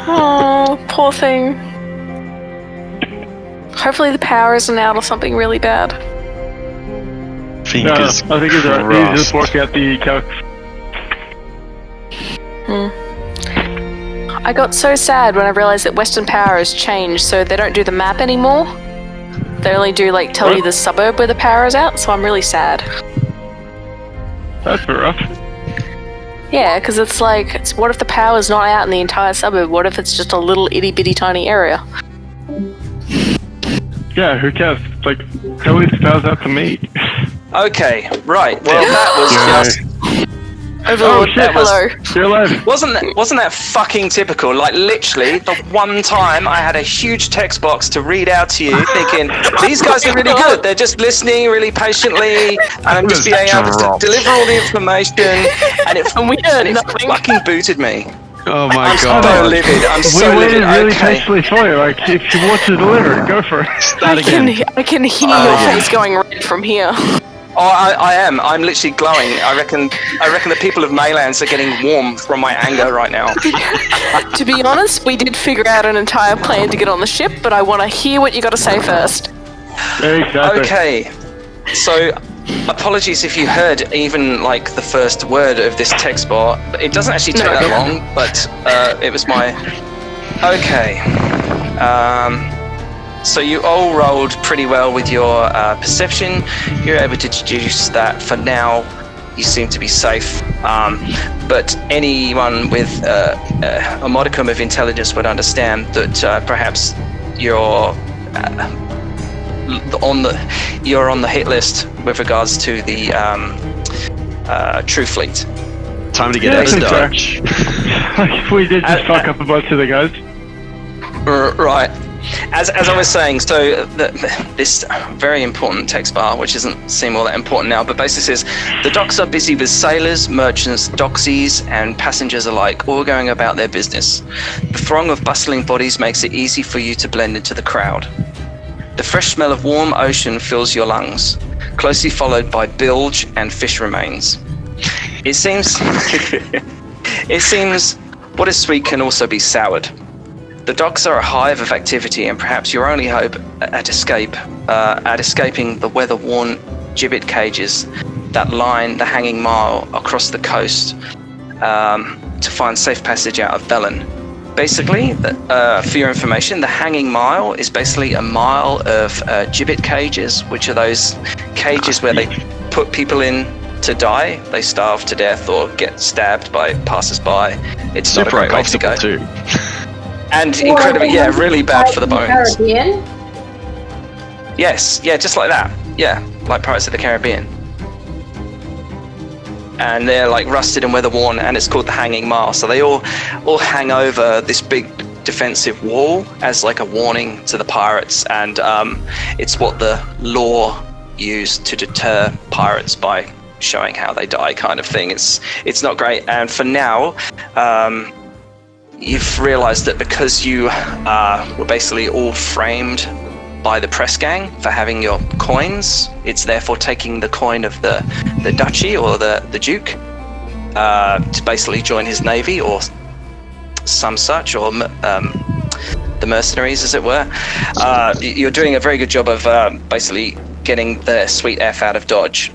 Oh, poor thing. Hopefully the power isn't out or something really bad. No, Fingers I think it's alright. You just crossed. work out the calcs. I got so sad when I realized that Western Power has changed, so they don't do the map anymore. They only do tell you the suburb where the power is out, so I'm really sad. That's a bit rough. Yeah, because it's what if the power's not out in the entire suburb? What if it's just a little itty bitty tiny area? Yeah, who cares? Like, at least it spells out to me. Okay, right. Well, that was just Overlord, shit. hello. You're alive. wasn't that fucking typical? Like literally, the one time I had a huge text box to read out to you, thinking these guys are really good. They're just listening really patiently, and I'm just being able to Dropped. deliver all the information, and it And we heard nothing. fucking booted me. Oh my I'm so god. livid. I'm We so waited livid. really Okay. patiently for you. Like, if you want to deliver, go for it. Start again. I can hear Oh, your yeah. face going red from here. Oh, I am. I'm literally glowing. I reckon the people of Maylands are getting warm from my anger right now. To be honest, we did figure out an entire plan to get on the ship, but I want to hear what you got to say first. Exactly. Okay. So, apologies if you heard even like the first word of this text bar. It doesn't actually take that long, but it was my. Okay. So you all rolled pretty well with your perception. You're able to deduce that for now you seem to be safe. But anyone with a modicum of intelligence would understand that perhaps you're on the hit list with regards to the True Fleet. Time to get Yeah, out of I think Dodge. We did just fuck up a bunch of the guys. Right. As I was saying, so this very important text bar, which doesn't seem all that important now, but basically says, the docks are busy with sailors, merchants, doxies, and passengers alike, all going about their business. The throng of bustling bodies makes it easy for you to blend into the crowd. The fresh smell of warm ocean fills your lungs, closely followed by bilge and fish remains. It seems what is sweet can also be soured. The docks are a hive of activity, and perhaps your only hope at escaping the weather-worn gibbet cages that line the hanging mile across the coast to find safe passage out of Velen. Basically, for your information, the hanging mile is basically a mile of gibbet cages, which are those cages where they put people in to die. They starve to death or get stabbed by passers-by. It's Super not a great way to go. uncomfortable too. And incredibly, really bad for the bones. Caribbean? Yes, just like that. Yeah, like Pirates of the Caribbean. And they're like rusted and weather-worn, and it's called the Hanging Mile. So they all hang over this big defensive wall as like a warning to the pirates, and it's what the law used to deter pirates by showing how they die, kind of thing. It's not great. And for now, you've realized that because you were basically all framed by the press gang for having your coins, it's therefore taking the coin of the duchy or the duke to basically join his navy or some such, or the mercenaries, as it were. You're doing a very good job of basically getting the sweet F out of Dodge.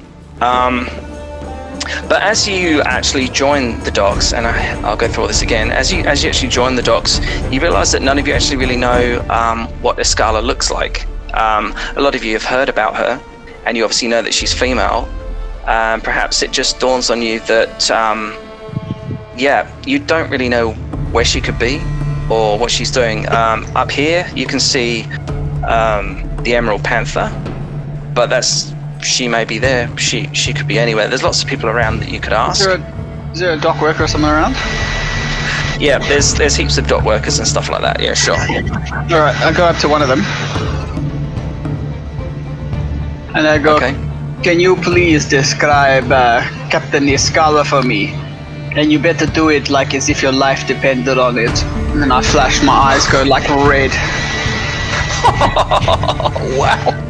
But as you actually join the docks, and I'll go through all this again, as you actually join the docks, you realise that none of you actually really know what Escala looks like. A lot of you have heard about her, and you obviously know that she's female. Perhaps it just dawns on you that, you don't really know where she could be or what she's doing. Up here, you can see the Emerald Panther, but she may be there. She could be anywhere. There's lots of people around that you could ask. Is there a dock worker somewhere around? Yeah, there's heaps of dock workers and stuff like that. Yeah, sure. Alright, I'll go up to one of them. And I go, Okay. Can you please describe Captain Escala for me? And you better do it like as if your life depended on it. And then I flash, my eyes go like red. Wow.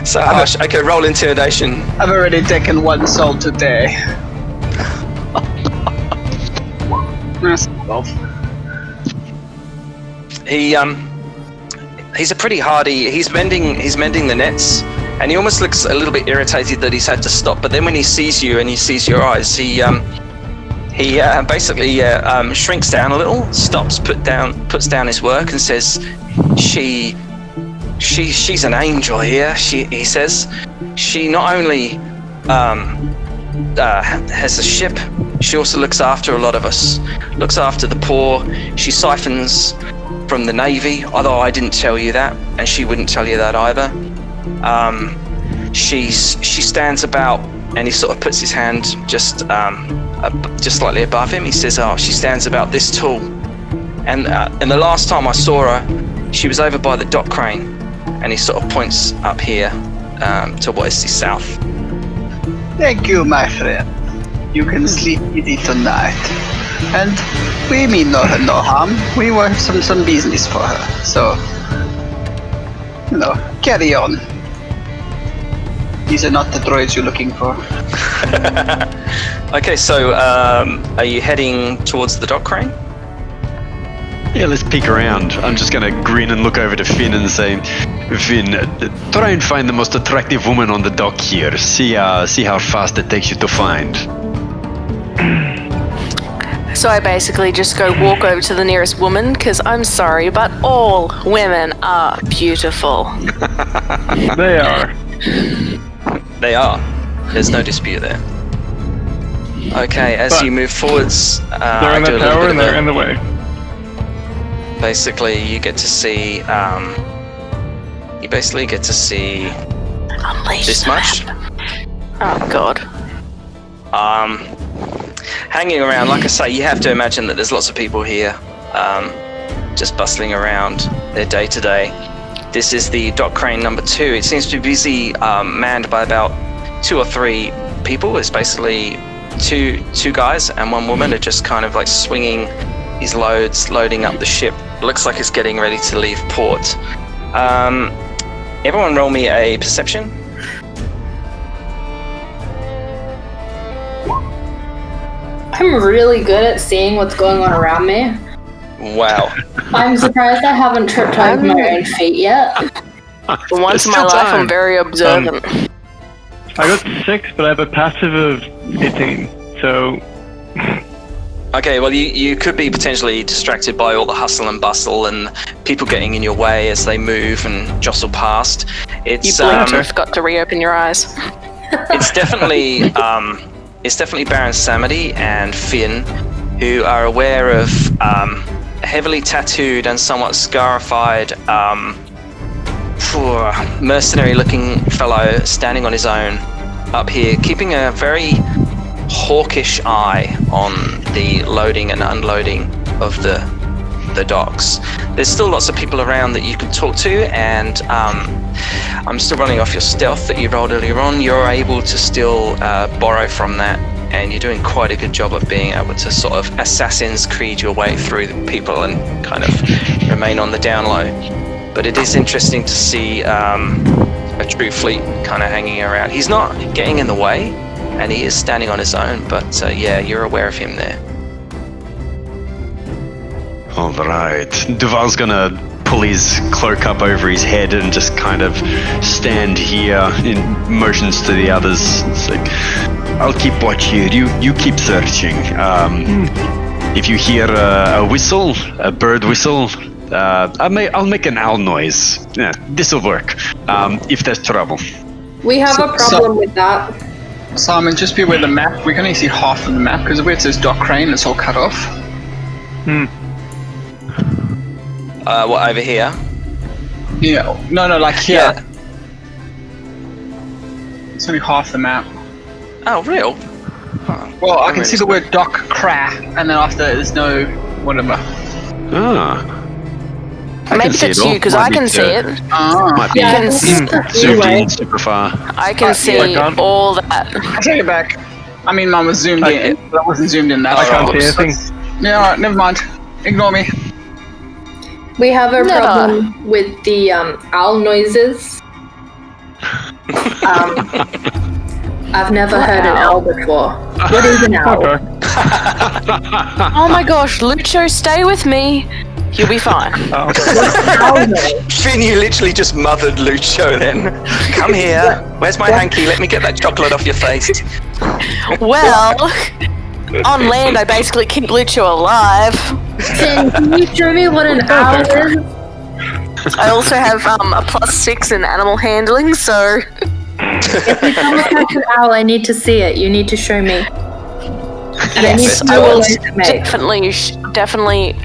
So harsh. Okay, roll intimidation. I've already taken one soul today. That's 12. He's a pretty hardy. He's mending the nets, and he almost looks a little bit irritated that he's had to stop. But then when he sees you and he sees your eyes, he basically shrinks down a little, stops, puts down his work, and says, She's an angel here, he says. She not only has a ship, she also looks after a lot of us. Looks after the poor. She siphons from the Navy, although I didn't tell you that, and she wouldn't tell you that either. She stands about, and he sort of puts his hand just slightly above him. He says, she stands about this tall. And the last time I saw her, she was over by the dock crane. And he sort of points up here to what is the south. Thank you, my friend. You can sleep easy tonight. And we mean no harm. We work some business for her. So, carry on. These are not the droids you're looking for. Okay, so are you heading towards the dock crane? Yeah, let's peek around. I'm just gonna grin and look over to Finn and say, Finn, try and find the most attractive woman on the dock here. See how fast it takes you to find. So I basically just go walk over to the nearest woman, because I'm sorry, but all women are beautiful. They are. They are. There's no dispute there. Okay, as But you move forwards, They're in do the a little tower bit and of they're a- in the way. Basically, you get to see. You basically get to see Unleash this the much. map. Oh god. Hanging around. Like I say, you have to imagine that there's lots of people here, just bustling around their day to day. This is the dock crane number 2. It seems to be busy, manned by about 2 or 3 people. It's basically two guys and 1 woman are just kind of like swinging these loads, loading up the ship. It looks like it's getting ready to leave port. Everyone roll me a perception. I'm really good at seeing what's going on around me. Wow. I'm surprised I haven't tripped over my own feet yet. For once in my There's life, still I'm very observant. I got 6, but I have a passive of 18. So Okay, well, you could be potentially distracted by all the hustle and bustle and people getting in your way as they move and jostle past. You It's blinked and forgot to reopen your eyes. it's definitely Baron Samedi and Finn, who are aware of a heavily tattooed and somewhat scarified, mercenary-looking fellow standing on his own up here, keeping a very hawkish eye on the loading and unloading of the docks. There's still lots of people around that you can talk to, and I'm still running off your stealth that you rolled earlier on. You're able to still borrow from that, and you're doing quite a good job of being able to sort of Assassin's Creed your way through the people and kind of remain on the down low. But it is interesting to see a true fleet kind of hanging around. He's not getting in the way, and he is standing on his own, but yeah, you're aware of him there. All right. Duval's gonna pull his cloak up over his head and just kind of stand here in motions to the others. It's like, I'll keep watch here. You keep searching. If you hear a whistle, a bird whistle, I'll make an owl noise. Yeah, this'll work. If there's trouble. We have a problem with that. Simon, just be aware of the map. We can only see half of the map because where it says dock crane, it's all cut off. What, over here? Yeah, no, like here. Yeah. It's only half the map. Oh, real? Well, I can see the word dock cra, and then after there's no whatever. Ah. I Maybe can see that's it all. you, because Might I be can see it. Might be You can zoomed in super far. I can see can't. all that. I take it back. I mean, mine was zoomed Okay. in, but I wasn't zoomed in that I far. can't see anything. Yeah, alright, never mind. Ignore me. We have a Never. problem with the owl noises. I've never heard an owl before. What is an owl? Okay. Oh my gosh, Lucho, stay with me. You'll be fine. Owl noise. Finn, you literally just mothered Lucho then. Come here. Where's my hanky? Let me get that chocolate off your face. Well, on land, I basically keep Lucho alive. Can you show me what an owl is? I also have a +6 in animal handling, so If you come across an owl, I need to see it. You need to show me. And yes, I I will need to make. definitely.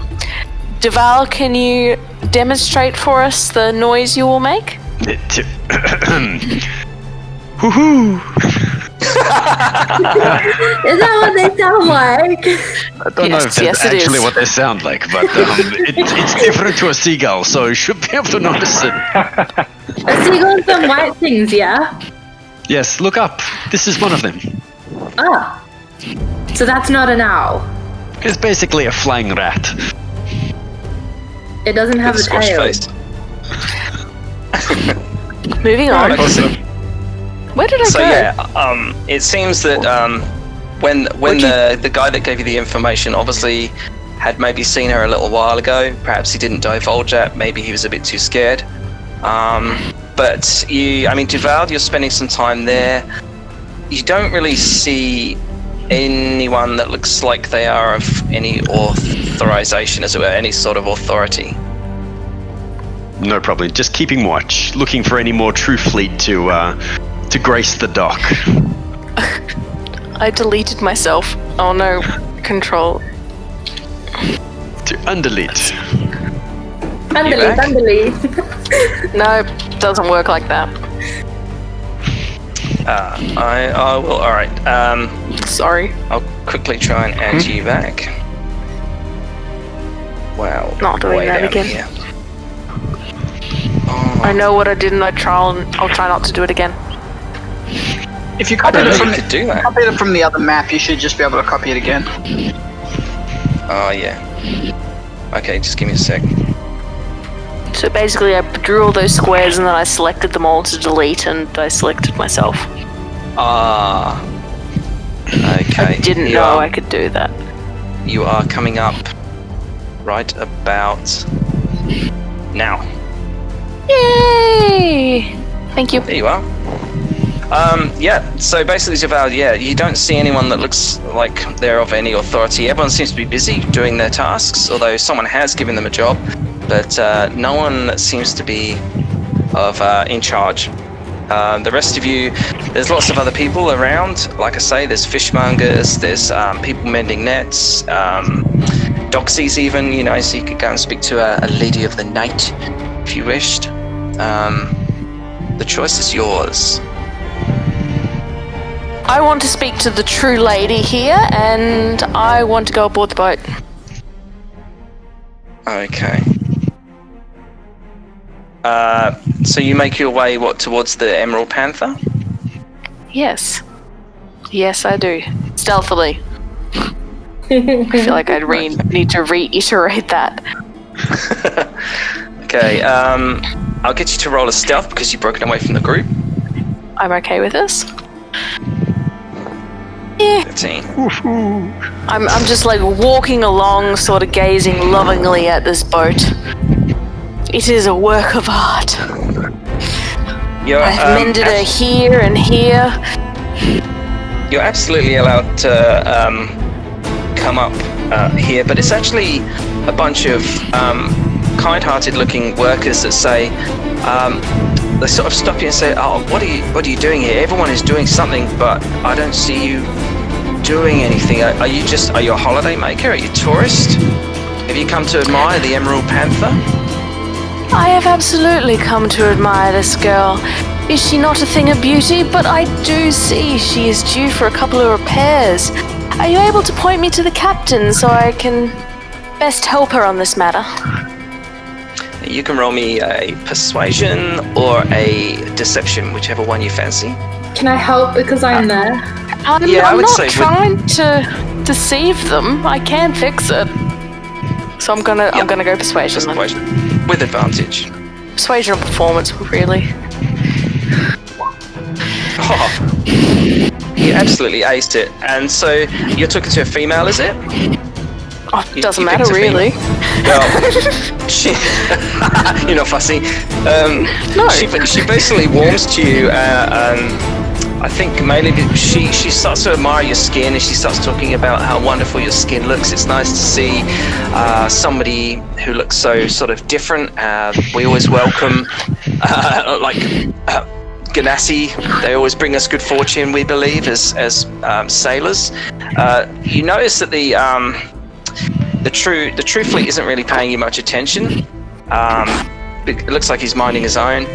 Duval, can you demonstrate for us the noise you will make? Woohoo! Is that what they sound like? I don't know if Yes, that's yes, it actually is. what they sound like, but it's different to a seagull, so you should be able to notice it. A seagull's some white things, yeah? Yes, look up. This is one of them. Ah. So that's not an owl. It's basically a flying rat. It doesn't have a Squash tail. face. Moving on. Like I said, Where did I So go? yeah, it seems that when the guy that gave you the information obviously had maybe seen her a little while ago. Perhaps he didn't divulge that. Maybe he was a bit too scared. But Devoured, you're spending some time there. You don't really see anyone that looks like they are of any authorization, as it were, any sort of authority. No problem. Just keeping watch, looking for any more true fleet to grace the dock. I deleted myself. Oh no, control. To undelete. Undelete. No, doesn't work like that. I will. All right. Sorry. I'll quickly try and add you back. Wow. Not doing way that down again. Here. Oh, I know what I did, and I'll try not to do it again. If you I copied don't know it, if you could do that. copied it from the other map, you should just be able to copy it again. Oh yeah. Okay, just give me a sec. So basically, I drew all those squares, and then I selected them all to delete, and I selected myself. Ah. Okay. I didn't You know are- I could do that. You are coming up right about now. Yay! Thank you. There you are. Yeah, so basically, Javale, yeah, you don't see anyone that looks like they're of any authority. Everyone seems to be busy doing their tasks, although someone has given them a job, but no one seems to be in charge. The rest of you, there's lots of other people around. Like I say, there's fishmongers, there's people mending nets, doxies even, so you could go and speak to a lady of the night if you wished. The choice is yours. I want to speak to the true lady here, and I want to go aboard the boat. Okay. So you make your way, towards the Emerald Panther? Yes. Yes, I do. Stealthily. I feel like I'd need to reiterate that. Okay, I'll get you to roll a stealth because you've broken away from the group. I'm okay with this. Yeah. 13. I'm just like walking along, sort of gazing lovingly at this boat. It is a work of art. I've mended her here and here. You're absolutely allowed to come up here, but it's actually a bunch of kind-hearted looking workers that say, they sort of stop you and say, "Oh, what are you doing here? Everyone is doing something, but I don't see you doing anything. Are you a holiday maker? Are you a tourist? Have you come to admire the Emerald Panther?" I have absolutely come to admire this girl. Is she not a thing of beauty? But I do see she is due for a couple of repairs. Are you able to point me to the captain so I can best help her on this matter? You can roll me a persuasion or a deception, whichever one you fancy. Can I help because I'm there? I'm I would not say trying to deceive them. I can fix it. So I'm gonna go persuasion. then. Persuasion. With advantage. Persuasion or performance, really. Oh, you absolutely aced it. And so you're talking to a female, is it? Oh, it doesn't you matter, picked a female. really. Well, you're not fussy. No. She basically warms to you, I think mainly she starts to admire your skin, and she starts talking about how wonderful your skin looks. It's nice to see somebody who looks so sort of different. We always welcome Ganassi. They always bring us good fortune, we believe, as sailors. You notice that the true fleet isn't really paying you much attention. It looks like he's minding his own.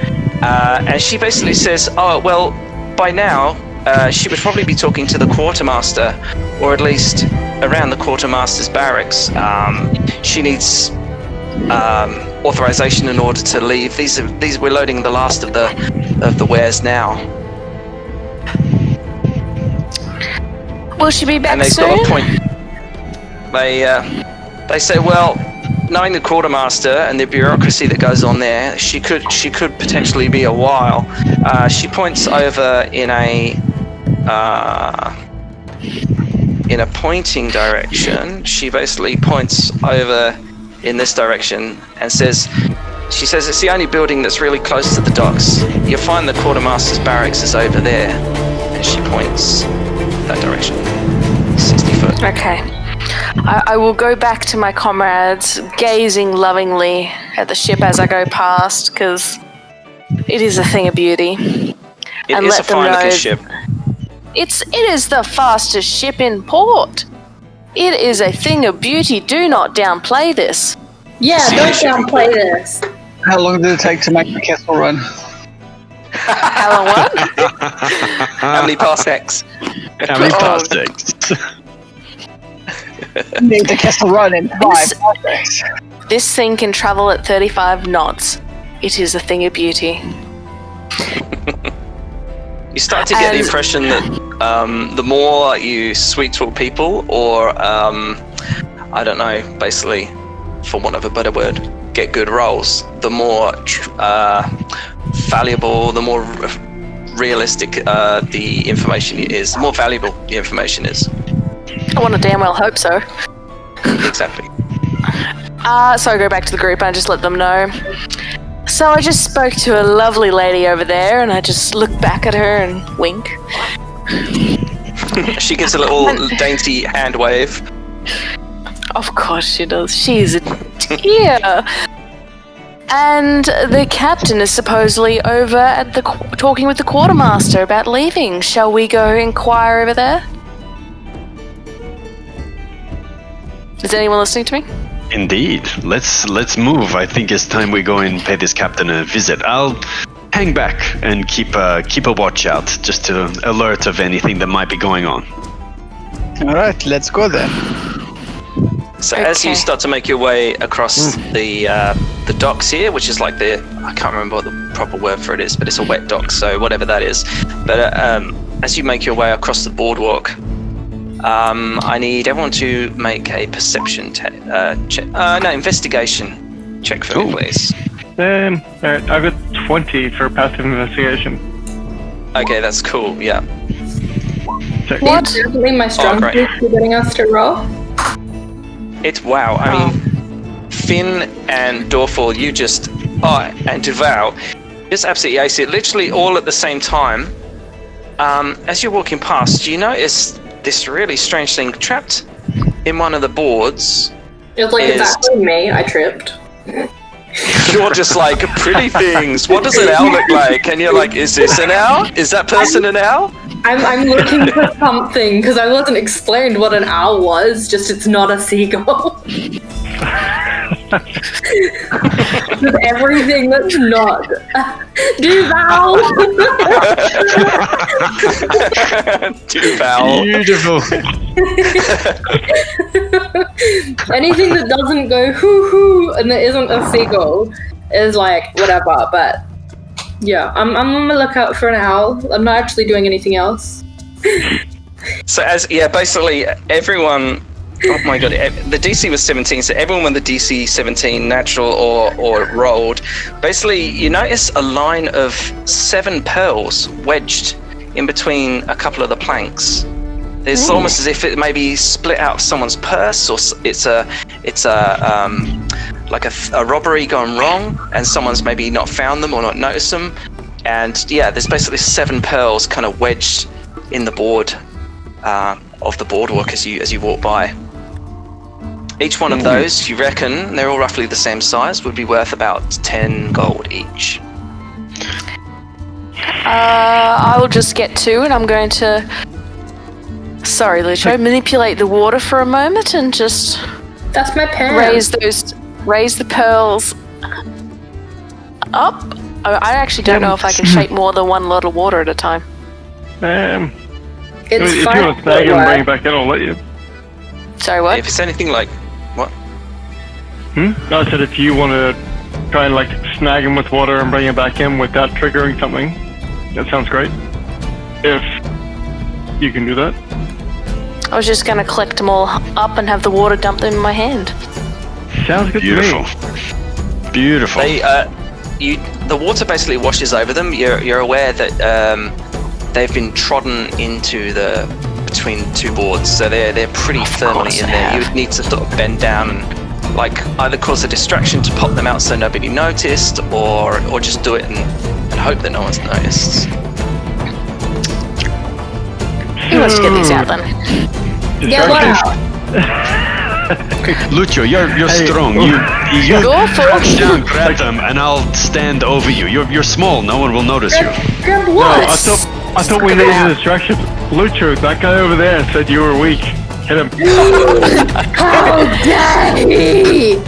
And she basically says, "Oh, well, by now, she would probably be talking to the quartermaster, or at least around the quartermaster's barracks. She needs authorization in order to leave. We're loading the last of the wares now." Will she be back And they've soon? got a point. They say, "Well, knowing the quartermaster and the bureaucracy that goes on there, she could potentially be a while. She points over in a pointing direction. She basically points over in this direction and says, it's the only building that's really close to the docks. You'll find the quartermaster's barracks is over there. And she points that direction. 60 foot. Okay. I will go back to my comrades, gazing lovingly at the ship as I go past, because it is a thing of beauty. It is a fine-looking ship. It is the fastest ship in port. It is a thing of beauty. Do not downplay this. Yeah, don't downplay this. How long did it take to make the Kessel Run? How long what? How many parsecs? How many parsecs? Need the Kessel Run in 5 parsecs. This thing can travel at 35 knots. It is a thing of beauty. You start to get the impression that the more you sweet talk people, or I don't know, basically, for want of a better word, get good roles, the more valuable, the more realistic the information is, the more valuable the information is. I want to damn well hope so. Exactly. So I go back to the group and I just let them know. So I just spoke to a lovely lady over there and I just look back at her and wink. She gives a little dainty hand wave. Of course she does. She's a dear. And the captain is supposedly over at the talking with the quartermaster about leaving. Shall we go inquire over there? Is anyone listening to me? Indeed. Let's move. I think it's time we go and pay this captain a visit. I'll hang back and keep a watch out, just to alert of anything that might be going on. All right, let's go then. So as you start to make your way across the docks here, which is like I can't remember what the proper word for it is, but it's a wet dock, so whatever that is. But as you make your way across the boardwalk, I need everyone to make a perception investigation check for me, please. Alright, I've got 20 for passive investigation. Okay, that's cool, yeah. Check. What? It's definitely my strong great. suit for getting us to roll. It's wow. I mean, Finn and Dorfall, you just... and Duval, just absolutely ace it. Literally all at the same time. As you're walking past, you notice this really strange thing trapped in one of the boards. It was like exactly me. I tripped. You're just like, pretty things. What does an owl look like? And you're like, is this an owl? Is that person an owl? I'm looking for something because I wasn't explained what an owl was. Just it's not a seagull. With everything that's not. Duval. Duval. Beautiful. Anything that doesn't go hoo hoo and that isn't a seagull is like whatever. But yeah, I'm on the lookout for an owl. I'm not actually doing anything else. So basically everyone. Oh my god, the DC was 17, so everyone with the DC 17, natural or rolled, basically you notice a line of 7 pearls wedged in between a couple of the planks. It's almost as if it maybe split out of someone's purse, or it's a robbery gone wrong, and someone's maybe not found them or not noticed them. And yeah, there's basically 7 pearls kind of wedged in the board of the boardwalk as you walk by. Each one of those, you reckon, they're all roughly the same size, would be worth about 10 gold each. I will just get 2 and I'm going to... Sorry, Lucho, manipulate the water for a moment and just... That's my pen. Raise the pearls up. I actually don't know if I can shape more than 1 lot of water at a time. It's if you fine. want to snag him and bring it back in, I'll let you. Sorry, what? If it's anything like... What? No, I said if you want to try and like snag him with water and bring him back in without triggering something, that sounds great. If you can do that. I was just going to collect them all up and have the water dump them in my hand. Sounds good Beautiful. to me. Beautiful. The water basically washes over them. You're aware that they've been trodden into between two boards, so they're pretty firmly in there. You would need to sort of bend down and like either cause a distraction to pop them out so nobody noticed, or just do it and hope that no one's noticed. Who wants to get these out then? Get one out. Lucio, you're strong. You Go for crouch it. down, grab them, and I'll stand over you. You're small. No one will notice you. Grab No, what? I thought we needed a distraction. Lucho, that guy over there said you were weak. Hit him. How dare he?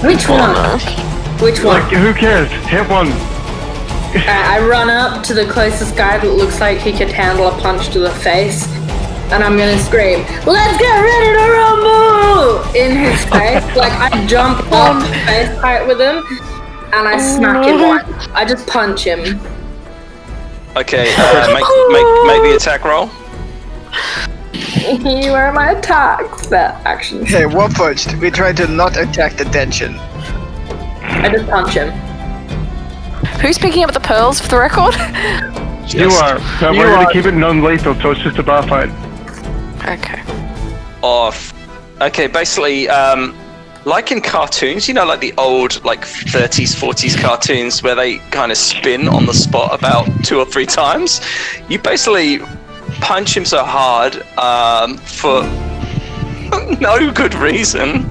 Which one? Which one? Like, who cares? Hit one. I run up to the closest guy that looks like he could handle a punch to the face, and I'm gonna scream, "Let's get ready to rumble!" in his face. Like, I jump up face height with him, and I smack him once. I just punch him. Okay, make the attack roll. Where are my attacks? That actions. Hey, what first? We try to not attract attention. I just punch him. Who's picking up the pearls for the record? You are. But we're going to keep it non-lethal, so it's just a bar fight. Okay. Off. Okay, basically, like in cartoons, you know, like the old, like 30s, 40s cartoons where they kind of spin on the spot about 2 or 3 times. You basically punch him so hard for no good reason,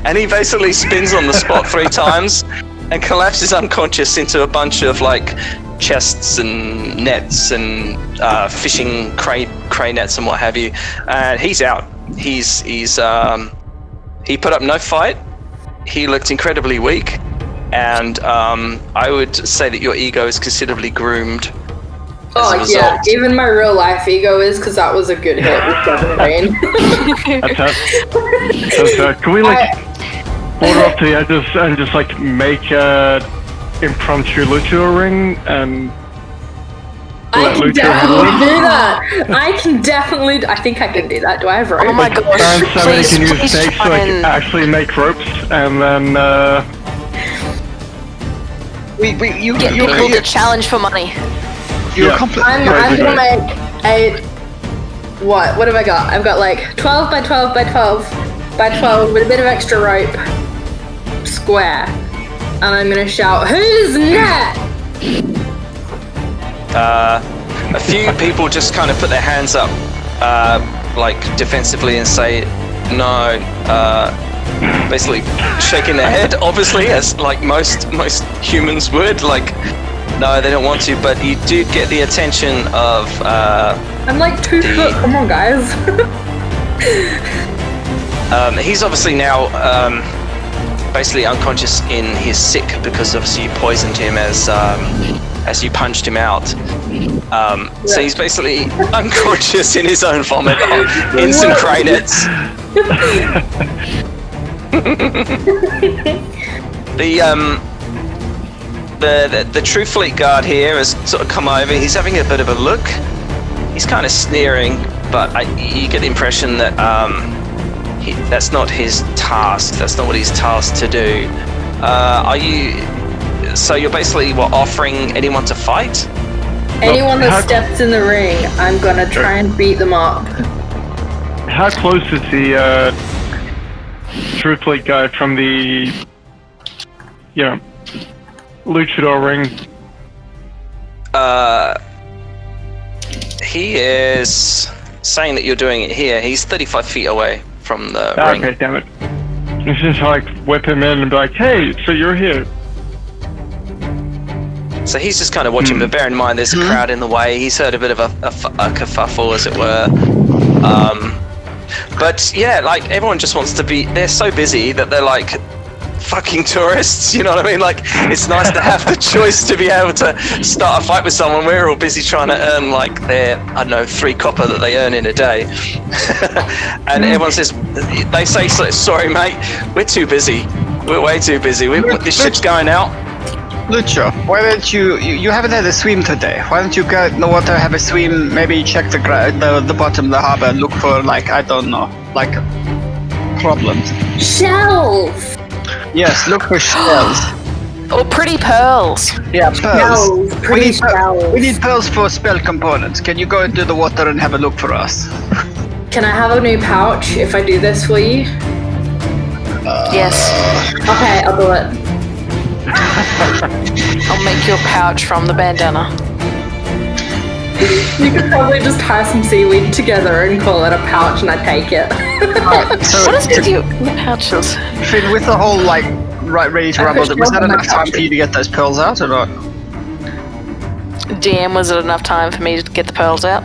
and he basically spins on the spot 3 times and collapses unconscious into a bunch of like chests and nets and fishing cray nets and what have you. And he's out. He put up no fight. He looked incredibly weak, and I would say that your ego is considerably groomed. Oh yeah, even my real life ego is, because that was a good hit with 7 rain. Can we like border up to the edges and just like make a impromptu Lucio ring and I can definitely do that. I think I can do that. Do I have rope? Oh my gosh. and somebody Please, can use please stakes to try like and- actually make ropes, and then You Get people to challenge for money. you Yeah. accomplish. I'm gonna make a what have I got? I've got like 12 by 12 by 12 by 12 with a bit of extra rope square, and I'm gonna shout, "Who's next?" A few people just kind of put their hands up, like defensively, and say no. Basically, shaking their head, obviously, as like most humans would. Like, no, they don't want to. But you do get the attention of. I'm like 2 foot. Come on, guys. He's obviously now basically unconscious in his sick because obviously you poisoned him as you punched him out. So he's basically unconscious in his own vomit in some cray nets. The True Fleet guard here has sort of come over. He's having a bit of a look. He's kind of sneering, but you get the impression that that's not his task. That's not what he's tasked to do. Are you? So you're basically offering anyone to fight? Anyone that steps in the ring, I'm gonna try and beat them up. how close is the True Fleet guy from the luchador ring? He is saying that you're doing it here. He's 35 feet away from the ring. Okay, damn it. It's just like whip him in and be like, "Hey, so you're here." So he's just kind of watching, but bear in mind there's a crowd in the way. He's heard a bit of a kerfuffle, as it were. But yeah, like everyone just wants to be. They're so busy that they're like fucking tourists. You know what I mean? Like it's nice to have the choice to be able to start a fight with someone. We're all busy trying to earn like their 3 copper that they earn in a day, and everyone says they say sorry, mate. We're too busy. We're way too busy. This ship's going out. Lucio, why don't you haven't had a swim today? Why don't you go in the water, have a swim, maybe check the bottom of the harbor, look for like, I don't know, like problems. Shells! Yes, look for shells. Or pretty pearls. Yeah, pearls. Shells. Pretty shells. We need pearls for spell components. Can you go into the water and have a look for us? Can I have a new pouch if I do this for you? Yes. Okay, I'll do it. I'll make your pouch from the bandana. You could probably just tie some seaweed together and call it a pouch and I take it. What is with you pouches? Finn, with the whole ready to I rumble, pushed was that open my enough time for you to get those pearls out or not? DM, was it enough time for me to get the pearls out?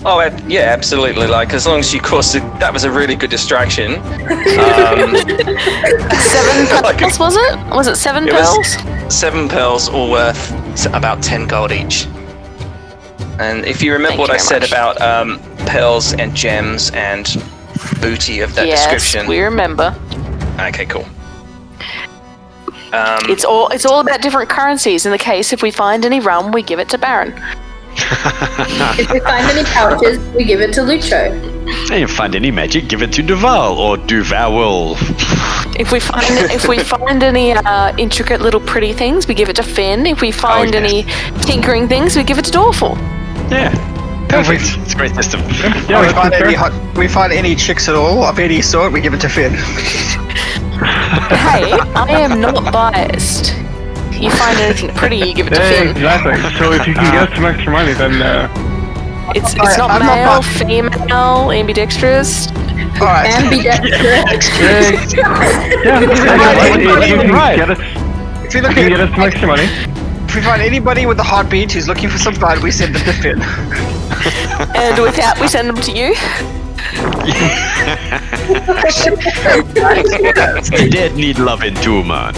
Oh, yeah, absolutely. Like, as long as you caused it, that was a really good distraction. 7 pearls, was it? Was it 7 pearls? 7 pearls, all worth about 10 gold each. And if you remember Thank what I you said very about pearls and gems and booty of that Yes, description. we remember. Okay, cool. It's all about different currencies. In the case, if we find any rum, we give it to Baron. If we find any pouches, we give it to Lucho. If you find any magic, give it to Duval or Duval. If we find any intricate little pretty things, we give it to Finn. If we find yes. any tinkering things, we give it to Dorful. Yeah, perfect. It's a great system. Yeah, we that's find fair. we find any chicks at all of any sort, we give it to Finn. Hey, I am not biased. You find anything pretty, you give it to Finn. Exactly. So if you can get some extra money, then It's Alright, not I'm not male, bi- female, ambidextrous. Alright. Ambidextrous. yeah, if you can Right. get us, If you you look can get at, us some extra money. if we find anybody with a heartbeat who's looking for some blood, we send them to Finn. And without, we send them to you. The dead need loving too, man.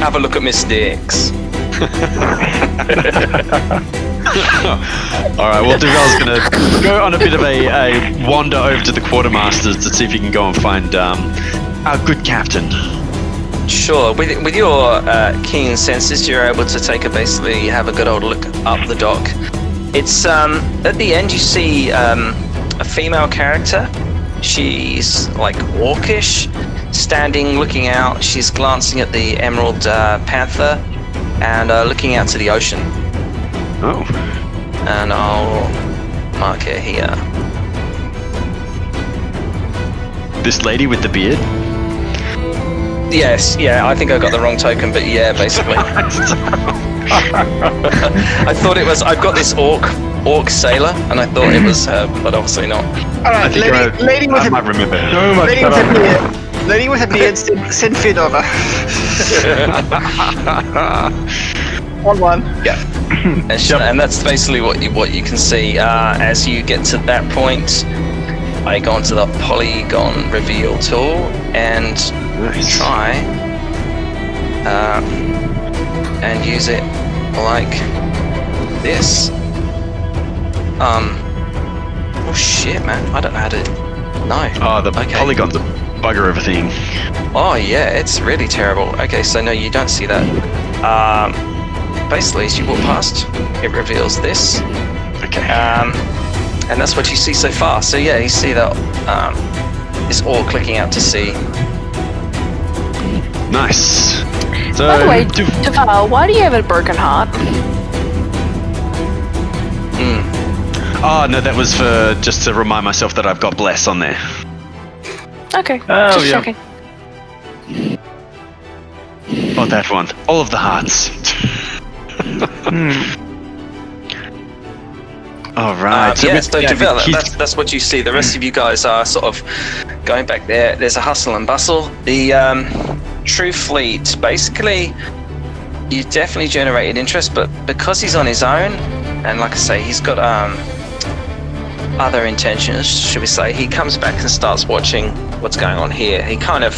Have a look at mistakes. Alright, well, Duval's gonna go on a bit of a wander over to the quartermasters to see if he can go and find our good captain. Sure. With your keen senses, you're able to basically have a good old look up the dock. It's at the end you see a female character. She's like orcish, standing, looking out. She's glancing at the Emerald Panther and looking out to the ocean. Oh. And I'll mark it here. This lady with the beard? Yes, yeah, I think I got the wrong token, but yeah, basically. I thought it was. I've got this orc sailor, and I thought it was her, but obviously not. Alright, lady with I a might remember. So much lady with a better. beard. Lady with a beard, send Finn over. One. Yeah, and that's basically what you can see as you get to that point. I go onto the polygon reveal tool and try and use it like this. Oh shit, man! I don't know how to. No. Oh, the Okay. polygons are bugger everything. Oh yeah, it's really terrible. Okay, so no, you don't see that. Basically, as you walk past, it reveals this. Okay. And that's what you see so far. So yeah, you see that it's all clicking out to sea. Nice. So, By the way, Duval, why do you have a broken heart? oh no, that was for just to remind myself that I've got bless on there. Okay, Oh, just yeah. checking. Oh, that one. All of the hearts. All right. So with- Duval, he's- that's what you see. The rest of you guys are sort of going back there. There's a hustle and bustle. The True Fleet, basically, you definitely generated interest, but because he's on his own, and like I say, he's got other intentions, should we say, he comes back and starts watching what's going on here. He kind of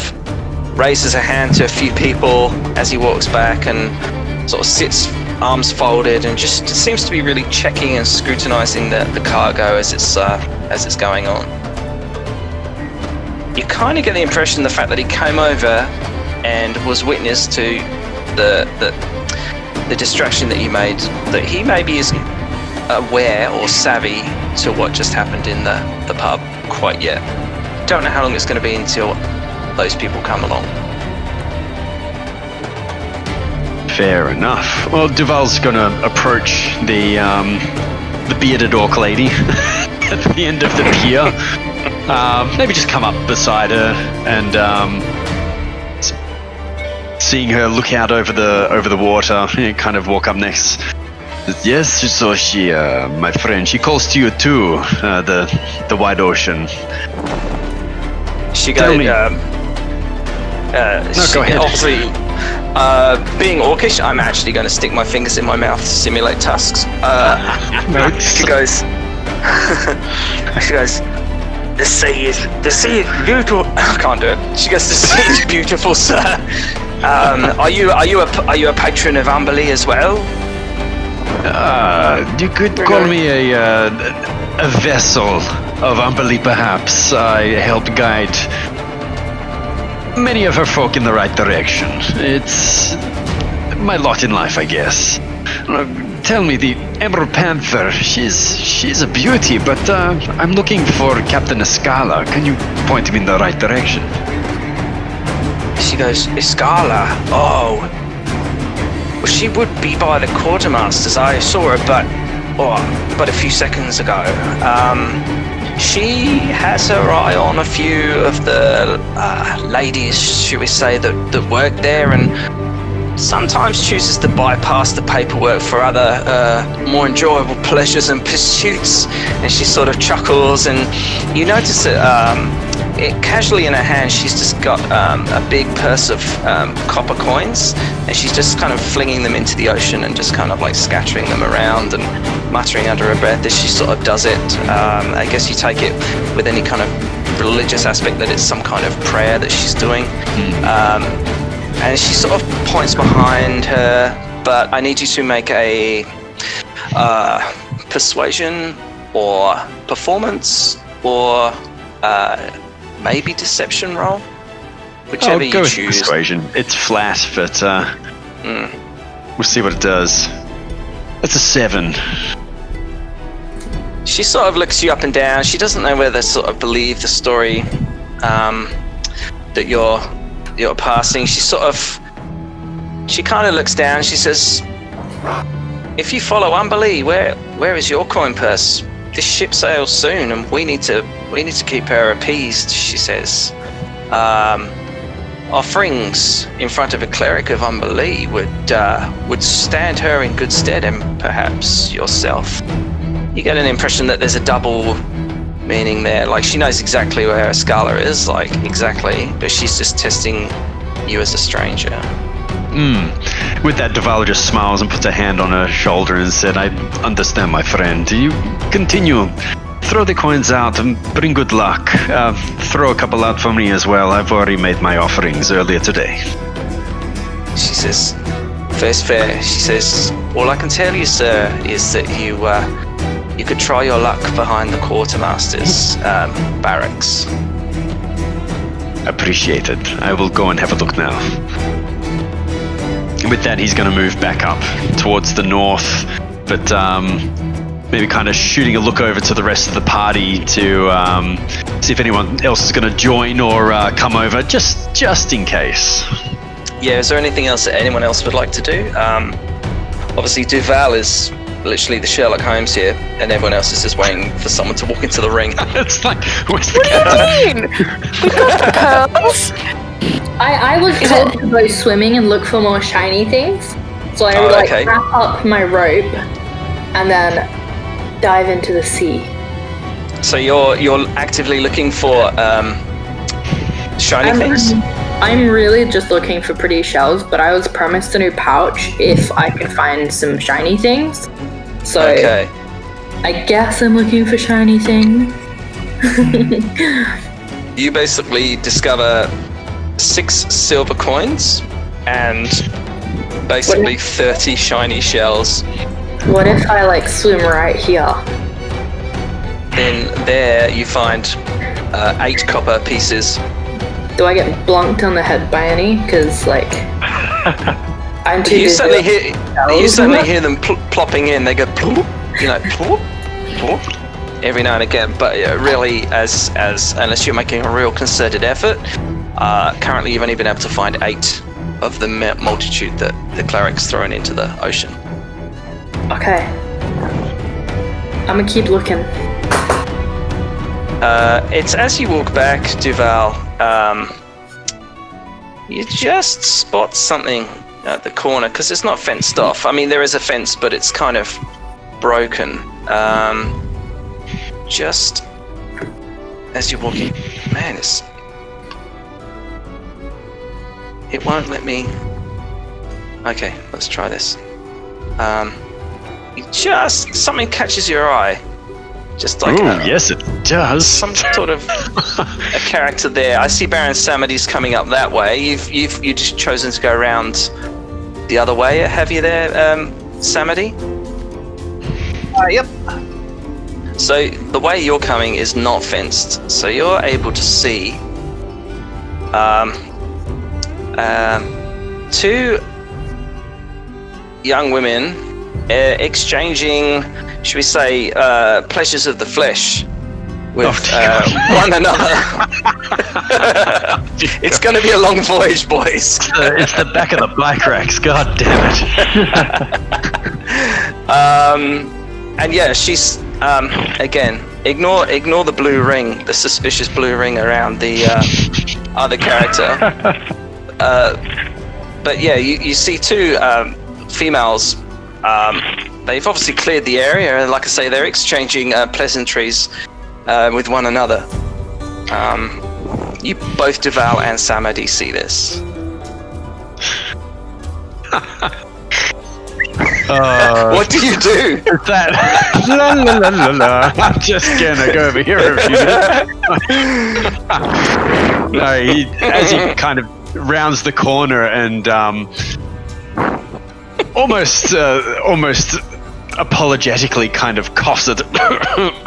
raises a hand to a few people as he walks back and sort of sits arms folded and just seems to be really checking and scrutinizing the cargo as it's going on. You kind of get the impression the fact that he came over and was witness to the distraction that you made, that he maybe isn't aware or savvy to what just happened in the pub quite yet. don't know how long it's going to be until those people come along. Fair enough. Well, Duval's gonna approach the bearded orc lady at the end of the pier. Maybe just come up beside her and seeing her look out over the water, kind of walk up next. Yes, so she, my friend, she calls to you too. The wide ocean. She Tell goes. me. No, Go ahead. Obviously, being orcish, I'm actually going to stick my fingers in my mouth to simulate tusks. She goes. She goes. The sea is beautiful. I can't do it. She goes. The sea is beautiful, sir. Are you a patron of Amberley as well? You could call me a vessel of Amberley, perhaps. I help guide many of her folk in the right direction. It's my lot in life, I guess. Tell me, the Emerald Panther, she's a beauty, but I'm looking for Captain Escala. Can you point him in the right direction? She goes, Escala? Oh. Well, she would be by the quartermasters. I saw her but a few seconds ago. She has her eye on a few of the ladies, should we say, that work there, and sometimes chooses to bypass the paperwork for other more enjoyable pleasures and pursuits. And she sort of chuckles, and you notice that casually in her hand she's just got a big purse of copper coins, and she's just kind of flinging them into the ocean and just kind of like scattering them around and muttering under her breath as she sort of does it. I guess you take it with any kind of religious aspect that it's some kind of prayer that she's doing. And she sort of points behind her, but I need you to make a persuasion or performance or maybe deception roll, whichever I'll go you with choose. persuasion. It's flat, but we'll see what it does. That's a 7. She sort of looks you up and down. She doesn't know whether to sort of believe the story that you're passing. She kind of looks down. She says, "If you follow Amberley, where is your coin purse? This ship sails soon, and we need to keep her appeased." She says, "Offerings in front of a cleric of Amberley would stand her in good stead, and perhaps yourself." You get an impression that there's a double meaning there. Like, she knows exactly where Escala is, like, exactly, but she's just testing you as a stranger. With that, Duval just smiles and puts a hand on her shoulder and said, "I understand, my friend. You continue. Throw the coins out and bring good luck. Throw a couple out for me as well. I've already made my offerings earlier today." She says, "Fair's fair." She says, "All I can tell you, sir, is that you could try your luck behind the quartermaster's barracks." Appreciated. I will go and have a look now. With that, he's going to move back up towards the north, but maybe kind of shooting a look over to the rest of the party to see if anyone else is going to join or come over, just in case. Yeah, is there anything else that anyone else would like to do? Obviously, Duval is literally the Sherlock Holmes here, and everyone else is just waiting for someone to walk into the ring. It's like, where's the What do you mean? We got the pearls. I was told to go swimming and look for more shiny things. So I would wrap up my rope and then dive into the sea. So you're actively looking for shiny things? I'm really just looking for pretty shells, but I was promised a new pouch if I could find some shiny things. So I guess I'm looking for shiny things. You basically discover 6 silver coins and basically 30 shiny shells. What if I swim right here? Then there you find 8 copper pieces. Do I get blunked on the head by any? Because I'm too You busy. suddenly hear them plopping in. They go plop, plop, plop. every now and again, but really, as unless you're making a real concerted effort, currently you've only been able to find 8 of the multitude that the cleric's thrown into the ocean. Okay. I'm gonna keep looking. It's as you walk back, Duval, you just spot something at the corner, because it's not fenced off. I mean, there is a fence, but it's kind of broken. Just as you're walking, man, it won't let me. Okay, let's try this. Something catches your eye. Just like yes, it does. Some sort of a character there. I see Baron Samedi's coming up that way. You've just chosen to go around the other way. Have you there, Samedi? Yep. So the way you're coming is not fenced. So you're able to see 2 young women exchanging, should we say, pleasures of the flesh with one another. It's going to be a long voyage, boys. It's the back of the bike racks. God damn it. And yeah, she's again. Ignore the blue ring, the suspicious blue ring around the other character. But yeah, you see 2 females. They've obviously cleared the area, and like I say, they're exchanging pleasantries with one another. You both, Duval and Samedi, see this. What do you do? That la la la la la. I'm just gonna go over here a few minutes. No, as he kind of rounds the corner and almost apologetically kind of coughs at.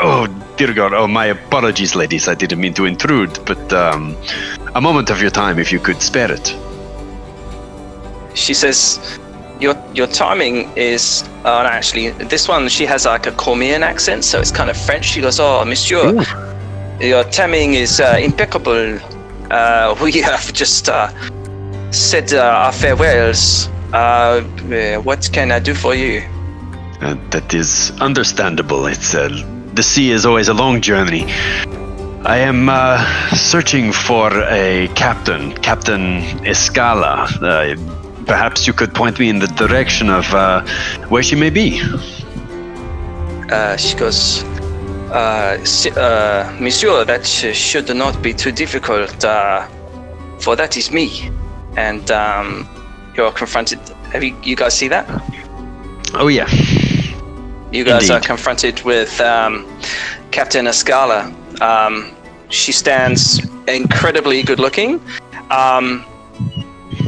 Oh dear God! Oh, my apologies, ladies. I didn't mean to intrude, but a moment of your time, if you could spare it. She says, Your timing is actually this one. She has like a Cormian accent, so it's kind of French. She goes, "Oh, Monsieur, your timing is impeccable. We have just said our farewells. What can I do for you?" That is understandable. It's the sea is always a long journey. I am searching for a captain, Captain Escala. Perhaps you could point me in the direction of where she may be. She goes, Monsieur, that should not be too difficult, for that is me. And you're confronted. Have you guys see that? Oh yeah. You guys Indeed. are confronted with Captain Escala. She stands incredibly good looking.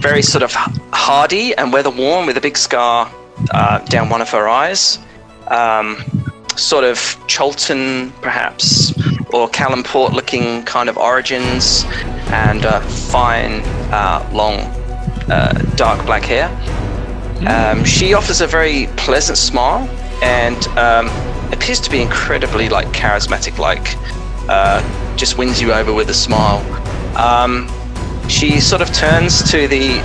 Very sort of hardy and weather worn, with a big scar down one of her eyes. Sort of Cholton, perhaps, or Callanport looking kind of origins, and fine, long, dark black hair. She offers a very pleasant smile and appears to be incredibly charismatic, just wins you over with a smile. She sort of turns to the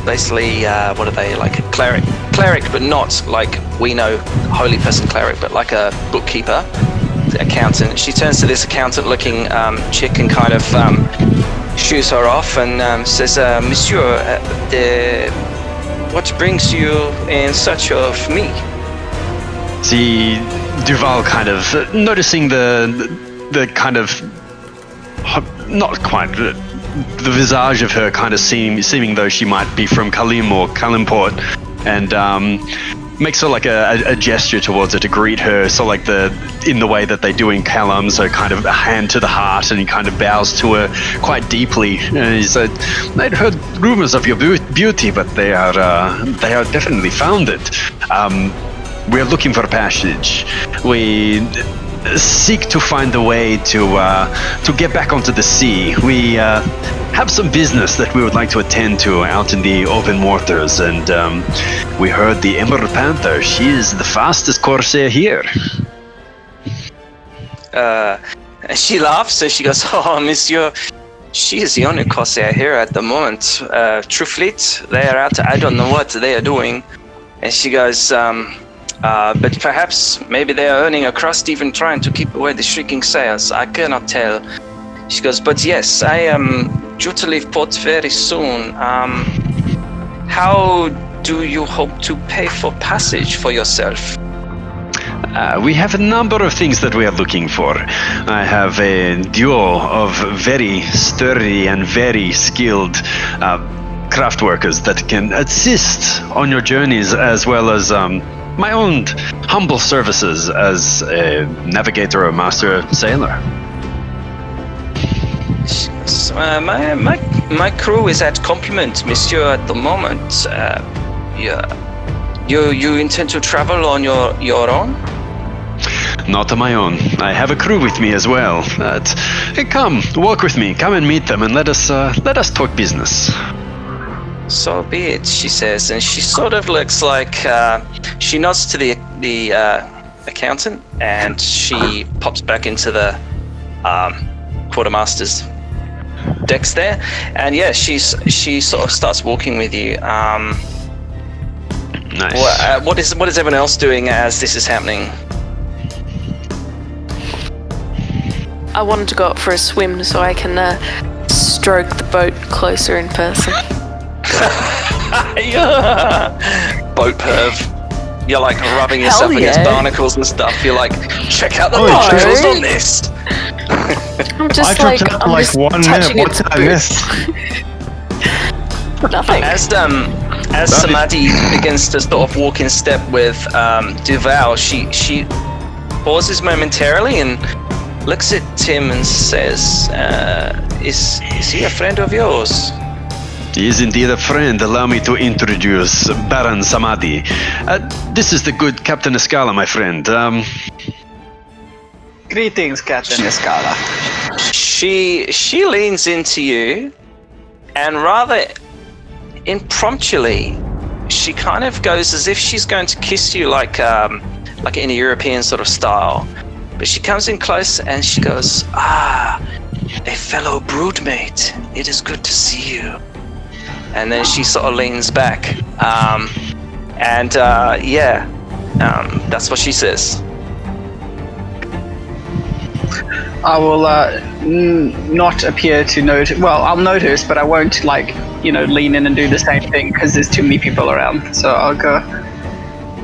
basically what are they, like a cleric, but not like we know holy person cleric, but like a bookkeeper, accountant. She turns to this accountant looking chick and kind of shoos her off and says, Monsieur, what brings you in search of me? See Duval kind of noticing the kind of not quite the visage of her kind of seeming though she might be from Kalim or Kalimport, and makes her like a gesture towards her to greet her, so like in the way that they do in Kalam, so kind of a hand to the heart, and he kind of bows to her quite deeply. And he said, "I'd heard rumors of your beauty, but they are definitely founded. We're looking for passage. We seek to find a way to get back onto the sea. We have some business that we would like to attend to out in the open waters, and we heard the Emerald Panther. She is the fastest corsair here. She laughs and she goes, "Oh, Monsieur, she is the only corsair here at the moment. True Fleet, they are out. I don't know what they are doing." And she goes, "But perhaps maybe they are earning a crust, even trying to keep away the shrieking sails. I cannot tell." She goes, "But yes, I am due to leave port very soon. How do you hope to pay for passage for yourself?" We have a number of things that we are looking for. I have a duo of very sturdy and very skilled craft workers that can assist on your journeys, as well as my own humble services as a navigator or master sailor. My crew is at complement, Monsieur, at the moment. You intend to travel on your own? Not on my own. I have a crew with me as well. Hey, come, walk with me. Come and meet them, and let us talk business. So be it, she says, and she sort of looks like she nods to the accountant, and she pops back into the quartermaster's decks there, and yeah, she sort of starts walking with you. Nice. What is everyone else doing as this is happening? I wanted to go up for a swim so I can stroke the boat closer in person. Yeah. Boat perv. You're like rubbing yourself against barnacles and stuff. You're like, check out the barnacles on this. I'm just I took that like 1 minute. What did I miss? Nothing. As Samadhi begins to sort of walk in step with Duval, she pauses momentarily and looks at Tim and says, is he a friend of yours? He is indeed a friend. Allow me to introduce Baron Samadhi. This is the good Captain Escala, my friend. Greetings, Captain Escala. She leans into you, and rather impromptuly, she kind of goes as if she's going to kiss you, like in a European sort of style. But she comes in close and she goes, "Ah, a fellow broodmate. It is good to see you." And then she sort of leans back, that's what she says. I will not appear to notice. Well, I'll notice, but I won't lean in and do the same thing because there's too many people around. So I'll go,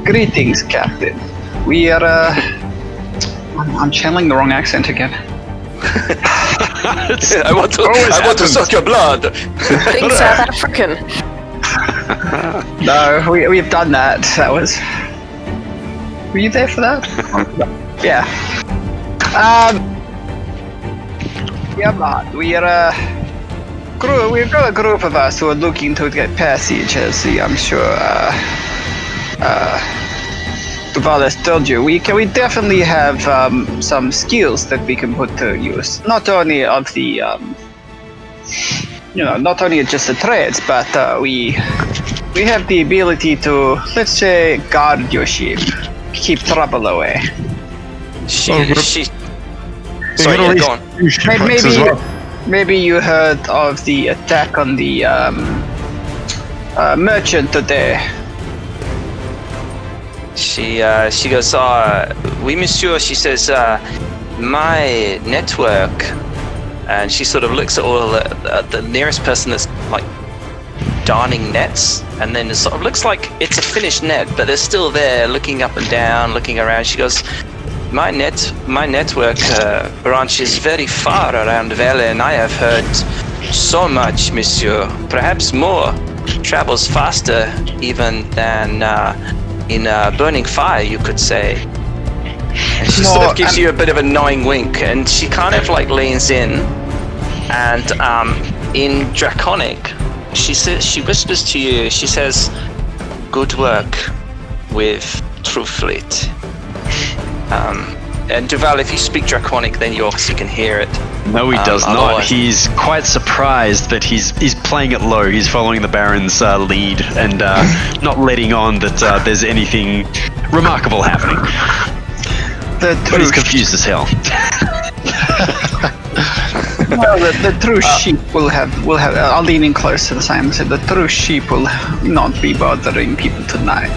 "Greetings, Captain. We are." I'm channeling the wrong accent again. I want to suck your blood. Think South African. No, we've done that. That was. Were you there for that? Yeah. Yeah, man. We are crew. We've got a group of us who are looking to get passage, as I'm sure Duval has told you. We definitely have some skills that we can put to use. Not only of the not only just the trades, but we have the ability to, let's say, guard your ship, keep trouble away. Sorry, yeah, go on. Maybe you heard of the attack on the merchant today. She goes, "Oui, monsieur." She says, "My network," and she sort of looks at all the nearest person that's like darning nets, and then it sort of looks like it's a finished net, but they're still there, looking up and down, looking around. She goes, My network branches very far around Vele, and I have heard so much, monsieur. Perhaps more. Travels faster even than in Burning Fire, you could say." And she sort of gives you a bit of a knowing wink, and she kind of like leans in, and in Draconic, she whispers to you. She says, "Good work with True Fleet. And Duval, if you speak Draconic, then you obviously can hear it. No, he does not. otherwise- He's quite surprised, but he's playing it low. He's following the Baron's lead and not letting on that there's anything remarkable happening. The But true, he's confused as hell. well, the true sheep will have. I'll lean in close to the Simon. So the true sheep will not be bothering people tonight.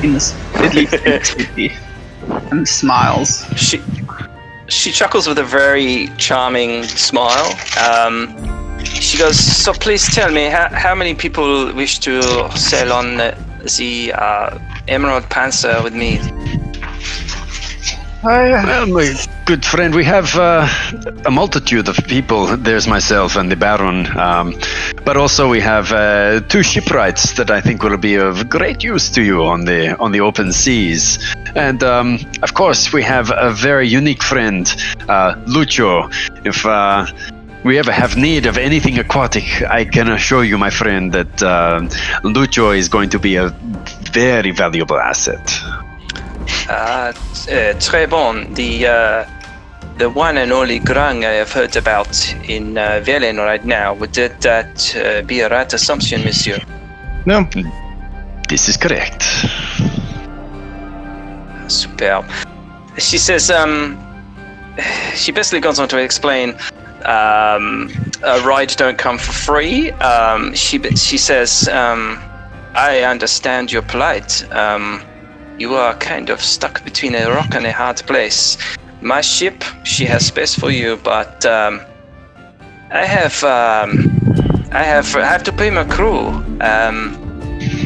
At least in the city. And smiles. She chuckles with a very charming smile. She goes, so please tell me, how many people wish to sail on the Emerald Panzer with me? Well, my good friend, we have a multitude of people. There's myself and the Baron, but also we have 2 shipwrights that I think will be of great use to you on the open seas. And of course, we have a very unique friend, Lucio. If we ever have need of anything aquatic, I can assure you, my friend, that Lucio is going to be a very valuable asset. Très bon. The one and only Grung I have heard about in Velen right now. Would that be a right assumption, monsieur? No. This is correct. Superb. She says, she basically goes on to explain, a ride don't come for free. She says, I understand your plight. You are kind of stuck between a rock and a hard place. My ship, she has space for you, but I have to pay my crew.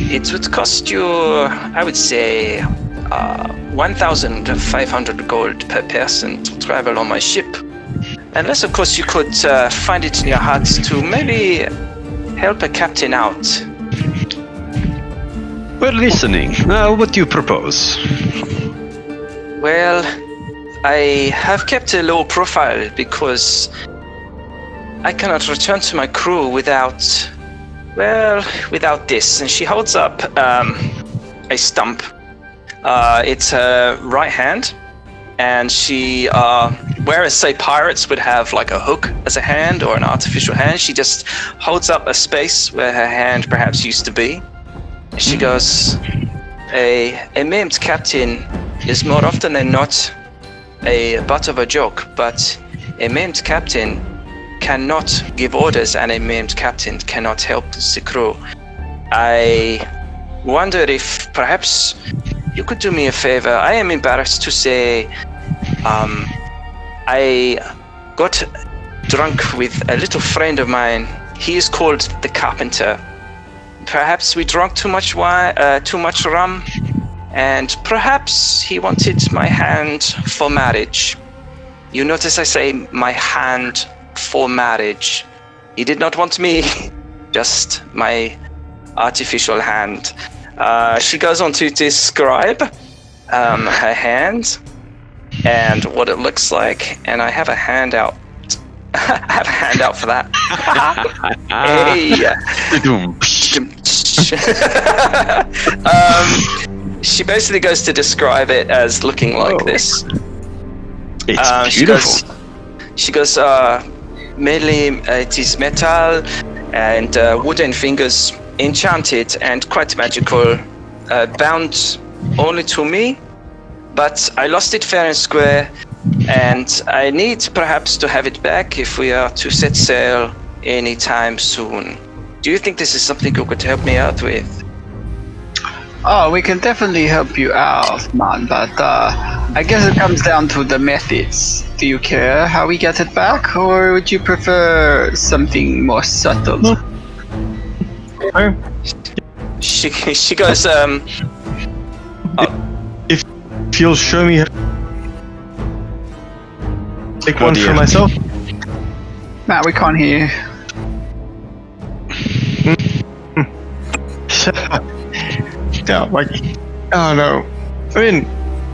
It would cost you, I would say, 1,500 gold per person to travel on my ship. Unless, of course, you could find it in your hearts to maybe help a captain out. We're listening. What do you propose? Well, I have kept a low profile because I cannot return to my crew without this. And she holds up a stump. It's her right hand, and she, whereas say pirates would have like a hook as a hand or an artificial hand, she just holds up a space where her hand perhaps used to be. She goes, a maimed captain is more often than not a butt of a joke, but a maimed captain cannot give orders and a maimed captain cannot help the crew. I wonder if perhaps you could do me a favor. I am embarrassed to say I got drunk with a little friend of mine. He is called the Carpenter. Perhaps we drank too much wine, too much rum, and perhaps he wanted my hand for marriage. You notice I say my hand for marriage. He did not want me, just my artificial hand. She goes on to describe her hand and what it looks like, and I have a handout. I have a handout for that. Hey. She basically goes to describe it as looking like this. It's beautiful. She goes, mainly it is metal and wooden fingers, enchanted and quite magical, bound only to me, but I lost it fair and square, and I need perhaps to have it back if we are to set sail anytime soon. Do you think this is something you could help me out with? Oh, we can definitely help you out, man, but I guess it comes down to the methods. Do you care how we get it back, or would you prefer something more subtle? She goes, If you'll show me how take one for myself. Matt, we can't hear you. Yeah, like, oh no. I mean,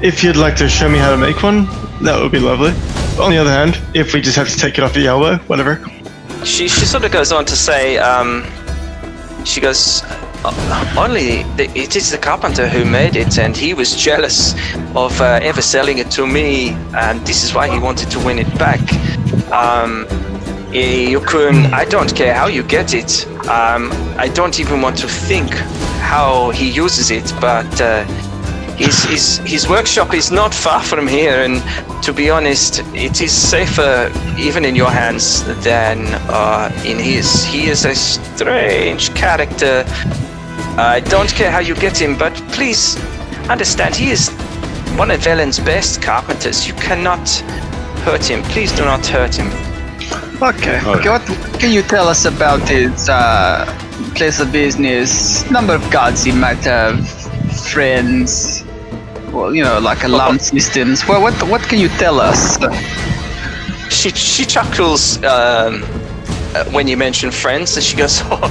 if you'd like to show me how to make one, that would be lovely. On the other hand, if we just have to take it off the elbow, whatever. she sort of goes on to say, she goes, it is the carpenter who made it, and he was jealous of ever selling it to me, and this is why he wanted to win it back. I don't care how you get it. I don't even want to think how he uses it, but his workshop is not far from here, and to be honest, it is safer even in your hands than in his. He is a strange character. I don't care how you get him, but please understand, he is one of Velen's best carpenters. You cannot hurt him. Please do not hurt him. Okay. What can you tell us about his place of business? Number of gods he might have, friends. Well, you know, like alarm systems. Well, what can you tell us? She chuckles when you mention friends, and she goes, "Oh,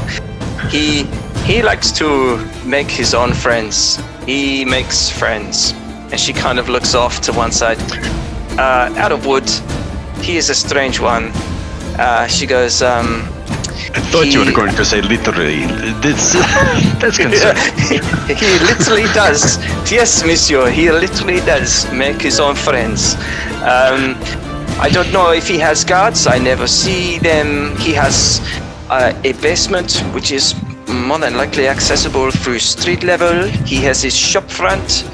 he likes to make his own friends. He makes friends." And she kind of looks off to one side. Out of wood, he is a strange one. She goes, I thought you were going to say literally. That's concerning. He literally does. Yes, monsieur, he literally does make his own friends. I don't know if he has guards. I never see them. He has a basement, which is more than likely accessible through street level. He has his shop front,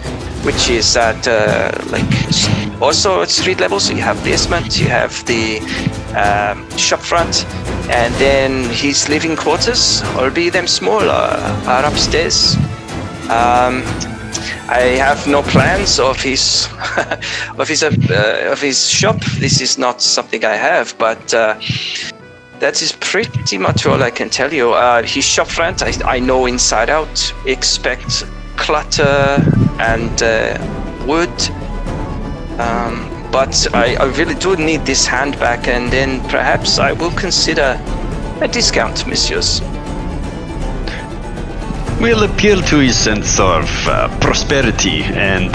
which is at also at street level. So you have basement, you have the shop front, and then his living quarters, albeit them small, are upstairs. I have no plans of his of his shop. This is not something I have, but that is pretty much all I can tell you. His shop front, I know inside out. Expect clutter and wood. But I really do need this hand back, and then perhaps I will consider a discount, messieurs. We'll appeal to his sense of prosperity and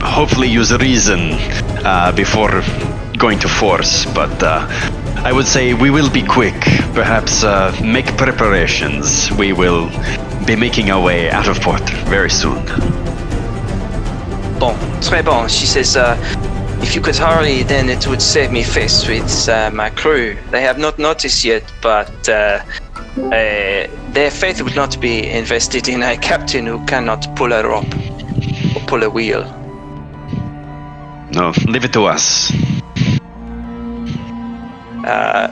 hopefully use reason before going to force. But I would say we will be quick. Perhaps make preparations. We will be making our way out of port very soon. Bon, très bon. She says, if you could hurry, then it would save me face with my crew. They have not noticed yet, but their faith would not be invested in a captain who cannot pull a rope or pull a wheel. No, leave it to us.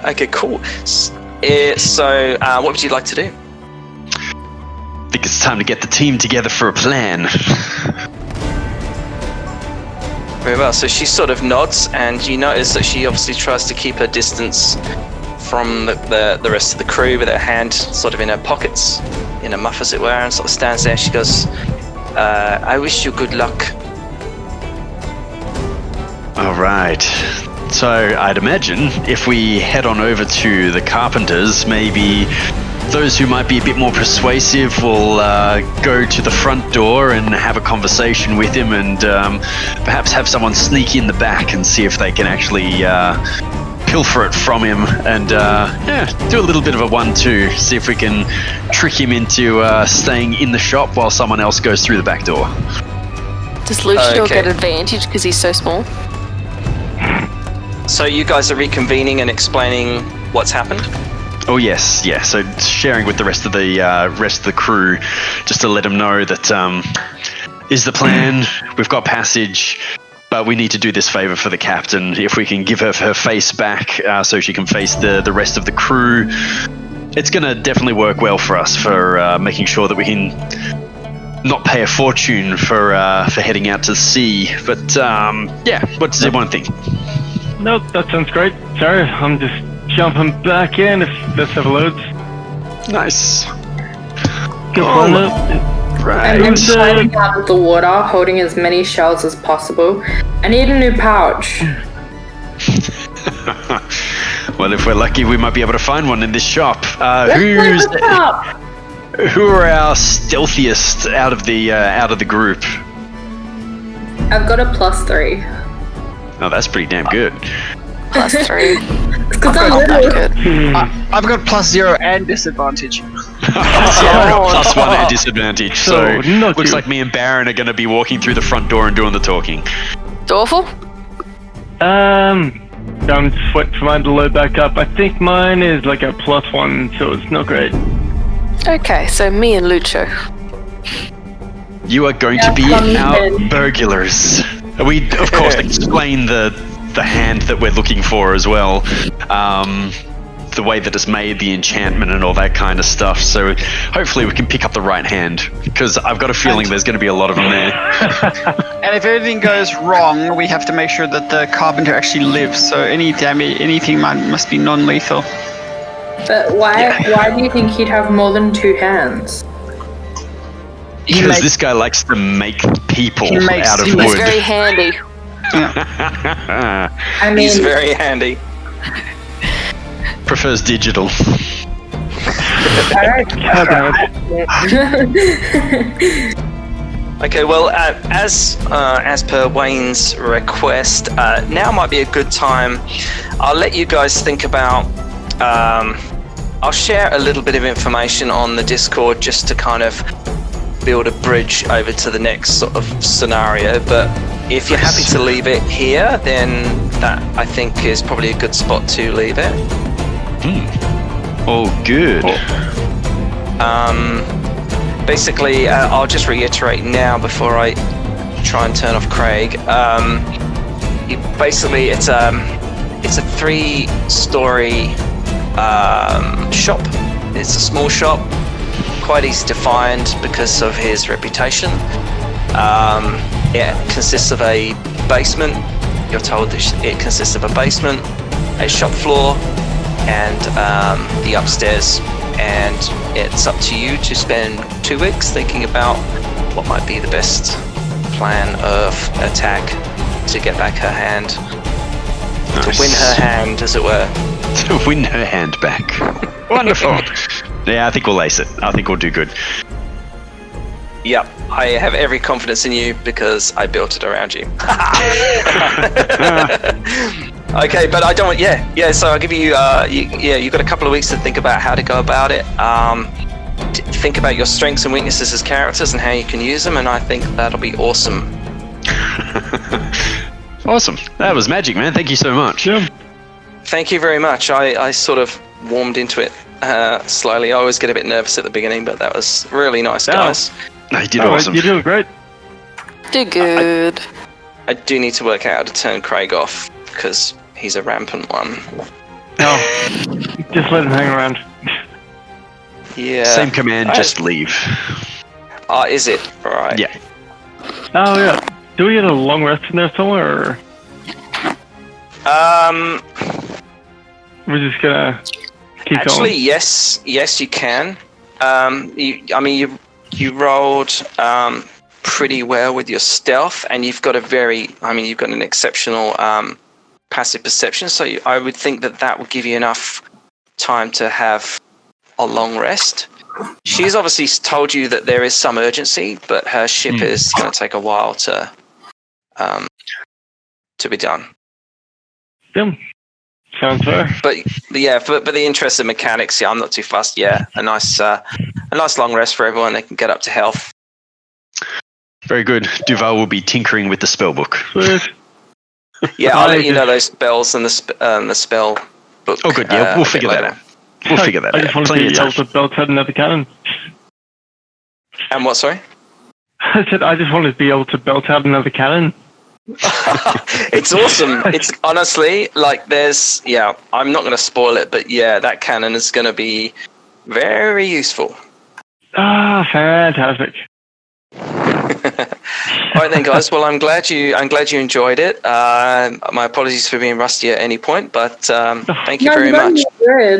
Okay, cool. So, what would you like to do? I think it's time to get the team together for a plan. Very well. So she sort of nods, and you notice that she obviously tries to keep her distance from the rest of the crew, with her hand sort of in her pockets, in a muff as it were, and sort of stands there. She goes, I wish you good luck. All right. So I'd imagine if we head on over to the carpenters, maybe those who might be a bit more persuasive will go to the front door and have a conversation with him, and perhaps have someone sneak in the back and see if they can actually pilfer it from him, and do a little bit of a 1-2, see if we can trick him into staying in the shop while someone else goes through the back door. Does Luchador Okay. get advantage because he's so small? So you guys are reconvening and explaining what's happened? Oh yes, yeah. So sharing with the rest of the crew, just to let them know that is the plan. We've got passage, but we need to do this favor for the captain. If we can give her face back, so she can face the rest of the crew, it's gonna definitely work well for us for making sure that we can not pay a fortune for heading out to sea. But yeah, what does everyone think? Nope, that sounds great. Sorry, I'm just jumping back in if let's have a load. Nice. Good Oh, one. Right. I'm sliding out of the water, holding as many shells as possible. I need a new pouch. Well, if we're lucky, we might be able to find one in this shop. Let's look up. Who are our stealthiest out of the group? I've got a +3. Oh, that's pretty damn good. +3. Because I'm Not that little. good. I've got +0 and disadvantage. I've got +1 and disadvantage. So not looks you. like me and Baron are going to be walking through the front door and doing the talking. It's awful. I'm just waiting for mine to load back up. I think mine is like a +1, so it's not great. Okay, so me and Lucho. You are going to be our burglars. We, of course, explain the hand that we're looking for as well. The way that it's made, the enchantment and all that kind of stuff. So hopefully we can pick up the right hand, because I've got a feeling there's going to be a lot of them there. And if anything goes wrong, we have to make sure that the carpenter actually lives. So any damage, anything must be non-lethal. But why do you think he'd have more than 2 hands? Because this guy likes to make people out of He's wood. very handy. I mean, He's very handy. Prefers digital. Okay, well, as per Wayne's request, now might be a good time. I'll let you guys think about. I'll share a little bit of information on the Discord just to kind of build a bridge over to the next sort of scenario. But if you're happy to leave it here, then that I think is probably a good spot to leave it. Oh, good. Basically, I'll just reiterate now before I try and turn off Craig. Basically, it's a 3-story shop. It's a small shop, quite easy to find because of his reputation. It consists of a basement. You're told that it consists of a basement, a shop floor, and the upstairs. And it's up to you to spend 2 weeks thinking about what might be the best plan of attack to get back her hand, to win her hand, as it were. To win her hand back. Wonderful. Yeah, I think we'll ace it. I think we'll do good. Yep, I have every confidence in you because I built it around you. Okay, but I don't. Yeah. So I'll give you. You've got a couple of weeks to think about how to go about it. Think about your strengths and weaknesses as characters and how you can use them, and I think that'll be awesome. Awesome. That was magic, man. Thank you so much. Yeah. Thank you very much. I sort of warmed into it slowly. I always get a bit nervous at the beginning, but that was really nice, guys. No, you did awesome. You're doing great. Do good. I do need to work out how to turn Craig off because he's a rampant one. No, just let him hang around. Yeah. Same command, just leave. Is it? Right. Yeah. Oh yeah. Do we get a long rest in there somewhere, or we're just gonna keep actually, going? yes, you can. You rolled pretty well with your stealth, and you've got an exceptional passive perception. So I would think that would give you enough time to have a long rest. She's obviously told you that there is some urgency, but her ship is going to take a while to be done. Yeah. Sounds fair. But yeah, but the interest in mechanics, I'm not too fussed. Yeah, a nice long rest for everyone. They can get up to health. Very good. Duval will be tinkering with the spell book. Sweet. Yeah, I'll let you know those spells and the spell book. Oh, good. Yeah, we'll figure that out. We'll figure that I out. just want to Plenty be of able time. to belt out another cannon. And what? Sorry. I said I just wanted to be able to belt out another cannon. It's awesome. It's honestly like I'm not going to spoil it, but yeah, that cannon is going to be very useful. Ah, fantastic. All right then, guys. Well, I'm glad you enjoyed it. My apologies for being rusty at any point, but thank you very much. Good.